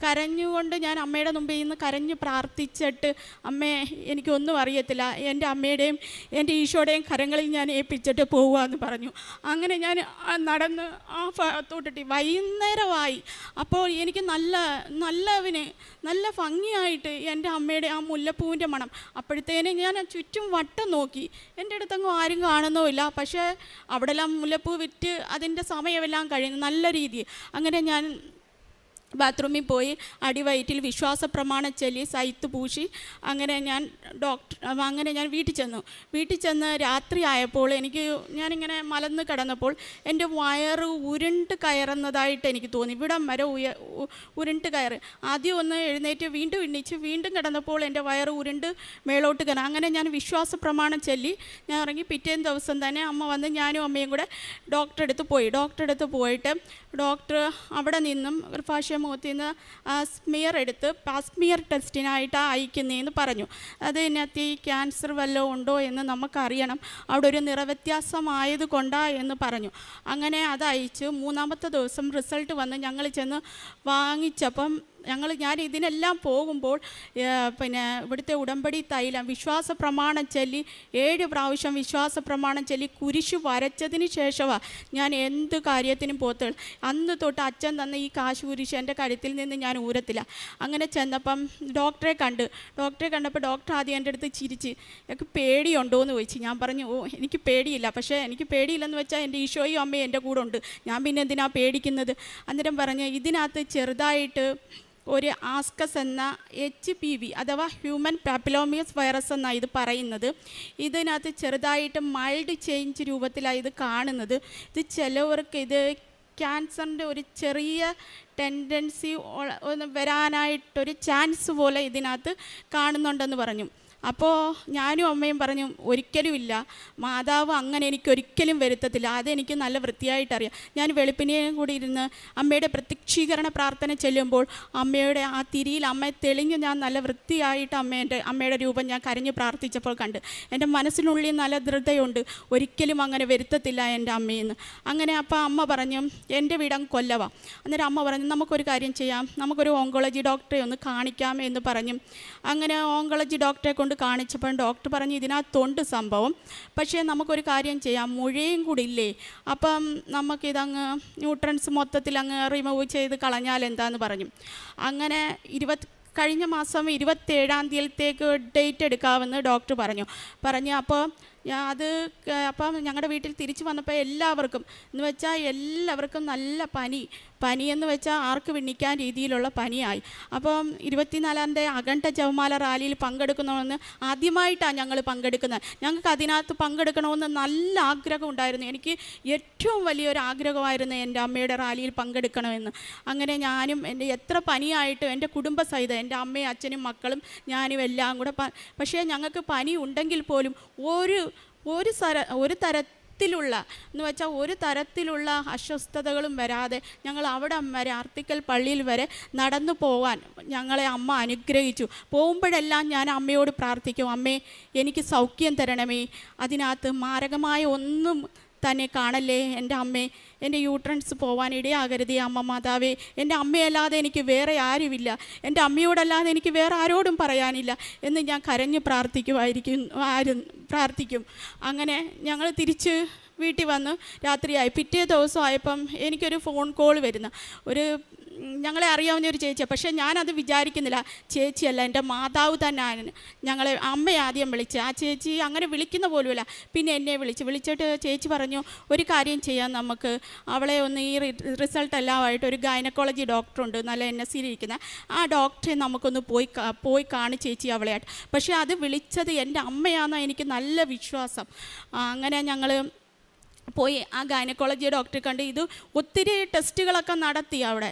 കരഞ്ഞുകൊണ്ട് ഞാൻ അമ്മയുടെ മുമ്പിൽ നിന്ന് കരഞ്ഞ് പ്രാർത്ഥിച്ചിട്ട്, അമ്മേ എനിക്കൊന്നും അറിയത്തില്ല, എൻ്റെ അമ്മയുടെയും എൻ്റെ ഈശോയുടെയും കരങ്ങളിൽ ഞാൻ ഏൽപ്പിച്ചിട്ട് പോവുകയെന്ന് പറഞ്ഞു. അങ്ങനെ ഞാൻ നടന്ന് ആ ഭാഗത്തോട്ടിട്ട് വൈകുന്നേരമായി. അപ്പോൾ എനിക്ക് നല്ല ഭംഗിയായിട്ട് എൻ്റെ അമ്മയുടെ ആ മുല്ലപ്പൂവിൻ്റെ മണം. അപ്പോഴത്തേനും ഞാൻ ചുറ്റും വട്ടം നോക്കി, എൻ്റെ അടുത്തെങ്ങും ആരും കാണുന്നുമില്ല. പക്ഷേ അവിടെല്ലാം മുല്ലപ്പൂ വിറ്റ് അതിൻ്റെ സമയമെല്ലാം കഴിഞ്ഞു നല്ല രീതി. അങ്ങനെ ഞാൻ ബാത്റൂമിൽ പോയി അടിവയറ്റിൽ വിശ്വാസ പ്രമാണം ചൊല്ലി സൈത്ത് പൂശി അങ്ങനെ ഞാൻ വീട്ടിൽ ചെന്ന് രാത്രി ആയപ്പോൾ ഞാനിങ്ങനെ മലന്ന് കിടന്നപ്പോൾ എൻ്റെ വയറ് ഉരുണ്ട് കയറുന്നതായിട്ട് എനിക്ക് തോന്നി. ഇവിടം വരെ ഉരുണ്ട് കയറ്. ആദ്യം ഒന്ന് എഴുന്നേറ്റ് വീണ്ടും എണ്ണിച്ച് വീണ്ടും കിടന്നപ്പോൾ എൻ്റെ വയറ് ഉരുണ്ട് മേളോട്ട് കയറാം. അങ്ങനെ ഞാൻ വിശ്വാസ പ്രമാണം ചൊല്ലി ഞാൻ ഇറങ്ങി. പിറ്റേന്ന് ദിവസം തന്നെ അമ്മ വന്ന് ഞാനും അമ്മയും കൂടെ ഡോക്ടറെ അടുത്ത് പോയിട്ട് ഡോക്ടർ അവിടെ നിന്നും മുഖത്തിൽ നിന്ന് സ്മിയർ എടുത്ത് പാസ്മിയർ ടെസ്റ്റിനായിട്ടാണ് അയക്കുന്നതെന്ന് പറഞ്ഞു. അതിനകത്ത് ഈ ക്യാൻസർ വല്ലതും ഉണ്ടോ എന്ന് നമുക്കറിയണം, അവിടെ ഒരു നിറവ്യത്യാസമായത് കൊണ്ടാ എന്ന് പറഞ്ഞു. അങ്ങനെ അത് അയച്ചു. 3-ാമത്തെ ദിവസം റിസൾട്ട് വന്ന് ഞങ്ങൾ ചെന്ന് വാങ്ങിച്ചപ്പം ഞാൻ ഇതിനെല്ലാം പോകുമ്പോൾ പിന്നെ ഇവിടുത്തെ ഉടമ്പടി തൈലം വിശ്വാസ പ്രമാണം ചൊല്ലി 7 പ്രാവശ്യം വിശ്വാസ പ്രമാണം ചൊല്ലി കുരിശ് വരച്ചതിന് ശേഷമാണ് ഞാൻ എന്ത് കാര്യത്തിനും പോത്തുകൾ. അന്ന് തൊട്ട് അച്ഛൻ തന്ന ഈ കാശ് കുരിശ് എൻ്റെ കഴുത്തിൽ നിന്ന് ഞാൻ ഊരത്തില്ല. അങ്ങനെ ചെന്നപ്പം ഡോക്ടറെ കണ്ടപ്പോൾ ഡോക്ടർ ആദ്യം എൻ്റെ അടുത്ത് ചിരിച്ച് എനിക്ക് പേടിയുണ്ടോ എന്ന് ചോദിച്ചു. ഞാൻ പറഞ്ഞു എനിക്ക് പേടിയില്ല. പക്ഷേ എനിക്ക് പേടിയില്ലെന്ന് വെച്ചാൽ എൻ്റെ ഈശോയും അമ്മയും എൻ്റെ കൂടെ ഉണ്ട്, ഞാൻ പിന്നെ എന്തിനാണ് പേടിക്കുന്നത്. അന്നേരം പറഞ്ഞ് ഇതിനകത്ത് ചെറുതായിട്ട് ഒരു ആസ്കസ് എന്ന HPV അഥവാ ഹ്യൂമൻ പാപ്പിലോമിയസ് വൈറസ് എന്നാണ് ഇത് പറയുന്നത്. ഇതിനകത്ത് ചെറുതായിട്ട് മൈൽഡ് ചേഞ്ച് രൂപത്തിലാണ് ഇത് കാണുന്നത്. ഇത് ചിലവർക്ക് ഇത് ക്യാൻസറിൻ്റെ ഒരു ചെറിയ ടെൻഡൻസി വരാനായിട്ടൊരു ചാൻസ് പോലെ ഇതിനകത്ത് കാണുന്നുണ്ടെന്ന് പറഞ്ഞു. അപ്പോൾ ഞാനും അമ്മയും പറഞ്ഞു ഒരിക്കലുമില്ല, മാതാവ് അങ്ങനെ എനിക്കൊരിക്കലും വരുത്തത്തില്ല, അതെനിക്ക് നല്ല വൃത്തിയായിട്ടറിയാം. ഞാൻ വെളുപ്പിനെയും കൂടി ഇരുന്ന് അമ്മയുടെ പ്രത്യക്ഷീകരണ പ്രാർത്ഥന ചെല്ലുമ്പോൾ അമ്മയുടെ ആ തിരിയിൽ അമ്മയെ തെളിഞ്ഞ് ഞാൻ നല്ല വൃത്തിയായിട്ട് അമ്മയുടെ രൂപം ഞാൻ കരഞ്ഞ് പ്രാർത്ഥിച്ചപ്പോൾ കണ്ട് എൻ്റെ മനസ്സിനുള്ളിൽ നല്ല ദൃഢതയുണ്ട്, ഒരിക്കലും അങ്ങനെ വരുത്തത്തില്ല എൻ്റെ അമ്മയെന്ന്. അങ്ങനെ അപ്പോൾ അമ്മ പറഞ്ഞു എൻ്റെ വീടം കൊല്ലവാ. അന്നേരം അമ്മ പറഞ്ഞു നമുക്കൊരു കാര്യം ചെയ്യാം, നമുക്കൊരു ഓങ്കോളജി ഡോക്ടറെ ഒന്ന് കാണിക്കാം എന്ന് പറഞ്ഞു. അങ്ങനെ ഓങ്കോളജി ഡോക്ടറെ കാണിച്ചപ്പോൾ ഡോക്ടർ പറഞ്ഞു ഇതിനകത്തുണ്ട് സംഭവം, പക്ഷേ നമുക്കൊരു കാര്യം ചെയ്യാം, മുഴയും കൂടി ഇല്ലേ, അപ്പം നമുക്കിതങ്ങ് ന്യൂട്രൻസ് മൊത്തത്തിൽ അങ്ങ് റിമൂവ് ചെയ്ത് കളഞ്ഞാൽ എന്താന്ന് പറഞ്ഞു. അങ്ങനെ കഴിഞ്ഞ മാസം 27-ാം തീയതിയിലത്തേക്ക് ഡേറ്റ് എടുക്കാമെന്ന് ഡോക്ടർ പറഞ്ഞു. അപ്പോൾ അപ്പം ഞങ്ങളുടെ വീട്ടിൽ തിരിച്ചു വന്നപ്പോൾ എല്ലാവർക്കും നല്ല പനിയെന്ന് വെച്ചാൽ ആർക്ക് വിണ്ണിക്കാൻ രീതിയിലുള്ള പനിയായി. അപ്പം 24-ാം അഖണ്ഡ ജപമാല റാലിയിൽ പങ്കെടുക്കണമെന്ന് ആദ്യമായിട്ടാണ് ഞങ്ങൾ പങ്കെടുക്കുന്നത്. ഞങ്ങൾക്ക് അതിനകത്ത് പങ്കെടുക്കണമെന്ന് നല്ല ആഗ്രഹം ഉണ്ടായിരുന്നു. എനിക്ക് ഏറ്റവും വലിയൊരു ആഗ്രഹമായിരുന്നു എൻ്റെ അമ്മയുടെ റാലിയിൽ പങ്കെടുക്കണമെന്ന്. അങ്ങനെ ഞാനും എൻ്റെ എത്ര പനിയായിട്ടും എൻ്റെ കുടുംബസഹിതം എൻ്റെ അമ്മയും അച്ഛനും മക്കളും ഞാനും എല്ലാം കൂടെ പക്ഷേ ഞങ്ങൾക്ക് പനി ഉണ്ടെങ്കിൽ പോലും ഒരു തരത്തിലുള്ള അസ്വസ്ഥതകളും വരാതെ ഞങ്ങൾ അവിടെ വരെ ആർത്തിക്കൽ പള്ളിയിൽ വരെ നടന്നു പോകാൻ ഞങ്ങളെ അമ്മ അനുഗ്രഹിച്ചു. പോകുമ്പോഴെല്ലാം ഞാൻ അമ്മയോട് പ്രാർത്ഥിക്കും, അമ്മേ എനിക്ക് സൗഖ്യം തരണമേ, അതിനകത്ത് മാരകമായ ഒന്നും തന്നെ കാണല്ലേ എൻ്റെ അമ്മേ, എൻ്റെ യൂട്രൻസ് പോവാൻ ഇടയാകരുതേ അമ്മ മാതാവേ, എൻ്റെ അമ്മയല്ലാതെ എനിക്ക് വേറെ ആരുമില്ല, എൻ്റെ അമ്മയോടല്ലാതെ എനിക്ക് വേറെ ആരോടും പറയാനില്ല എന്ന് ഞാൻ കരഞ്ഞ് പ്രാർത്ഥിക്കും. അങ്ങനെ ഞങ്ങൾ തിരിച്ച് വീട്ടിൽ വന്ന് രാത്രിയായി. പിറ്റേ ദിവസമായപ്പം എനിക്കൊരു ഫോൺ കോൾ വരുന്ന ഞങ്ങളെ അറിയാവുന്ന ഒരു ചേച്ചിയാണ്. പക്ഷേ ഞാനത് വിചാരിക്കുന്നില്ല, ചേച്ചിയല്ല എൻ്റെ മാതാവ് തന്നെയാണ് ഞങ്ങളെ അമ്മയെ ആദ്യം വിളിച്ച്. ആ ചേച്ചി അങ്ങനെ വിളിക്കുന്ന പോലുമില്ല, പിന്നെ എന്നെ വിളിച്ചിട്ട് ചേച്ചി പറഞ്ഞു, ഒരു കാര്യം ചെയ്യാം, നമുക്ക് അവളെ ഒന്ന് ഈ റിസൾട്ട് എല്ലാമായിട്ട് ഒരു ഗൈനക്കോളജി ഡോക്ടറുണ്ട് നല്ല NSCയിലിരിക്കുന്ന, ആ ഡോക്ടറെ നമുക്കൊന്ന് പോയി കാണി ചേച്ചി അവളെയായിട്ട്. പക്ഷേ അത് വിളിച്ചത് എൻ്റെ അമ്മയാണെന്ന് എനിക്ക് നല്ല വിശ്വാസം. അങ്ങനെ ഞങ്ങൾ പോയി ആ ഗൈനക്കോളജി ഡോക്ടറെ കണ്ട് ഇത് ഒത്തിരി ടെസ്റ്റുകളൊക്കെ നടത്തി അവിടെ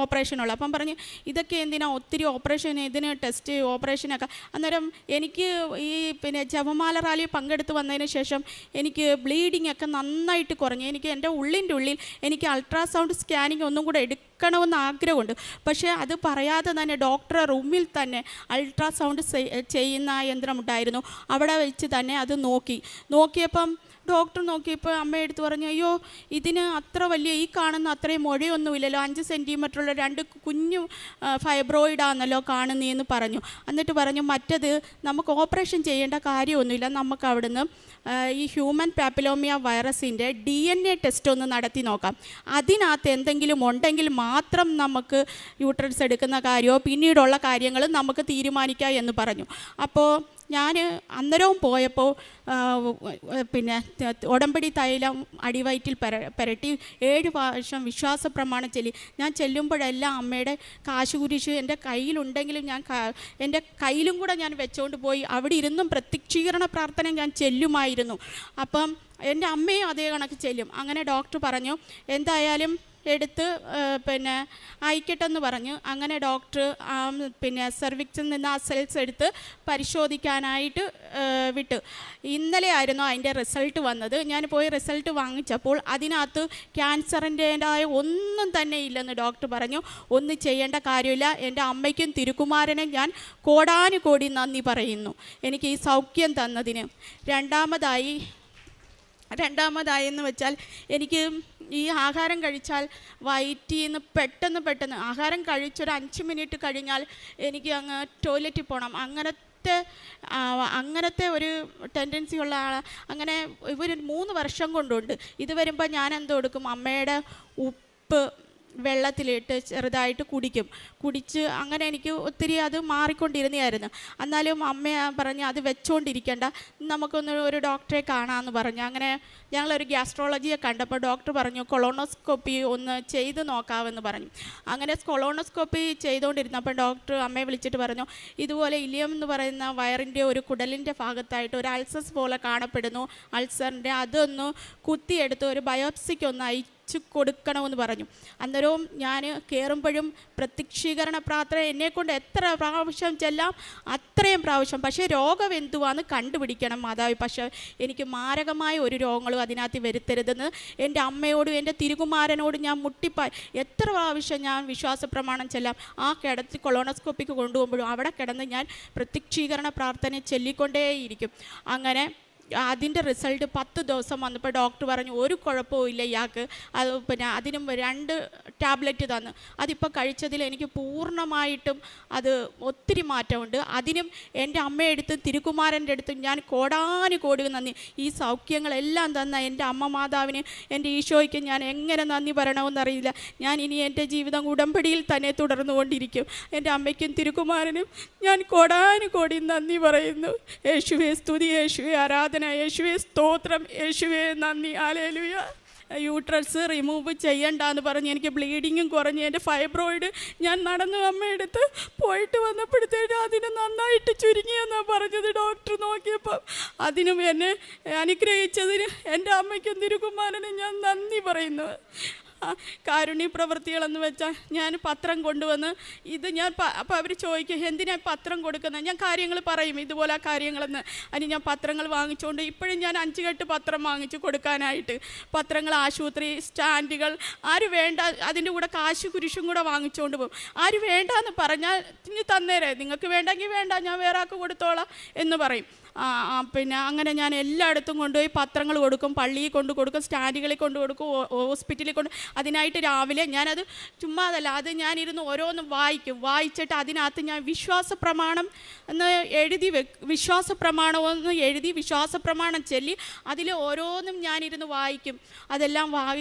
ഓപ്പറേഷനുള്ള. അപ്പം പറഞ്ഞ് ഇതൊക്കെ എന്തിനാ ഒത്തിരി ഓപ്പറേഷൻ, ഇതിന് ടെസ്റ്റ് ഓപ്പറേഷനൊക്കെ. അന്നേരം എനിക്ക് ഈ ജപമാല റാലി പങ്കെടുത്ത് വന്നതിന് ശേഷം എനിക്ക് ബ്ലീഡിങ് ഒക്കെ നന്നായിട്ട് കുറഞ്ഞു. എനിക്ക് എൻ്റെ ഉള്ളിൻ്റെ ഉള്ളിൽ എനിക്ക് അൾട്രാസൗണ്ട് സ്കാനിങ് ഒന്നും കൂടെ എടുക്കണമെന്ന് ആഗ്രഹമുണ്ട്. പക്ഷേ അത് പറയാതെ തന്നെ ഡോക്ടറെ റൂമിൽ തന്നെ അൾട്രാസൗണ്ട് ചെയ്യുന്ന യന്ത്രമുണ്ടായിരുന്നു. അവിടെ വെച്ച് തന്നെ അത് നോക്കിയപ്പം ഡോക്ടർ നോക്കിയപ്പോൾ അമ്മ എടുത്ത് പറഞ്ഞു, അയ്യോ ഇതിന് അത്ര വലിയ ഈ കാണുന്ന അത്രയും മുഴയൊന്നുമില്ലല്ലോ, 5 സെൻറ്റിമീറ്ററുള്ള 2 കുഞ്ഞു ഫൈബ്രോയിഡാണെന്നല്ലോ കാണുന്നതെന്ന് പറഞ്ഞു. എന്നിട്ട് പറഞ്ഞു, മറ്റത് നമുക്ക് ഓപ്പറേഷൻ ചെയ്യേണ്ട കാര്യമൊന്നുമില്ല, നമുക്ക് അവിടുന്ന് ഈ ഹ്യൂമൻ പാപ്പിലോമിയ വൈറസിൻ്റെ DNA ടെസ്റ്റ് ഒന്ന് നടത്തി നോക്കാം, അതിനകത്ത് എന്തെങ്കിലും ഉണ്ടെങ്കിൽ മാത്രം നമുക്ക് യൂട്രസ് എടുക്കുന്ന കാര്യമോ പിന്നീടുള്ള കാര്യങ്ങൾ നമുക്ക് തീരുമാനിക്കാം എന്ന് പറഞ്ഞു. അപ്പോൾ ഞാൻ അന്നേരവും പോയപ്പോൾ ഉടമ്പടി തൈലം അടിവയറ്റിൽ പുരട്ടി 7 പ്രാവശ്യം വിശ്വാസ പ്രമാണം ചൊല്ലി. ഞാൻ ചെല്ലുമ്പോഴെല്ലാം അമ്മയുടെ കാശുകുരിശ് എൻ്റെ കയ്യിലുണ്ടെങ്കിലും ഞാൻ എൻ്റെ കയ്യിലും കൂടെ ഞാൻ വെച്ചുകൊണ്ട് പോയി അവിടെ ഇരുന്നും പ്രത്യക്ഷീകരണ പ്രാർത്ഥന ഞാൻ ചെല്ലുമായിരുന്നു. അപ്പം എൻ്റെ അമ്മയും അതേ കണക്ക് ചെല്ലും. അങ്ങനെ ഡോക്ടർ പറഞ്ഞു, എന്തായാലും എടുത്ത് അയക്കട്ടെന്ന് പറഞ്ഞു. അങ്ങനെ ഡോക്ടർ സെർവിക്സിൽ നിന്ന് ആ സെൽസ് എടുത്ത് പരിശോധിക്കാനായിട്ട് വിട്ടു. ഇന്നലെ ആയിരുന്നു അതിൻ്റെ റിസൾട്ട് വന്നത്. ഞാൻ പോയി റിസൾട്ട് വാങ്ങിച്ചപ്പോൾ അതിനകത്ത് ക്യാൻസറിൻ്റെതായ ഒന്നും തന്നെ ഇല്ലെന്ന് ഡോക്ടർ പറഞ്ഞു. ഒന്നും ചെയ്യേണ്ട കാര്യമില്ല. എൻ്റെ അമ്മയ്ക്കും തിരുക്കുമാരനും ഞാൻ കോടാനുകോടി നന്ദി പറയുന്നു എനിക്ക് ഈ സൗഖ്യം തന്നതിന്. രണ്ടാമതായെന്ന് വെച്ചാൽ എനിക്ക് ഈ ആഹാരം കഴിച്ചാൽ വയറ്റിൽ നിന്ന് പെട്ടെന്ന് ആഹാരം കഴിച്ചൊരു 5 മിനിറ്റ് കഴിഞ്ഞാൽ എനിക്ക് അങ്ങ് ടോയ്ലറ്റിൽ പോകണം, അങ്ങനത്തെ ഒരു ടെൻഡൻസി ഉള്ള ആളാണ്. അങ്ങനെ ഇവർ 3 വർഷം കൊണ്ടുണ്ട്. ഇത് വരുമ്പോൾ ഞാൻ എന്തോ എടുക്കും, അമ്മയുടെ ഉപ്പ് വെള്ളത്തിലിട്ട് ചെറുതായിട്ട് കുടിച്ച് അങ്ങനെ എനിക്ക് ഒത്തിരി അത് മാറിക്കൊണ്ടിരുന്നതായിരുന്നു. എന്നാലും അമ്മ പറഞ്ഞ് അത് വെച്ചുകൊണ്ടിരിക്കേണ്ട, ഒരു ഡോക്ടറെ കാണാമെന്ന് പറഞ്ഞു. അങ്ങനെ ഞങ്ങളൊരു ഗ്യാസ്ട്രോളജിയെ കണ്ടപ്പോൾ ഡോക്ടർ പറഞ്ഞു കൊളോണോസ്കോപ്പി ഒന്ന് ചെയ്ത് നോക്കാമെന്ന് പറഞ്ഞു. അങ്ങനെ കൊളോണോസ്കോപ്പി ചെയ്തുകൊണ്ടിരുന്നപ്പോൾ ഡോക്ടർ അമ്മയെ വിളിച്ചിട്ട് പറഞ്ഞു, ഇതുപോലെ ഇലിയം എന്ന് പറയുന്ന വയറിൻ്റെ ഒരു കുടലിൻ്റെ ഭാഗത്തായിട്ട് ഒരു അൾസസ് പോലെ കാണപ്പെടുന്നു, അൾസറിൻ്റെ അതൊന്ന് കുത്തിയെടുത്ത് ഒരു ബയോപ്സിക്കൊന്ന് കൊടുക്കണമെന്ന് പറഞ്ഞു. അന്നേരവും ഞാൻ കയറുമ്പോഴും പ്രത്യക്ഷീകരണ പ്രാർത്ഥന എന്നെക്കൊണ്ട് എത്ര പ്രാവശ്യം ചെല്ലാം അത്രയും പ്രാവശ്യം. പക്ഷേ രോഗം എന്തുവാന്ന് കണ്ടുപിടിക്കണം മാതാവ്. പക്ഷേ എനിക്ക് മാരകമായ ഒരു രോഗങ്ങളും അതിനകത്ത് വരുത്തരുതെന്ന് എൻ്റെ അമ്മയോടും എൻ്റെ തിരുകുമാരനോടും ഞാൻ മുട്ടിപ്പായി എത്ര പ്രാവശ്യം ഞാൻ വിശ്വാസ പ്രമാണം ചെല്ലാം. ആ കിടത്തി കൊളോണോസ്കോപ്പിക്ക് കൊണ്ടുപോകുമ്പോഴും അവിടെ കിടന്ന് ഞാൻ പ്രത്യക്ഷീകരണ പ്രാർത്ഥന ചൊല്ലിക്കൊണ്ടേയിരിക്കും. അങ്ങനെ അതിൻ്റെ റിസൾട്ട് 10 ദിവസം വന്നപ്പോൾ ഡോക്ടർ പറഞ്ഞു ഒരു കുഴപ്പവും ഇല്ല ഇയാൾക്ക്. അത് അതിനും 2 ടാബ്ലറ്റ് തന്നു. അതിപ്പോൾ കഴിച്ചതിൽ എനിക്ക് പൂർണ്ണമായിട്ടും അത് ഒത്തിരി മാറ്റമുണ്ട്. അതിനും എൻ്റെ അമ്മയെടുത്തും തിരുക്കുമാരൻ്റെ അടുത്തും ഞാൻ കോടാനുകോടി നന്ദി. ഈ സൗഖ്യങ്ങളെല്ലാം തന്ന എൻ്റെ അമ്മ മാതാവിന്, എൻ്റെ ഈശോയ്ക്ക് ഞാൻ എങ്ങനെ നന്ദി പറയണമെന്നറിയില്ല. ഞാൻ ഇനി എൻ്റെ ജീവിതം ഉടമ്പടിയിൽ തന്നെ തുടർന്നുകൊണ്ടിരിക്കും. എൻ്റെ അമ്മയ്ക്കും തിരുക്കുമാരനും ഞാൻ കോടാനുകോടി നന്ദി പറയുന്നു. യേശുവേ സ്തുതി, യേശുവേ ആരാധന, യേശുവേ സ്തോത്രം, യേശുവേ നന്ദി, ഹല്ലേലൂയ. യൂട്രസ് റിമൂവ് ചെയ്യണ്ടെന്ന് പറഞ്ഞ് എനിക്ക് ബ്ലീഡിങ്ങും കുറഞ്ഞ് എൻ്റെ ഫൈബ്രോയിഡ് ഞാൻ നടന്നു അമ്മയെടുത്ത് പോയിട്ട് വന്നപ്പോഴത്തേക്ക് അതിന് നന്നായിട്ട് ചുരുങ്ങിയെന്നാണ് പറഞ്ഞത് ഡോക്ടർ നോക്കിയപ്പം. അതിനും എന്നെ അനുഗ്രഹിച്ചതിന് എൻ്റെ അമ്മയ്ക്കും തിരുക്കുമാരനും ഞാൻ നന്ദി പറയുന്നു. കാരുണ്യ പ്രവൃത്തികളെന്ന് വെച്ചാൽ ഞാൻ പത്രം കൊണ്ടുവന്ന് ഇത് ഞാൻ അപ്പോൾ അവർ ചോദിക്കും എന്തിനാ പത്രം കൊടുക്കുന്നത്. ഞാൻ കാര്യങ്ങൾ പറയും ഇതുപോലെ കാര്യങ്ങളെന്ന്. അതിന് ഞാൻ പത്രങ്ങൾ വാങ്ങിച്ചുകൊണ്ട് ഇപ്പോഴും ഞാൻ 5 കെട്ട് പത്രം വാങ്ങിച്ചു കൊടുക്കാനായിട്ട്. പത്രങ്ങൾ, ആശുപത്രി, സ്റ്റാൻഡുകൾ, ആര് വേണ്ട അതിൻ്റെ കൂടെ കാശ് കുരിശും കൂടെ വാങ്ങിച്ചുകൊണ്ട് പോകും. ആര് വേണ്ടെന്ന് പറഞ്ഞാൽ ഇനി തന്നേരെ, നിങ്ങൾക്ക് വേണ്ടെങ്കിൽ വേണ്ട, ഞാൻ വേറെ ആൾക്ക് കൊടുത്തോളാം എന്ന് പറയും. പിന്നെ അങ്ങനെ ഞാൻ എല്ലായിടത്തും കൊണ്ടുപോയി പത്രങ്ങൾ കൊടുക്കും, പള്ളിയിൽ കൊടുക്കും, സ്റ്റാൻഡുകളിൽ കൊടുക്കും, ഹോസ്പിറ്റലിൽ അതിനായിട്ട് രാവിലെ ഞാനത് ചുമ്മാതല്ല, അത് ഞാനിരുന്ന് ഓരോന്നും വായിച്ചിട്ട് അതിനകത്ത് ഞാൻ വിശ്വാസപ്രമാണം എന്ന് എഴുതി വിശ്വാസപ്രമാണമെന്ന് എഴുതി വിശ്വാസപ്രമാണം ചൊല്ലി അതിൽ ഓരോന്നും ഞാനിരുന്ന് വായിക്കും. അതെല്ലാം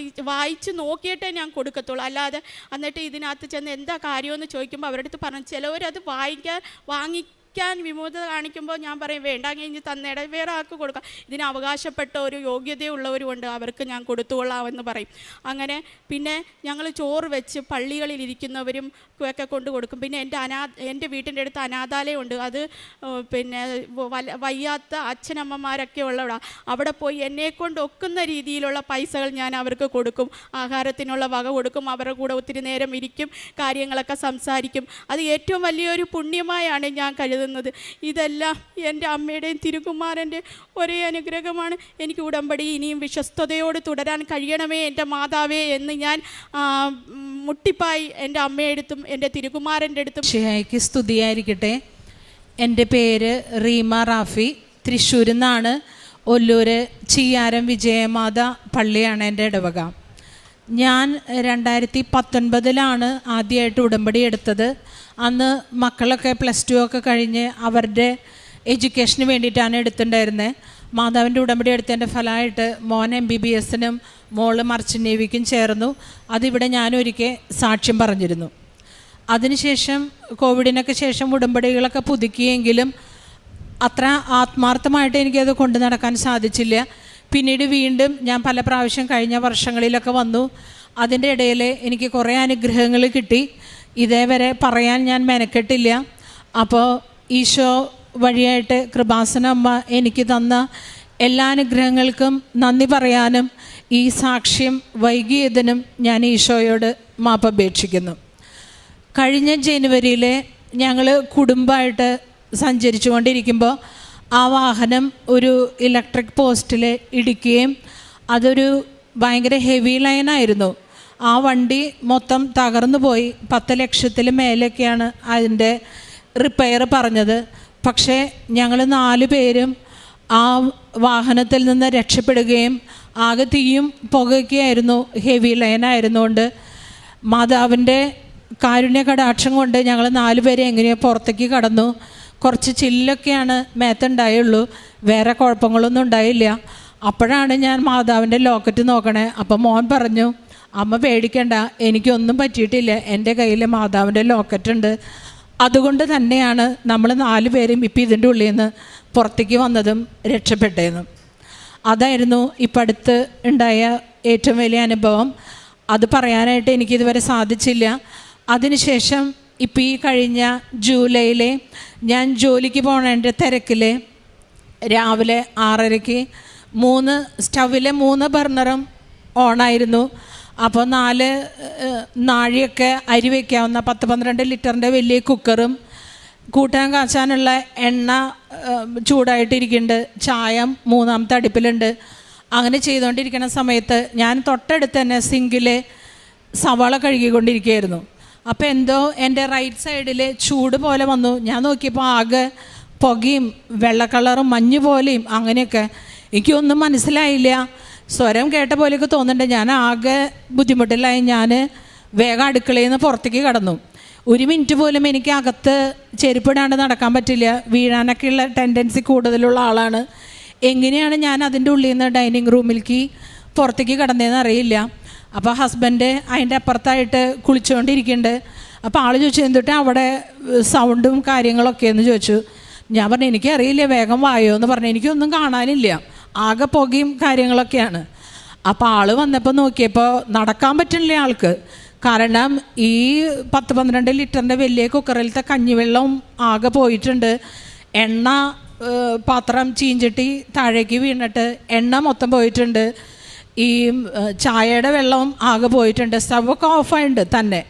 വായിച്ച് നോക്കിയിട്ടേ ഞാൻ കൊടുക്കത്തുള്ളൂ. അല്ലാതെ എന്നിട്ട് ഇതിനകത്ത് ചെന്ന് എന്താ കാര്യമെന്ന് ചോദിക്കുമ്പോൾ അവരുടെ അടുത്ത് പറഞ്ഞു, ചിലവരത് വാങ്ങിക്കാൻ വിമുഖത കാണിക്കുമ്പോൾ ഞാൻ പറയും വേണ്ട, കഴിഞ്ഞ് തന്നേടെ വേറെ ആൾക്ക് കൊടുക്കാം, ഇതിന് അവകാശപ്പെട്ട ഒരു യോഗ്യതയുള്ളവരുമുണ്ട്, അവർക്ക് ഞാൻ കൊടുത്തുകൊള്ളാമെന്ന് പറയും. അങ്ങനെ പിന്നെ ഞങ്ങൾ ചോറ് വെച്ച് പള്ളികളിൽ ഇരിക്കുന്നവരും ഒക്കെ കൊടുക്കും. പിന്നെ എൻ്റെ വീട്ടിൻ്റെ അടുത്ത് അനാഥാലയമുണ്ട്, അത് പിന്നെ വയ്യാത്ത അച്ഛനമ്മമാരൊക്കെ ഉള്ളവിടെ, അവിടെ പോയി എന്നെക്കൊണ്ട് ഒക്കുന്ന രീതിയിലുള്ള പൈസകൾ ഞാൻ അവർക്ക് കൊടുക്കും, ആഹാരത്തിനുള്ള വക കൊടുക്കും, അവരുടെ കൂടെ ഒത്തിരി നേരം ഇരിക്കും, കാര്യങ്ങളൊക്കെ സംസാരിക്കും. അത് ഏറ്റവും വലിയൊരു പുണ്യമായാണ് ഞാൻ കരുതുന്നത്. ഇതെല്ലാം എൻ്റെ അമ്മയുടെയും തിരുകുമാരൻ്റെ ഒരേ അനുഗ്രഹമാണ്. എനിക്ക് ഉടമ്പടി ഇനിയും വിശ്വസ്തയോട് തുടരാൻ കഴിയണമേ എൻ്റെ മാതാവേ എന്ന് ഞാൻ മുട്ടിപ്പായി എൻ്റെ അമ്മയെടുത്തും എൻ്റെ തിരുകുമാരൻ്റെ അടുത്തും. ക്ഷയ്ക്ക് സ്തുതിയായിരിക്കട്ടെ. എൻ്റെ പേര് റീമ റാഫി, തൃശ്ശൂരിൽ നിന്നാണ്. ഒല്ലൂര് ചിയ്യാരം വിജയമാത പള്ളിയാണ് എൻ്റെ ഇടവക. ഞാൻ 2019 ആദ്യമായിട്ട് ഉടമ്പടി എടുത്തത്. അന്ന് മക്കളൊക്കെ +2 ഒക്കെ കഴിഞ്ഞ് അവരുടെ എഡ്യൂക്കേഷന് വേണ്ടിയിട്ടാണ് എടുത്തിട്ടുണ്ടായിരുന്നത്. മാതാവിൻ്റെ ഉടമ്പടി എടുത്തതിൻ്റെ ഫലമായിട്ട് മോൻ MBBS-നും മോള് മർച്ചൻ്റ് നേവിക്കും ചേർന്നു. അതിവിടെ ഞാനൊരിക്കൽ സാക്ഷ്യം പറഞ്ഞിരുന്നു. അതിനുശേഷം കോവിഡിനൊക്കെ ശേഷം ഉടമ്പടികളൊക്കെ പുതുക്കിയെങ്കിലും അത്ര ആത്മാർത്ഥമായിട്ട് എനിക്കത് കൊണ്ടു നടക്കാൻ സാധിച്ചില്ല. പിന്നീട് വീണ്ടും ഞാൻ പല പ്രാവശ്യം കഴിഞ്ഞ വർഷങ്ങളിലൊക്കെ വന്നു. അതിൻ്റെ ഇടയിൽ എനിക്ക് കുറേ അനുഗ്രഹങ്ങൾ കിട്ടി. ഇതേവരെ പറയാൻ ഞാൻ മെനക്കെട്ടില്ല. അപ്പോൾ ഈശോ വഴിയായിട്ട് കൃപാസന അമ്മ എനിക്ക് തന്ന എല്ലാ അനുഗ്രഹങ്ങൾക്കും നന്ദി പറയാനും ഈ സാക്ഷ്യം വൈകിയതിനും ഞാൻ ഈശോയോട് മാപ്പപേക്ഷിക്കുന്നു. കഴിഞ്ഞ ജനുവരിയിൽ ഞങ്ങൾ കുടുംബമായിട്ട് സഞ്ചരിച്ചു കൊണ്ടിരിക്കുമ്പോൾ ആ വാഹനം ഒരു ഇലക്ട്രിക് പോസ്റ്റിൽ ഇടിക്കുകയും അതൊരു ഭയങ്കര ഹെവി ലൈനായിരുന്നു. ആ വണ്ടി മൊത്തം തകർന്നു പോയി. 10 ലക്ഷത്തിൽ മേലേക്കാണ് അതിൻ്റെ റിപ്പയർ പറഞ്ഞത്. പക്ഷേ ഞങ്ങൾ 4 പേരും ആ വാഹനത്തിൽ നിന്ന് രക്ഷപ്പെടുകയും ആകെ തീയും പുകയൊക്കെയായിരുന്നു, ഹെവി ലൈനായിരുന്നുകൊണ്ട് മാതാവിൻ്റെ കാരുണ്യ കടാക്ഷം കൊണ്ട് ഞങ്ങൾ 4 പേരെ എങ്ങനെയോ പുറത്തേക്ക് കടന്നു. കുറച്ച് ചില്ലൊക്കെയാണ് മേത്തുണ്ടായുള്ളൂ, വേറെ കുഴപ്പങ്ങളൊന്നും ഉണ്ടായില്ല. അപ്പോഴാണ് ഞാൻ മാതാവിൻ്റെ ലോക്കറ്റ് നോക്കണേ. അപ്പം മോൻ പറഞ്ഞു, അമ്മ പേടിക്കണ്ട, എനിക്കൊന്നും പറ്റിയിട്ടില്ല, എൻ്റെ കയ്യിൽ മാതാവിൻ്റെ ലോക്കറ്റ് ഉണ്ട്. അതുകൊണ്ട് തന്നെയാണ് നമ്മൾ 4 പേരും ഇപ്പം ഇതിൻ്റെ ഉള്ളിൽ നിന്ന് പുറത്തേക്ക് വന്നതും രക്ഷപ്പെട്ടതെന്നും. അതായിരുന്നു ഇപ്പം അടുത്ത് ഉണ്ടായ ഏറ്റവും വലിയ അനുഭവം. അത് പറയാനായിട്ട് എനിക്കിതുവരെ സാധിച്ചില്ല. അതിനുശേഷം ഇപ്പം ഈ കഴിഞ്ഞ ജൂലൈയിൽ ഞാൻ ജോലിക്ക് പോണതിൻ്റെ തിരക്കിൽ രാവിലെ 6:30-ക്ക് 3 സ്റ്റൗവിലെ 3 ബർണറും ഓണായിരുന്നു. അപ്പോൾ 4 നാഴിയൊക്കെ അരി വയ്ക്കാവുന്ന 10-12 ലിറ്ററിൻ്റെ വലിയ കുക്കറും കൂട്ടാൻ കാച്ചാനുള്ള എണ്ണ ചൂടായിട്ടിരിക്കുന്നുണ്ട്, ചായ 3ാമത്തെ അടുപ്പിലുണ്ട്. അങ്ങനെ ചെയ്തുകൊണ്ടിരിക്കുന്ന സമയത്ത് ഞാൻ തൊട്ടടുത്ത് തന്നെ സിങ്കിൽ സവാള കഴുകിക്കൊണ്ടിരിക്കുകയായിരുന്നു. അപ്പോൾ എന്തോ എൻ്റെ റൈറ്റ് സൈഡിൽ ചൂട് പോലെ വന്നു. ഞാൻ നോക്കിയപ്പോൾ ആകെ പുകയും വെള്ള കളറും മഞ്ഞ് പോലെയും അങ്ങനെയൊക്കെ. എനിക്കൊന്നും മനസ്സിലായില്ല. സ്വരം കേട്ട പോലെയൊക്കെ തോന്നുന്നുണ്ട്. ഞാൻ ആകെ ബുദ്ധിമുട്ടിലായി. ഞാൻ വേഗം അടുക്കളയിൽ നിന്ന് പുറത്തേക്ക് കടന്നു. 1 മിനിറ്റ് പോലും എനിക്ക് അകത്ത് ചെരുപ്പിടാണ്ട് നടക്കാൻ പറ്റില്ല. വീഴാനൊക്കെയുള്ള ടെൻഡൻസി കൂടുതലുള്ള ആളാണ്. എങ്ങനെയാണ് ഞാൻ അതിൻ്റെ ഉള്ളിൽ നിന്ന് ഡൈനിങ് റൂമിലേക്ക് പുറത്തേക്ക് കടന്നതെന്ന് അറിയില്ല. അപ്പോൾ ഹസ്ബൻഡ് അതിൻ്റെ അപ്പുറത്തായിട്ട് കുളിച്ചുകൊണ്ടിരിക്കുന്നുണ്ട്. അപ്പോൾ ആൾ ചോദിച്ചു, എന്തിട്ട് അവിടെ സൗണ്ടും കാര്യങ്ങളൊക്കെ എന്ന് ചോദിച്ചു. ഞാൻ പറഞ്ഞു, എനിക്കറിയില്ല, വേഗം വായോ എന്ന് പറഞ്ഞു. എനിക്കൊന്നും കാണാനില്ല, ആകെ പുകയും കാര്യങ്ങളൊക്കെയാണ്. അപ്പോൾ ആൾ വന്നപ്പോൾ നോക്കിയപ്പോൾ നടക്കാൻ പറ്റുന്നില്ല ആൾക്ക്. കാരണം ഈ 10-12 ലിറ്ററിൻ്റെ വലിയ കുക്കറിലത്തെ കഞ്ഞിവെള്ളവും ആകെ പോയിട്ടുണ്ട്. എണ്ണ പാത്രം ചീഞ്ചട്ടി താഴേക്ക് വീണിട്ട് എണ്ണ മൊത്തം പോയിട്ടുണ്ട്. ഈ ചായയുടെ വെള്ളവും ആകെ പോയിട്ടുണ്ട്. സ്റ്റവൊക്കെ ഓഫായിട്ടുണ്ട് തന്നെ.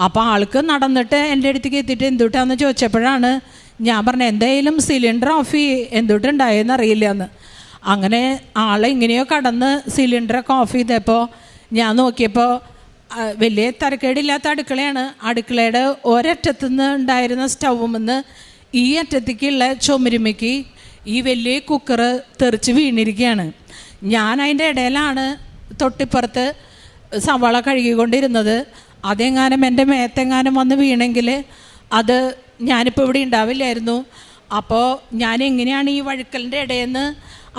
അപ്പോൾ ആൾക്ക് നടന്നിട്ട് എൻ്റെ അടുത്തേക്ക് എത്തിയിട്ട് എന്തുട്ടാന്ന് ചോദിച്ചപ്പോഴാണ് ഞാൻ പറഞ്ഞത്, എന്തായാലും സിലിണ്ടർ ഓഫ് എന്തുട്ടുണ്ടായെന്ന് അറിയില്ല എന്ന്. അങ്ങനെ ആളെ ഇങ്ങനെയോ കടന്ന് സിലിണ്ടറൊക്കെ ഓഫ് ചെയ്തപ്പോൾ ഞാൻ നോക്കിയപ്പോൾ വലിയ തരക്കേടില്ലാത്ത അടുക്കളയാണ്. അടുക്കളയുടെ ഒരറ്റത്തു നിന്ന് ഉണ്ടായിരുന്ന സ്റ്റൗവിൽ നിന്ന് ഈ അറ്റത്തേക്കുള്ള ചുമരുമയ്ക്ക് ഈ വലിയ കുക്കർ തെറിച്ച് വീണിരിക്കുകയാണ്. ഞാൻ അതിൻ്റെ ഇടയിലാണ് തൊട്ടിപ്പുറത്ത് സവാള കഴുകിക്കൊണ്ടിരുന്നത്. അതെങ്ങാനും എൻ്റെ മേത്തെങ്ങാനും വന്ന് വീണെങ്കിൽ അത് ഞാനിപ്പോൾ ഇവിടെ ഉണ്ടാവില്ലായിരുന്നു. അപ്പോൾ ഞാൻ എങ്ങനെയാണ് ഈ വഴുക്കലിൻ്റെ ഇടയിൽ നിന്ന്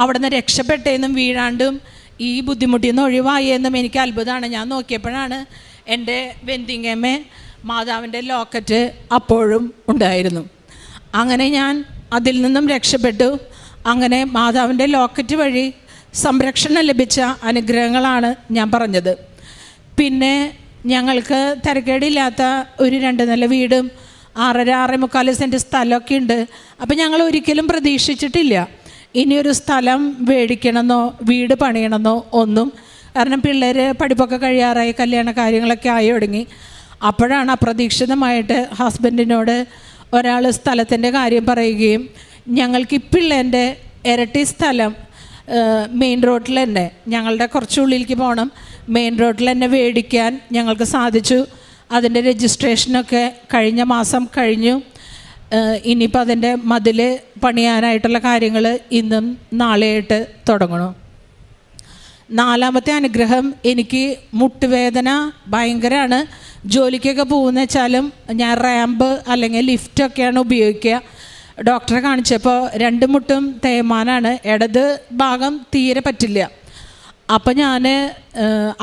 അവിടെ നിന്ന് രക്ഷപ്പെട്ടതെന്നും വീഴാണ്ടും ഈ ബുദ്ധിമുട്ടിൽ നിന്ന് ഒഴിവായെന്നും എനിക്ക് അത്ഭുതമാണ്. ഞാൻ നോക്കിയപ്പോഴാണ് എൻ്റെ വെന്തിങ്ങമ്മേ മാതാവിൻ്റെ ലോക്കറ്റ് അപ്പോഴും ഉണ്ടായിരുന്നു. അങ്ങനെ ഞാൻ അതിൽ നിന്നും രക്ഷപ്പെട്ടു. അങ്ങനെ മാതാവിൻ്റെ ലോക്കറ്റ് വഴി സംരക്ഷണം ലഭിച്ച അനുഗ്രഹങ്ങളാണ് ഞാൻ പറഞ്ഞത്. പിന്നെ ഞങ്ങൾക്ക് തിരക്കേടില്ലാത്ത ഒരു 2 നില വീടും 6.5 സെൻറ്റ് സ്ഥലമൊക്കെ ഉണ്ട്. അപ്പം ഞങ്ങൾ ഒരിക്കലും പ്രതീക്ഷിച്ചിട്ടില്ല ഇനിയൊരു സ്ഥലം മേടിക്കണമെന്നോ വീട് പണിയണമെന്നോ ഒന്നും. കാരണം പിള്ളേർ പഠിപ്പൊക്കെ കഴിയാറായി, കല്യാണ കാര്യങ്ങളൊക്കെ ആയി തുടങ്ങി. അപ്പോഴാണ് അപ്രതീക്ഷിതമായിട്ട് ഹസ്ബൻഡിനോട് ഒരാൾ സ്ഥലത്തിൻ്റെ കാര്യം പറയുകയും ഞങ്ങൾക്കിപ്പിള്ളേൻ്റെ ഇരട്ടി സ്ഥലം മെയിൻ റോഡിൽ തന്നെ, ഞങ്ങളുടെ കുറച്ചുള്ളിലേക്ക് പോകണം, മെയിൻ റോഡിൽ തന്നെ മേടിക്കാൻ ഞങ്ങൾക്ക് സാധിച്ചു. അതിൻ്റെ രജിസ്ട്രേഷനൊക്കെ കഴിഞ്ഞ മാസം കഴിഞ്ഞു. ഇനിയിപ്പോൾ അതിൻ്റെ മതിൽ പണിയാനായിട്ടുള്ള കാര്യങ്ങൾ ഇന്നും നാളെയായിട്ട് തുടങ്ങണം. 4ാമത്തെ അനുഗ്രഹം, എനിക്ക് മുട്ടുവേദന ഭയങ്കരമാണ്. ജോലിക്കൊക്കെ പോകുന്ന വെച്ചാലും ഞാൻ റാമ്പ് അല്ലെങ്കിൽ ലിഫ്റ്റൊക്കെയാണ് ഉപയോഗിക്കുക. ഡോക്ടറെ കാണിച്ചപ്പോൾ 2 മുട്ടും തേയ്മാനാണ്, ഇടത് ഭാഗം തീരെ പറ്റില്ല. അപ്പോൾ ഞാൻ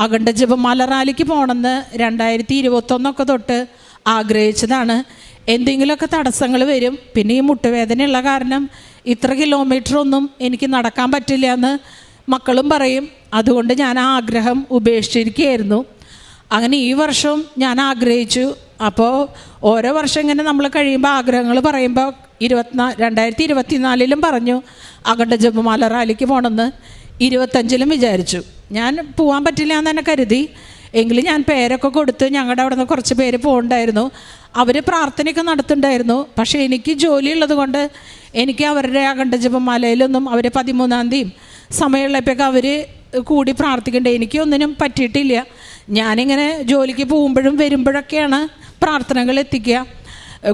അഖണ്ഡ ജപമാല റാലിക്ക് പോകണമെന്ന് 2021 തൊട്ട് ആഗ്രഹിച്ചതാണ്. എന്തെങ്കിലുമൊക്കെ തടസ്സങ്ങൾ വരും. പിന്നെ ഈ മുട്ടുവേദനയുള്ള കാരണം ഇത്ര കിലോമീറ്ററൊന്നും എനിക്ക് നടക്കാൻ പറ്റില്ല എന്ന് മക്കളും പറയും. അതുകൊണ്ട് ഞാൻ ആ ആഗ്രഹം ഉപേക്ഷിച്ചിരിക്കുകയായിരുന്നു. അങ്ങനെ ഈ വർഷവും ഞാൻ ആഗ്രഹിച്ചു. അപ്പോൾ ഓരോ വർഷം ഇങ്ങനെ നമ്മൾ കഴിയുമ്പോൾ ആഗ്രഹങ്ങൾ പറയുമ്പോൾ 2024 പറഞ്ഞു അഖണ്ഡ ജപമാല റാലിക്ക് പോകണമെന്ന്. 25 വിചാരിച്ചു. ഞാൻ പോകാൻ പറ്റില്ല എന്ന് തന്നെ കരുതി. എങ്കിലും ഞാൻ പേരൊക്കെ കൊടുത്ത് ഞങ്ങളുടെ അവിടെ നിന്ന് കുറച്ച് പേര് പോകുന്നുണ്ടായിരുന്നു. അവർ പ്രാർത്ഥനയൊക്കെ നടത്തുന്നുണ്ടായിരുന്നു. പക്ഷേ എനിക്ക് ജോലിയുള്ളത് കൊണ്ട് എനിക്ക് അവരുടെ അഖണ്ഡ ജപമാലയിലൊന്നും അവർ 13-ാം തീയതി സമയമുള്ളപ്പോഴൊക്കെ അവർ കൂടി പ്രാർത്ഥിക്കേണ്ടത്. എനിക്കൊന്നിനും പറ്റിയിട്ടില്ല. ഞാനിങ്ങനെ ജോലിക്ക് പോകുമ്പോഴും വരുമ്പോഴൊക്കെയാണ് പ്രാർത്ഥനകൾ എത്തിക്കുക.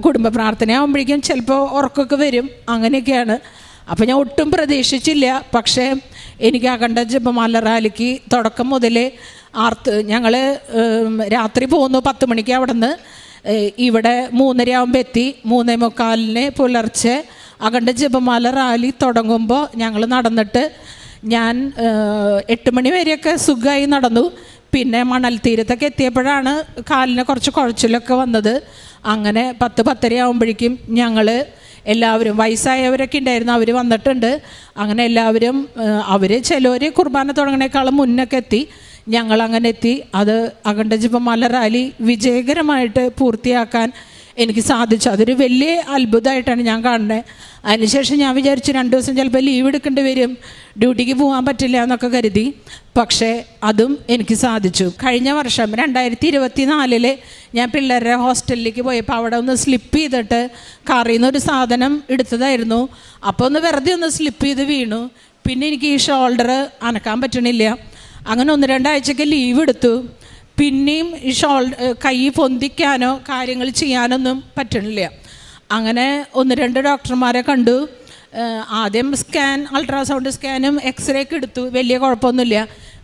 കുടുംബ പ്രാർത്ഥനയാകുമ്പോഴേക്കും ചിലപ്പോൾ ഉറക്കമൊക്കെ വരും. അങ്ങനെയൊക്കെയാണ്. അപ്പോൾ ഞാൻ ഒട്ടും പ്രതീക്ഷിച്ചില്ല. പക്ഷേ എനിക്ക് അഖണ്ഡ ജപമാല റാലിക്ക് തുടക്കം മുതലേ ഞങ്ങൾ രാത്രി പോകുന്നു 10 മണിക്ക് അവിടെ നിന്ന്. ഇവിടെ 3:30 ആകുമ്പോൾ എത്തി. 3:45 പുലർച്ചെ അഖണ്ഡ ജപമാല റാലി തുടങ്ങുമ്പോൾ ഞങ്ങൾ നടന്നിട്ട് ഞാൻ 8 മണി വരെയൊക്കെ സുഖമായി നടന്നു. പിന്നെ മണൽ തീരത്തൊക്കെ എത്തിയപ്പോഴാണ് കാലിന് കുറച്ച് കുഴച്ചിലൊക്കെ വന്നത്. അങ്ങനെ 10-10:30 ആകുമ്പോഴേക്കും ഞങ്ങൾ എല്ലാവരും, വയസ്സായവരൊക്കെ ഉണ്ടായിരുന്നു, അവർ വന്നിട്ടുണ്ട്. അങ്ങനെ എല്ലാവരും അവർ ചിലവർ കുർബാന തുടങ്ങണേക്കാളും മുന്നൊക്കെ എത്തി. ഞങ്ങളങ്ങനെ എത്തി. അത് അഖണ്ഡ ജപമാല റാലി വിജയകരമായിട്ട് പൂർത്തിയാക്കാൻ എനിക്ക് സാധിച്ചു. അതൊരു വലിയ അത്ഭുതമായിട്ടാണ് ഞാൻ കാണുന്നത്. അതിനുശേഷം ഞാൻ വിചാരിച്ചു 2 ദിവസം ചിലപ്പോൾ ലീവ് എടുക്കേണ്ടി വരും, ഡ്യൂട്ടിക്ക് പോകാൻ പറ്റില്ല എന്നൊക്കെ കരുതി. പക്ഷേ അതും എനിക്ക് സാധിച്ചു. കഴിഞ്ഞ വർഷം 2024 ഞാൻ പിള്ളേരുടെ ഹോസ്റ്റലിലേക്ക് പോയപ്പോൾ അവിടെ ഒന്ന് സ്ലിപ്പ് ചെയ്തിട്ട് കാറിൽ നിന്നൊരു സാധനം എടുത്തതായിരുന്നു. അപ്പോൾ ഒന്ന് വെറുതെ ഒന്ന് സ്ലിപ്പ് ചെയ്ത് വീണു. പിന്നെ എനിക്ക് ഈ ഷോൾഡർ അനക്കാൻ പറ്റണില്ല. അങ്ങനെ 1-2 ആഴ്ചയ്ക്ക് ലീവ് എടുത്തു. പിന്നെയും ഈ കൈ പൊന്തിക്കാനോ കാര്യങ്ങൾ ചെയ്യാനൊന്നും പറ്റണില്ല. അങ്ങനെ 1-2 ഡോക്ടർമാരെ കണ്ടു. ആദ്യം അൾട്രാസൗണ്ട് സ്കാനും എക്സ്റേ ഒക്കെ എടുത്തു. വലിയ കുഴപ്പമൊന്നുമില്ല.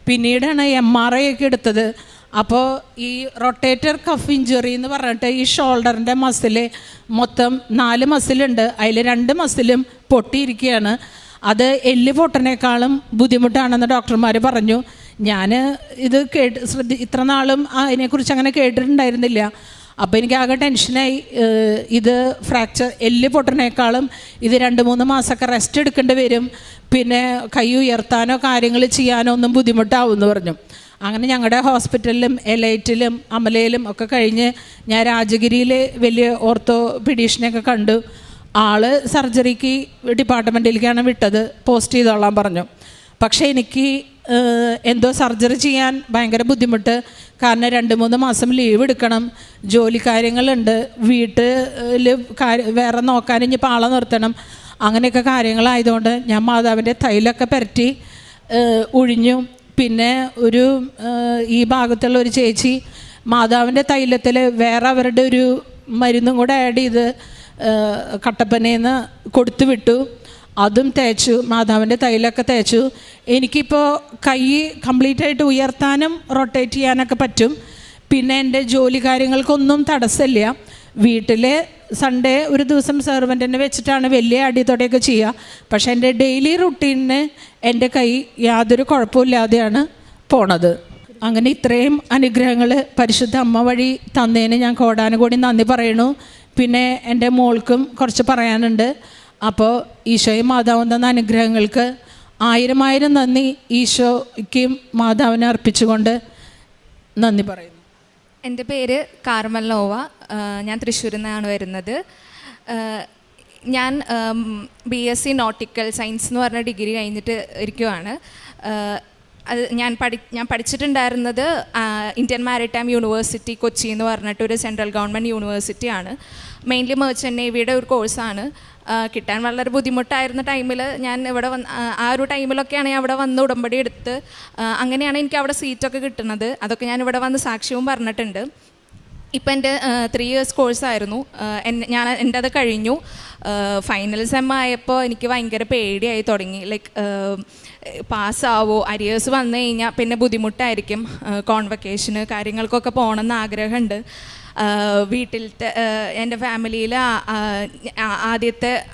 പിന്നീടാണ് MRI ഒക്കെ എടുത്തത്. അപ്പോൾ ഈ റൊട്ടേറ്റർ കഫ് ഇഞ്ചുറി എന്ന് പറഞ്ഞിട്ട് ഈ ഷോൾഡറിൻ്റെ മസിൽ മൊത്തം 4 മസിലുണ്ട്. അതിൽ 2 മസിലും പൊട്ടിയിരിക്കുകയാണ്. അത് എല്ല് പൊട്ടനേക്കാളും ബുദ്ധിമുട്ടാണെന്ന് ഡോക്ടർമാർ പറഞ്ഞു. ഞാൻ ഇത് ഇത്ര നാളും അതിനെക്കുറിച്ച് അങ്ങനെ കേട്ടിട്ടുണ്ടായിരുന്നില്ല. അപ്പോൾ എനിക്ക് ആകെ ടെൻഷനായി. ഇത് ഫ്രാക്ചർ, എല്ല് പൊട്ടനേക്കാളും ഇത് 2-3 മാസമൊക്കെ റെസ്റ്റ് എടുക്കേണ്ടി വരും. പിന്നെ കൈ ഉയർത്താനോ കാര്യങ്ങൾ ചെയ്യാനോ ഒന്നും ബുദ്ധിമുട്ടാവും എന്ന് പറഞ്ഞു. അങ്ങനെ ഞങ്ങളുടെ ഹോസ്പിറ്റലിലും എലൈറ്റിലും അമലയിലും ഒക്കെ കഴിഞ്ഞ് ഞാൻ രാജഗിരിയിൽ വലിയ ഓർത്തോപീഡീഷ്യനെയൊക്കെ കണ്ടു. ആള് സർജറിക്ക് ഡിപ്പാർട്ട്മെൻറ്റിലേക്കാണ് വിട്ടത്, പോസ്റ്റ് ചെയ്തോളാൻ പറഞ്ഞു. പക്ഷേ എനിക്ക് എന്തോ സർജറി ചെയ്യാൻ ഭയങ്കര ബുദ്ധിമുട്ട്. കാരണം 2-3 മാസം ലീവ് എടുക്കണം, ജോലി കാര്യങ്ങളുണ്ട്, വീട്ടിൽ വേറെ നോക്കാൻ ഇനിയിപ്പോൾ ആളെ നിർത്തണം, അങ്ങനെയൊക്കെ കാര്യങ്ങളായതുകൊണ്ട് ഞാൻ മാതാവിൻ്റെ തൈലൊക്കെ പുരട്ടി ഒഴിഞ്ഞു. പിന്നെ ഈ ഭാഗത്തുള്ള ഒരു ചേച്ചി മാതാവിൻ്റെ തൈലത്തിൽ വേറെ അവരുടെ ഒരു മരുന്നും കൂടെ ആഡ് ചെയ്ത് കട്ടപ്പനയിൽ നിന്ന് കൊടുത്തു വിട്ടു. അതും തേച്ചു, മാതാവിൻ്റെ തൈലൊക്കെ തേച്ചു. എനിക്കിപ്പോൾ കൈ കംപ്ലീറ്റായിട്ട് ഉയർത്താനും റൊട്ടേറ്റ് ചെയ്യാനൊക്കെ പറ്റും. പിന്നെ എൻ്റെ ജോലി കാര്യങ്ങൾക്കൊന്നും തടസ്സമില്ല. വീട്ടിൽ സൺഡേ ഒരു ദിവസം സെർവൻറ്റിനെ വെച്ചിട്ടാണ് വലിയ അടിതൊടയൊക്കെ ചെയ്യുക. പക്ഷേ എൻ്റെ ഡെയിലി റുട്ടീനിന് എൻ്റെ കൈ യാതൊരു കുഴപ്പമില്ലാതെയാണ് പോണത്. അങ്ങനെ ഇത്രയും അനുഗ്രഹങ്ങൾ പരിശുദ്ധ അമ്മ വഴി തന്നതിന് ഞാൻ കോടാനുകൂടി നന്ദി പറയണു. പിന്നെ എൻ്റെ മോൾക്കും കുറച്ച് പറയാനുണ്ട്. അപ്പോൾ ഈശോയും മാതാവും തന്ന അനുഗ്രഹങ്ങൾക്ക് 1000 നന്ദി ഈശോയ്ക്കും മാതാവിനെ അർപ്പിച്ചുകൊണ്ട് നന്ദി പറയുന്നു. എൻ്റെ പേര് കാർമൽ നോവ. ഞാൻ തൃശ്ശൂരിൽ നിന്നാണ് വരുന്നത്. ഞാൻ BSc നോട്ടിക്കൽ സയൻസ് എന്ന് പറഞ്ഞ ഡിഗ്രി കഴിഞ്ഞിട്ട് ഇരിക്കുവാണ്. അത് ഞാൻ പഠിച്ചിട്ടുണ്ടായിരുന്നത് ഇന്ത്യൻ മാരിടൈം യൂണിവേഴ്സിറ്റി കൊച്ചി എന്ന് പറഞ്ഞിട്ടൊരു സെൻട്രൽ ഗവൺമെൻറ് യൂണിവേഴ്സിറ്റിയാണ്. മെയിൻലി മെർച്ചൻ്റ് നേവിയുടെ ഒരു കോഴ്സാണ്. കിട്ടാൻ വളരെ ബുദ്ധിമുട്ടായിരുന്ന ടൈമിൽ ഞാൻ ഇവിടെ ആ ഒരു ടൈമിലൊക്കെയാണ് ഞാൻ അവിടെ വന്ന് ഉടമ്പടി എടുത്ത് അങ്ങനെയാണ് എനിക്ക് അവിടെ സീറ്റൊക്കെ കിട്ടുന്നത്. അതൊക്കെ ഞാൻ ഇവിടെ വന്ന് സാക്ഷ്യവും പറഞ്ഞിട്ടുണ്ട്. ഇപ്പം എൻ്റെ 3 years കോഴ്സായിരുന്നു. എൻ്റെ അത് കഴിഞ്ഞു. ഫൈനൽ സെം ആയപ്പോൾ എനിക്ക് ഭയങ്കര പേടിയായി തുടങ്ങി. ലൈക്ക് പാസ്സാവോ, അരിയേഴ്സ് വന്നു കഴിഞ്ഞാൽ പിന്നെ ബുദ്ധിമുട്ടായിരിക്കും. കോൺവക്കേഷന് കാര്യങ്ങൾക്കൊക്കെ പോകണമെന്ന് ആഗ്രഹമുണ്ട്. വീട്ടിലത്തെ എൻ്റെ ഫാമിലിയിൽ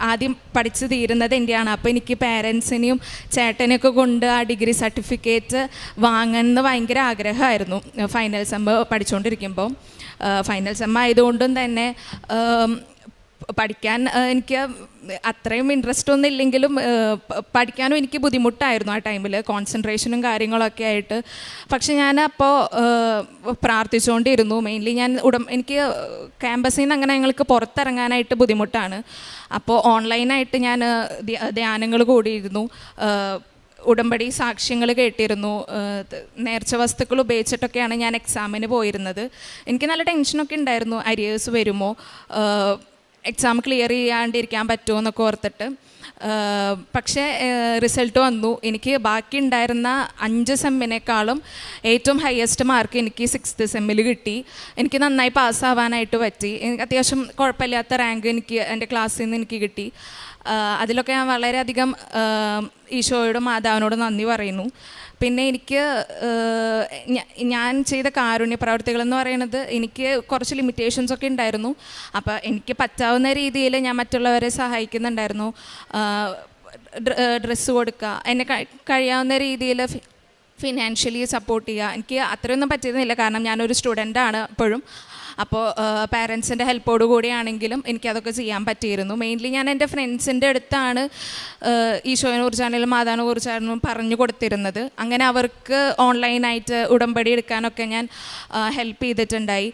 ആദ്യം പഠിച്ചു തീരുന്നത് എൻ്റെയാണ്. അപ്പോൾ എനിക്ക് പേരൻസിനെയും ചേട്ടനെയൊക്കെ കൊണ്ട് ആ ഡിഗ്രി സർട്ടിഫിക്കറ്റ് വാങ്ങണമെന്ന് ഭയങ്കര ആഗ്രഹമായിരുന്നു ഫൈനൽ സെം പഠിച്ചുകൊണ്ടിരിക്കുമ്പോൾ. ഫൈനൽ സെം ആയതുകൊണ്ടും തന്നെ പഠിക്കാൻ എനിക്ക് അത്രയും ഇൻട്രസ്റ്റ് ഒന്നും ഇല്ലെങ്കിലും പഠിക്കാനും എനിക്ക് ബുദ്ധിമുട്ടായിരുന്നു ആ ടൈമിൽ, കോൺസെൻട്രേഷനും കാര്യങ്ങളൊക്കെ ആയിട്ട്. പക്ഷെ ഞാൻ അപ്പോൾ പ്രാർത്ഥിച്ചുകൊണ്ടിരുന്നു. മെയിൻലി എനിക്ക് ക്യാമ്പസിൽ നിന്ന് അങ്ങനെ ഞങ്ങൾക്ക് പുറത്തിറങ്ങാനായിട്ട് ബുദ്ധിമുട്ടാണ്. അപ്പോൾ ഓൺലൈനായിട്ട് ഞാൻ ധ്യാനങ്ങൾ കൂടിയിരുന്നു, ഉടമ്പടി സാക്ഷ്യങ്ങൾ കേട്ടിരുന്നു. നേർച്ച വസ്തുക്കൾ ഉപയോഗിച്ചിട്ടൊക്കെയാണ് ഞാൻ എക്സാമിന് പോയിരുന്നത്. എനിക്ക് നല്ല ടെൻഷനൊക്കെ ഉണ്ടായിരുന്നു, അരിയേഴ്സ് വരുമോ, എക്സാം ക്ലിയർ ചെയ്യാണ്ടിരിക്കാൻ പറ്റുമോ എന്നൊക്കെ ഓർത്തിട്ട്. പക്ഷേ റിസൾട്ട് വന്നു. എനിക്ക് ബാക്കി ഉണ്ടായിരുന്ന 5 സെമ്മിനേക്കാളും ഏറ്റവും ഹയസ്റ്റ് മാർക്ക് എനിക്ക് 6th സെമ്മിൽ കിട്ടി. എനിക്ക് നന്നായി പാസ്സാവാനായിട്ട് പറ്റി. എനിക്ക് അത്യാവശ്യം കുഴപ്പമില്ലാത്ത റാങ്ക് എനിക്ക് എൻ്റെ ക്ലാസ്സിൽ നിന്ന് എനിക്ക് കിട്ടി. അതിലൊക്കെ ഞാൻ വളരെയധികം ഈശോയോടും മാതാവിനോടും നന്ദി പറയുന്നു. പിന്നെ എനിക്ക് ഞാൻ ചെയ്ത കാരുണ്യ പ്രവർത്തികൾ എന്ന് പറയുന്നത് എനിക്ക് കുറച്ച് ലിമിറ്റേഷൻസ് ഒക്കെ ഉണ്ടായിരുന്നു. അപ്പോൾ എനിക്ക് പറ്റാവുന്ന രീതിയിൽ ഞാൻ മറ്റുള്ളവരെ സഹായിക്കുന്നുണ്ടായിരുന്നു. ഡ്രസ്സ് കൊടുക്കുക, എന്നെ കഴിയാവുന്ന രീതിയിൽ ഫിനാൻഷ്യലി സപ്പോർട്ട് ചെയ്യുക. എനിക്ക് അത്രയൊന്നും പറ്റിയിരുന്നില്ല, കാരണം ഞാനൊരു സ്റ്റുഡൻ്റാണ് അപ്പോഴും. അപ്പോൾ പാരൻസിൻ്റെ ഹെൽപ്പോട് കൂടിയാണെങ്കിലും എനിക്കതൊക്കെ ചെയ്യാൻ പറ്റിയിരുന്നു. മെയിൻലി ഞാൻ എൻ്റെ ഫ്രണ്ട്സിൻ്റെ അടുത്താണ് ഈശോയെ കുറിച്ചാണെങ്കിലും മാതാവിനെ കുറിച്ചാണെങ്കിലും പറഞ്ഞു കൊടുത്തിരുന്നത്. അങ്ങനെ അവർക്ക് ഓൺലൈനായിട്ട് ഉടമ്പടി എടുക്കാനൊക്കെ ഞാൻ ഹെൽപ്പ് ചെയ്തിട്ടുണ്ടായി.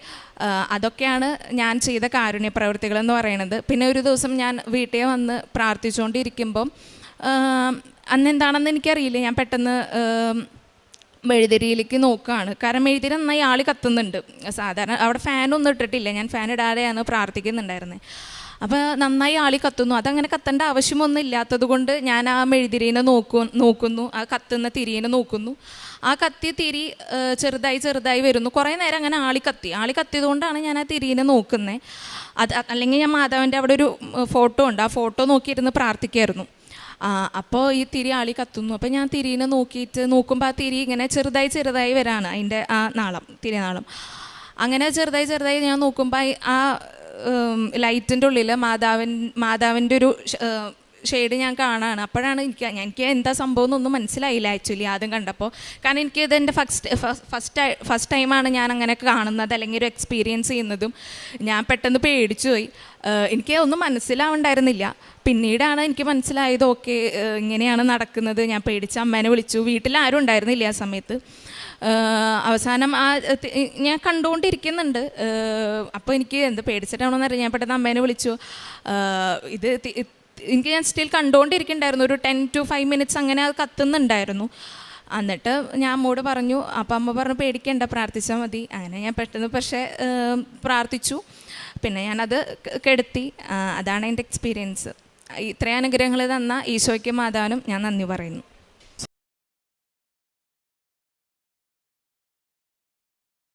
അതൊക്കെയാണ് ഞാൻ ചെയ്ത കാരുണ്യ പ്രവൃത്തികളെന്ന് പറയുന്നത്. പിന്നെ ഒരു ദിവസം ഞാൻ വീട്ടിൽ വന്ന് പ്രാർത്ഥിച്ചുകൊണ്ടിരിക്കുമ്പം അന്നെന്താണെന്ന് എനിക്കറിയില്ല, ഞാൻ പെട്ടെന്ന് മെഴുതിരിയിലേക്ക് നോക്കുകയാണ്. കാരണം മെഴുതിരി നന്നായി ആളി കത്തുന്നുണ്ട്. സാധാരണ അവിടെ ഫാനൊന്നും ഇട്ടിട്ടില്ല, ഞാൻ ഫാൻ ഇടാതെയാണ് പ്രാർത്ഥിക്കുന്നുണ്ടായിരുന്നത്. അപ്പോൾ നന്നായി ആളി കത്തുന്നു. അതങ്ങനെ കത്തേണ്ട ആവശ്യമൊന്നും ഇല്ലാത്തത് കൊണ്ട് ഞാൻ ആ മെഴുതിരീനെ നോക്കുന്നു, ആ കത്തുന്ന തിരിയെ നോക്കുന്നു. ആ കത്തിയ തിരി ചെറുതായി വരുന്നു. കുറേ നേരം അങ്ങനെ ആളി കത്തിയത് കൊണ്ടാണ് ഞാൻ ആ തിരീനെ നോക്കുന്നത്. അല്ലെങ്കിൽ ഞാൻ മാതാവിൻ്റെ അവിടെ ഒരു ഫോട്ടോ ഉണ്ട്, ആ ഫോട്ടോ നോക്കിയിരുന്ന് പ്രാർത്ഥിക്കുമായിരുന്നു. അപ്പോൾ ഈ തിരി ആളി കത്തുന്നു. അപ്പോൾ ഞാൻ തിരീനെ നോക്കുമ്പോൾ ആ തിരി ഇങ്ങനെ ചെറുതായി വരാണ്, അതിൻ്റെ ആ തിരിനാളം. അങ്ങനെ ചെറുതായി ഞാൻ നോക്കുമ്പോൾ ആ ലൈറ്റിൻ്റെ ഉള്ളിൽ മാതാവിൻ്റെ ഒരു ഷെയ്ഡ് ഞാൻ കാണാണ്. അപ്പോഴാണ് എനിക്ക് എന്താ സംഭവം എന്നൊന്നും മനസ്സിലായില്ല ആക്ച്വലി ആദ്യം കണ്ടപ്പോൾ. കാരണം എനിക്കിത് എൻ്റെ ഫസ്റ്റ് ടൈമാണ് ഞാൻ അങ്ങനെ കാണുന്നത്, അല്ലെങ്കിൽ ഒരു എക്സ്പീരിയൻസ് ചെയ്യുന്നതും. ഞാൻ പെട്ടെന്ന് പേടിച്ചു പോയി. എനിക്ക് ഒന്നും മനസ്സിലാവുണ്ടായിരുന്നില്ല. പിന്നീടാണ് എനിക്ക് മനസ്സിലായത്, ഓക്കെ ഇങ്ങനെയാണ് നടക്കുന്നത്. ഞാൻ പേടിച്ച് അമ്മേനെ വിളിച്ചു. വീട്ടിൽ ആരും ഉണ്ടായിരുന്നില്ല ആ സമയത്ത്. അവസാനം ഞാൻ കണ്ടുകൊണ്ടിരിക്കുന്നുണ്ട്. അപ്പോൾ എനിക്ക് പേടിച്ചിട്ടാണോന്ന് അറിയാം. ഞാൻ പെട്ടെന്ന് അമ്മേനെ വിളിച്ചു. ഞാൻ സ്റ്റിൽ കണ്ടുകൊണ്ടിരിക്കുന്നുണ്ടായിരുന്നു. ഒരു 10 to 5 minutes അങ്ങനെ അത് കത്തുന്നുണ്ടായിരുന്നു. എന്നിട്ട് ഞാൻ അമ്മോട് പറഞ്ഞു. അപ്പം അമ്മ പറഞ്ഞു പേടിക്കണ്ട, പ്രാർത്ഥിച്ചാൽ മതി. അങ്ങനെ ഞാൻ പെട്ടെന്ന് പക്ഷേ പ്രാർത്ഥിച്ചു. പിന്നെ ഞാനത് കെടുത്തി. അതാണ് എൻ്റെ എക്സ്പീരിയൻസ്. ഇത്രയും അനുഗ്രഹങ്ങൾ തന്ന ഈശോയ്ക്കും മാതാവിനും ഞാൻ നന്ദി പറയുന്നു.